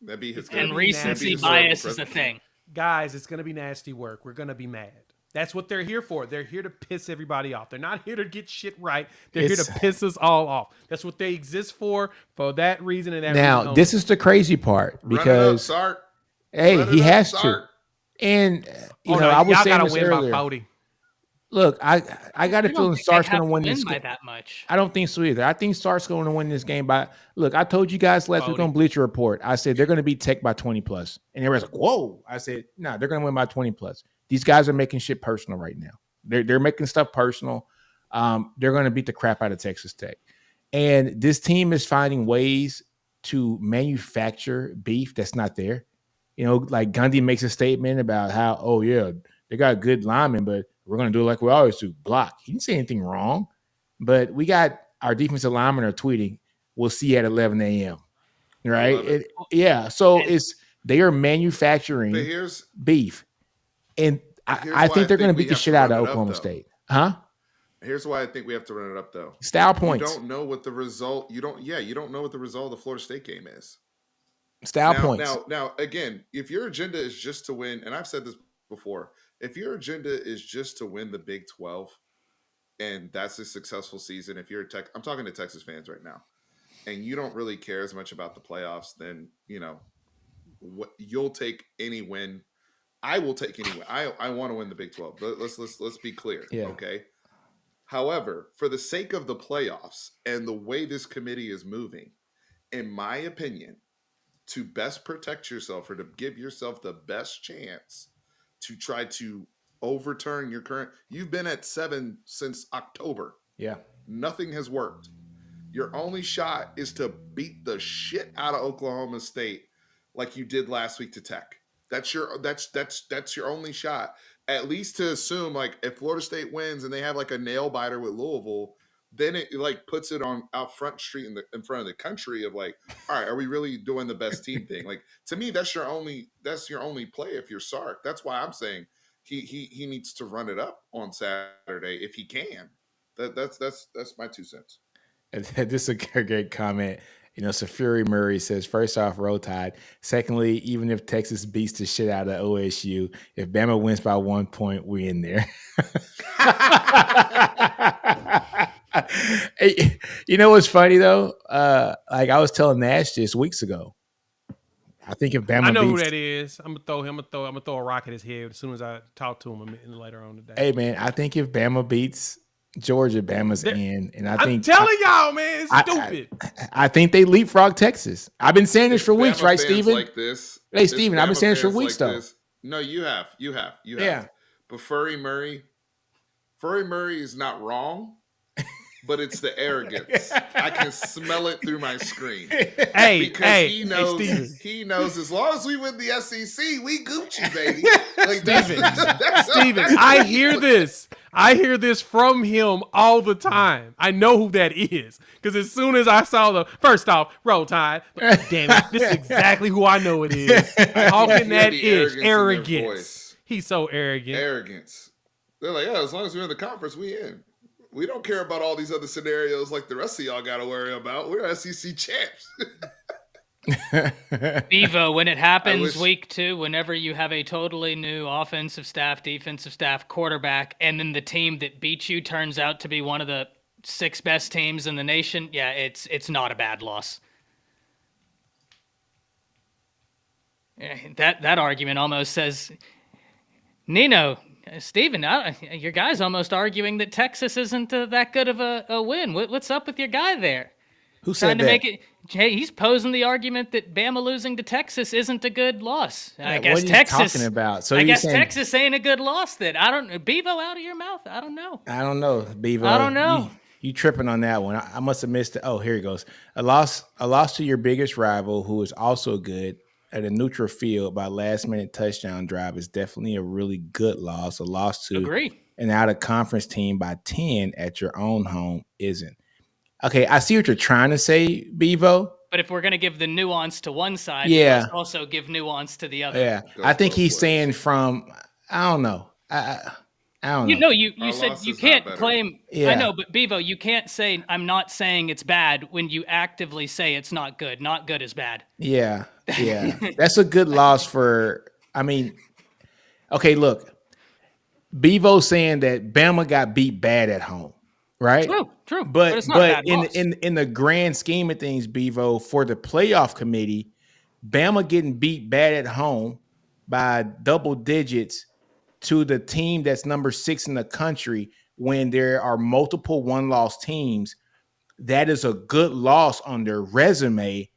that'd be his And be recency nasty. bias is a thing. Guys, it's going to be nasty work. We're going to be mad. That's what they're here for. They're here to piss everybody off. They're not here to get shit right. They're here to piss us all off. That's what they exist for that reason and that reason Now, only. this is the crazy part because Run it up, Sark. hey, Run it he up, has Sark. to. And Oh, no, I was y'all saying gotta this win earlier. by 40. Look, I got a I don't feeling think Sark's they'd have going to to win win this by game. that much. I don't think so either. I think Sark's going to win this game by. Look, I told you guys last week 40. on Bleacher Report. I said they're going to beat Tech by 20 plus, and everybody's like, "Whoa!" I said, "No, they're going to win by 20 plus." These guys are making shit personal right now. They're making stuff personal. They're going to beat the crap out of Texas Tech, and this team is finding ways to manufacture beef that's not there. You know, like Gundy makes a statement about how, oh yeah, they got good linemen, but we're going to do it like we always do, block. He didn't say anything wrong, but we got our defensive linemen are tweeting, we'll see you at 11 a.m. Right? Love it. Yeah. So they are manufacturing But here's beef. And Here's I why think they're going to we beat the have shit to out run of it up, Oklahoma though. State. Huh? Here's why I think we have to run it up though. Style points. You don't know what the result. You don't know what the result of the Florida State game is. Style points. Now, again, if your agenda is just to win, and I've said this before, if your agenda is just to win the Big 12, and that's a successful season, if you're I'm talking to Texas fans right now, and you don't really care as much about the playoffs, then you'll take any win. I will take any win. I want to win the Big 12. But let's be clear. Yeah. Okay. However, for the sake of the playoffs and the way this committee is moving, in my opinion, to best protect yourself or to give yourself the best chance to try to overturn your current. You've been at 7 since October. Yeah. Nothing has worked. Your only shot is to beat the shit out of Oklahoma State like you did last week to Tech. That's your only shot. At least to assume, like, if Florida State wins and they have like a nail biter with Louisville, then it like puts it on out front street in front of the country of like, all right, are we really doing the best team thing? Like, to me, that's your only play if you're Sark. That's why I'm saying he needs to run it up on Saturday if he can. That's my 2 cents. And this is a great comment. So Fury Murray says, first off, Roll Tide. Secondly, even if Texas beats the shit out of OSU, if Bama wins by 1 point, we're in there. Hey, you know what's funny though? Like I was telling Nash this weeks ago. I think if Bama I know beats, who that is. I'm gonna throw a rock at his head as soon as I talk to him later on today. hey man, I think if Bama beats Georgia, Bama's in, and I'm telling y'all, man, it's stupid. I think they leapfrog Texas. I've been saying this for weeks, Bama right, fans Steven? like this. Hey, Steven, I've been Bama saying this for fans weeks, like though. this. No, you have. Yeah. But Furry Murray is not wrong, but it's the arrogance. I can smell it through my screen. Because he knows as long as we win the SEC, we Gucci, baby. Like Steven, I hear this. I hear this from him all the time. I know who that is. Because as soon as I saw first off, Roll Tide, damn it, this is exactly who I know it is. How can that is? Arrogance. He's so arrogant. Arrogance. They're like, yeah, as long as we're in the conference, we in. We don't care about all these other scenarios like the rest of y'all got to worry about. We're SEC champs. Bevo, when it happens week 2, whenever you have a totally new offensive staff, defensive staff, quarterback, and then the team that beat you turns out to be one of the 6 best teams in the nation, yeah, it's not a bad loss. That argument almost says, Nino, Steven, your guy's almost arguing that Texas isn't that good of a win. What's up with your guy there? Who said that? Make it. Hey, he's posing the argument that Bama losing to Texas isn't a good loss. I guess what are you Texas. talking about? So I guess saying, Texas ain't a good loss. Then I don't. Bevo, out of your mouth. I don't know. I don't know, Bevo. I don't know. You tripping on that one. I must have missed it. Oh, here he goes. A loss to your biggest rival, who is also good at a neutral field by last minute touchdown drive, is definitely a really good loss. A loss to Agree. an out of conference team by 10 at your own home isn't. Okay, I see what you're trying to say, Bevo. But if we're going to give the nuance to one side, Yeah. we must also give nuance to the other. Yeah. Goes I think both he's ways. saying from, I don't know. I don't know. You Our said loss you is can't not better. claim. Yeah. I know, but Bevo, you can't say I'm not saying it's bad when you actively say it's not good. Not good is bad. Yeah. Yeah. That's a good loss for, I mean, okay, look. Bevo saying that Bama got beat bad at home, right? True. But it's not a bad in loss. in the grand scheme of things, Bevo, for the playoff committee, Bama getting beat bad at home by double digits to the team that's number 6 in the country when there are multiple one-loss teams, that is a good loss on their resume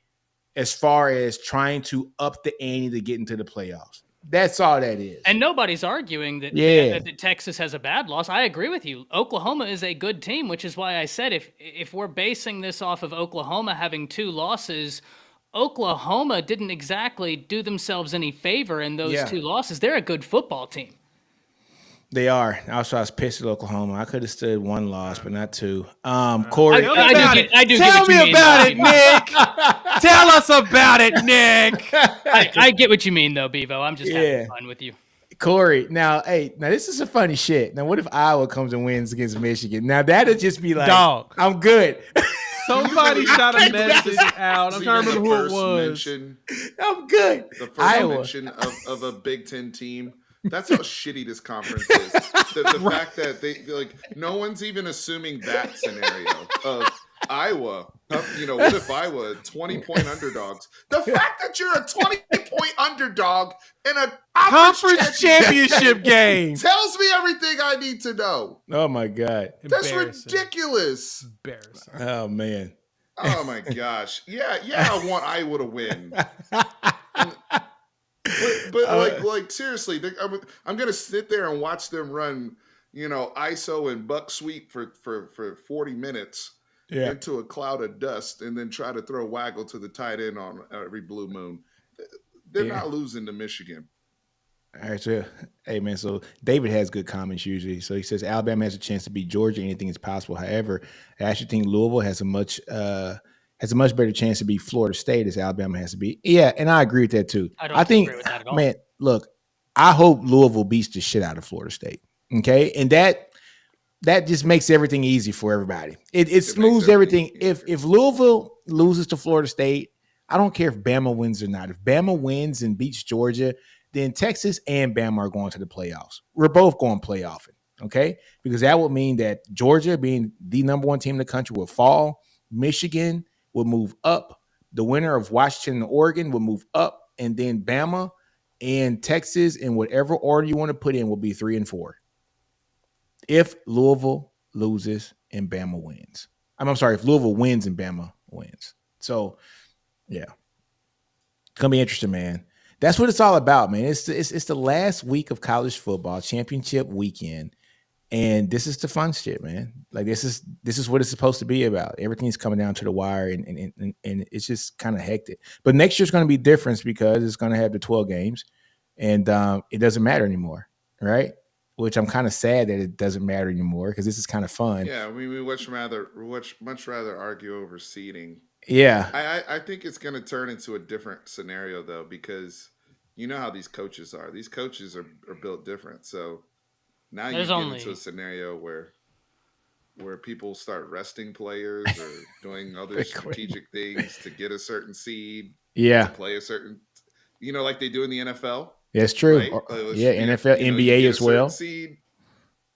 as far as trying to up the ante to get into the playoffs. That's all that is. And nobody's arguing that, Yeah. that Texas has a bad loss. I agree with you. Oklahoma is a good team, which is why I said if we're basing this off of Oklahoma having 2 losses, Oklahoma didn't exactly do themselves any favor in those Yeah. 2 losses. They're a good football team. They are. Also, I was pissed at Oklahoma. I could have stood 1 loss, but not 2. Corey, Tell me about it. I do Tell get what me you mean, about though. it, Nick. Tell us about it, Nick. I get what you mean, though, Bevo. I'm just Yeah. having fun with you. Corey. Now this is a funny shit. Now, what if Iowa comes and wins against Michigan? Now that'd just be like, Dog. I'm good. Somebody shot a message out. I'm See, trying to the remember who it first was. mention- I'm good. The first Iowa. mention of a Big Ten team. That's how shitty this conference is. The fact that they like no one's even assuming that scenario of Iowa. What if Iowa 20-point underdogs? The fact that you're a 20-point underdog in a Conference championship game. tells me everything I need to know. Oh my God. That's Embarrassing. ridiculous. Embarrassing. Oh man. Oh my gosh. Yeah, I want Iowa to win. But like seriously, I'm gonna sit there and watch them run, ISO and buck sweep for 40 minutes Yeah. into a cloud of dust, and then try to throw Waggle to the tight end on every blue moon. They're Yeah. not losing to Michigan. All right, so hey man, so David has good comments usually. So he says Alabama has a chance to beat Georgia. Anything is possible. However, I actually think Louisville has a much better chance to beat Florida State as Alabama has to beat. Yeah, and I agree with that too. I don't think, disagree with that at all. man, look, I hope Louisville beats the shit out of Florida State. Okay, and that just makes everything easy for everybody. It smooths makes everything. everything If Louisville loses to Florida State, I don't care if Bama wins or not. If Bama wins and beats Georgia, then Texas and Bama are going to the playoffs. We're both going playoffing, okay? Because that would mean that Georgia, being the number 1 team in the country, will fall. Michigan will move up. The winner of Washington and Oregon will move up. And then Bama and Texas, in whatever order you want to put in, will be 3 and 4. If Louisville loses and Bama wins. I'm sorry, if Louisville wins and Bama wins. So, yeah. It's going to be interesting, man. That's what it's all about, man. It's the last week of college football, championship weekend, and this is the fun shit, man. Like this is what it's supposed to be about. Everything's coming down to the wire, and it's just kind of hectic. But next year's going to be different because it's going to have the 12 games, and it doesn't matter anymore, right? Which I'm kind of sad that it doesn't matter anymore because this is kind of fun. Yeah, we much rather argue over seeding. Yeah, I think it's going to turn into a different scenario, though, because you know how these coaches are. These coaches are built different. So now you get into a scenario where people start resting players or doing other strategic things to get a certain seed, yeah, to play a certain, like they do in the NFL. That's true. Right? NFL, NBA as well. Seed.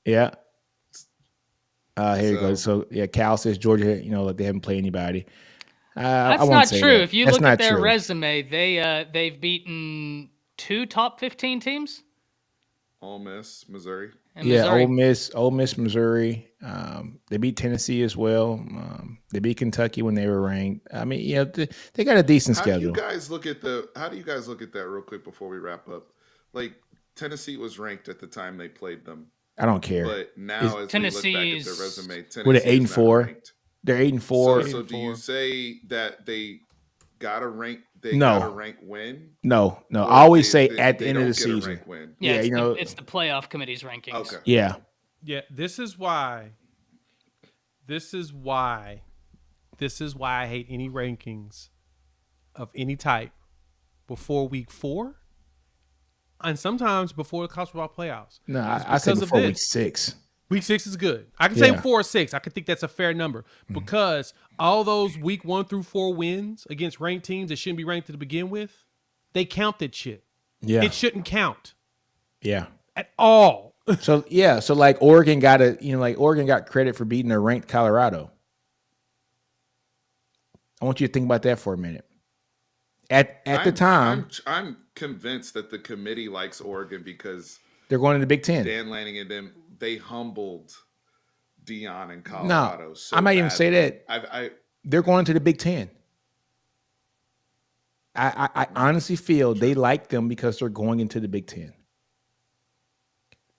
Yeah. Here you go. So yeah, Cal says Georgia, like they haven't played anybody. That's not true. If you look at their resume, they've beaten 2 top 15 teams. Ole Miss, Missouri. Ole Miss, Missouri. They beat Tennessee as well. They beat Kentucky when they were ranked. I mean, they got a decent schedule. How do you guys look at that real quick before we wrap up? Like Tennessee was ranked at the time they played them. I don't care. But now, as we look back at their Tennessee's- resume, What are Tennessee's 8-4? not ranked. They're 8-4. So do you 8-4. say that they got a rank? They No. got a rank win. No. I Or always they- say they- at the they end of don't the get a season. rank win. Yeah, Yeah, it's, it's the playoff committee's rankings. Okay. Yeah. Yeah, this is why I hate any rankings of any type before week 4 and sometimes before the college football playoffs. No, It's I say because of before week this. 6. Week 6 is good. I can say Yeah. 4 or 6. I can think that's a fair number because all those week 1 through 4 wins against ranked teams that shouldn't be ranked to begin with, they count that shit. Yeah. It shouldn't count Yeah. at all. So like Oregon got Oregon got credit for beating a ranked Colorado. I want you to think about that for a minute. At the time, I'm convinced that the committee likes Oregon because they're going to the Big Ten. Dan Lanning and them, they humbled Dion and No, Colorado. So I might even say badly. that they're going to the Big Ten. I honestly feel they like them because they're going into the Big Ten.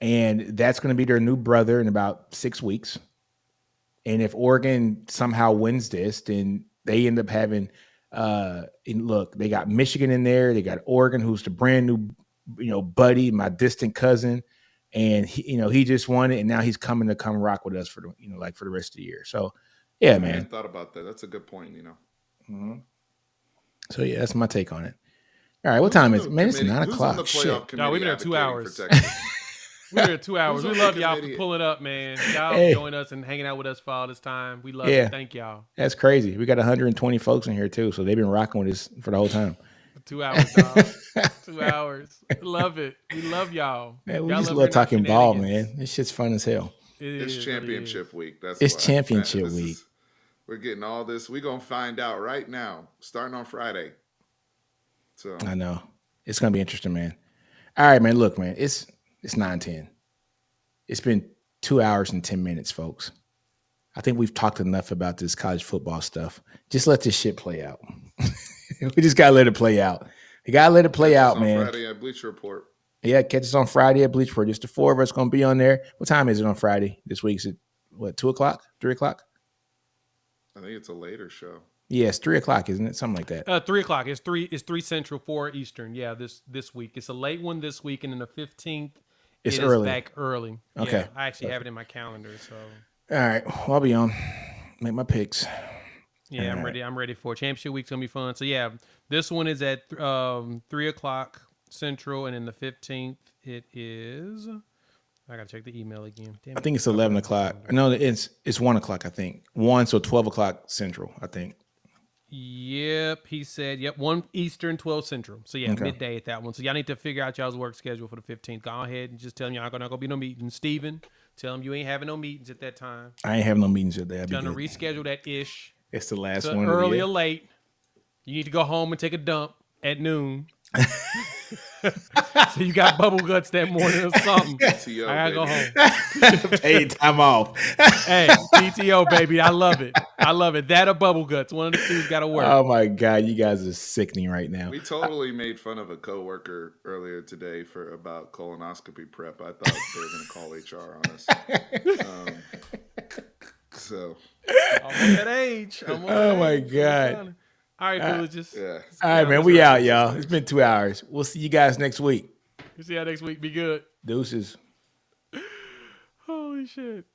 And that's going to be their new brother in about 6 weeks. And if Oregon somehow wins this, then they end up having and look, they got Michigan in there, they got Oregon, who's the brand new, buddy, my distant cousin. And he just won it, and now he's coming to rock with us for the, for the rest of the year. So yeah, I man. hadn't thought about that. That's a good point. Mm-hmm. So yeah, that's my take on it. All right, what time is it? Man, it's 9 Who's on the o'clock. playoff Shit. committee No, we've been there 2 advocating hours. for Texas? We're here 2 hours. Who's We on love the y'all for committee? pulling up, man. Y'all Hey. join us and hanging out with us for all this time. We love Yeah. it. Thank y'all. That's crazy. We got 120 folks in here too, so they've been rocking with us for the whole time. 2 hours, dog. 2 hours. Love it. We love y'all. Man, we Y'all just love love bringing our talking ball, shenanigans. man. This shit's fun as hell. It It's is, championship week. That's It's why. championship This week. is- we're getting all this. We're gonna find out right now, starting on Friday. So I know. It's gonna be interesting, man. All right, man. Look, man, it's 9:10. It's been 2 hours and 10 minutes, folks. I think we've talked enough about this college football stuff. Just let this shit play out. We just gotta let it play out. You gotta let it play catch us out, on man. Friday at Bleacher Report. Yeah, catch us on Friday at Bleachport. Just the 4 of us gonna be on there. What time is it on Friday this week? Is it 2:00, 3:00? I think it's a later show. Yeah, it's 3:00, isn't it? Something like that. 3 o'clock. It's 3 Central, 4 Eastern. Yeah, this week. It's a late one this week, and then the 15th It's it is early. back early. Okay. Yeah, I actually have it in my calendar, so All right, well, I'll be on. Make my picks. yeah, I'm ready. I'm ready for it. Championship week's gonna be fun. So yeah, this one is at 3 o'clock Central, and then the 15th it is. I gotta check the email again. Damn I think it's 11 o'clock. No, it's 1 o'clock. I think 1, so 12 o'clock Central. I think. Yep, he said. Yep, 1 Eastern, 12 Central. So yeah, Okay. midday at that one. So y'all need to figure out y'all's work schedule for the 15th. Go ahead and just tell them y'all not gonna be no meetings. Steven, tell them you ain't having no meetings at that time. I ain't having no meetings today. I'll be Tell them to good. reschedule that ish It's the last to one. of the early year. or late. You need to go home and take a dump at noon. So you got bubble guts that morning or something. PTO, I gotta go baby. home. Paid time off. Hey, PTO baby, I love it. I love it. That or bubble guts, one of the two's got to work. Oh my God, you guys are sickening right now. We totally made fun of a coworker earlier today about colonoscopy prep. I thought they were going to call HR on us. So Almost that age. Almost Oh that my age. God. All right, Villages. yeah, All right, man. We out, y'all. It's been 2 hours. We'll see you guys next week. See y'all next week. Be good. Deuces. Holy shit.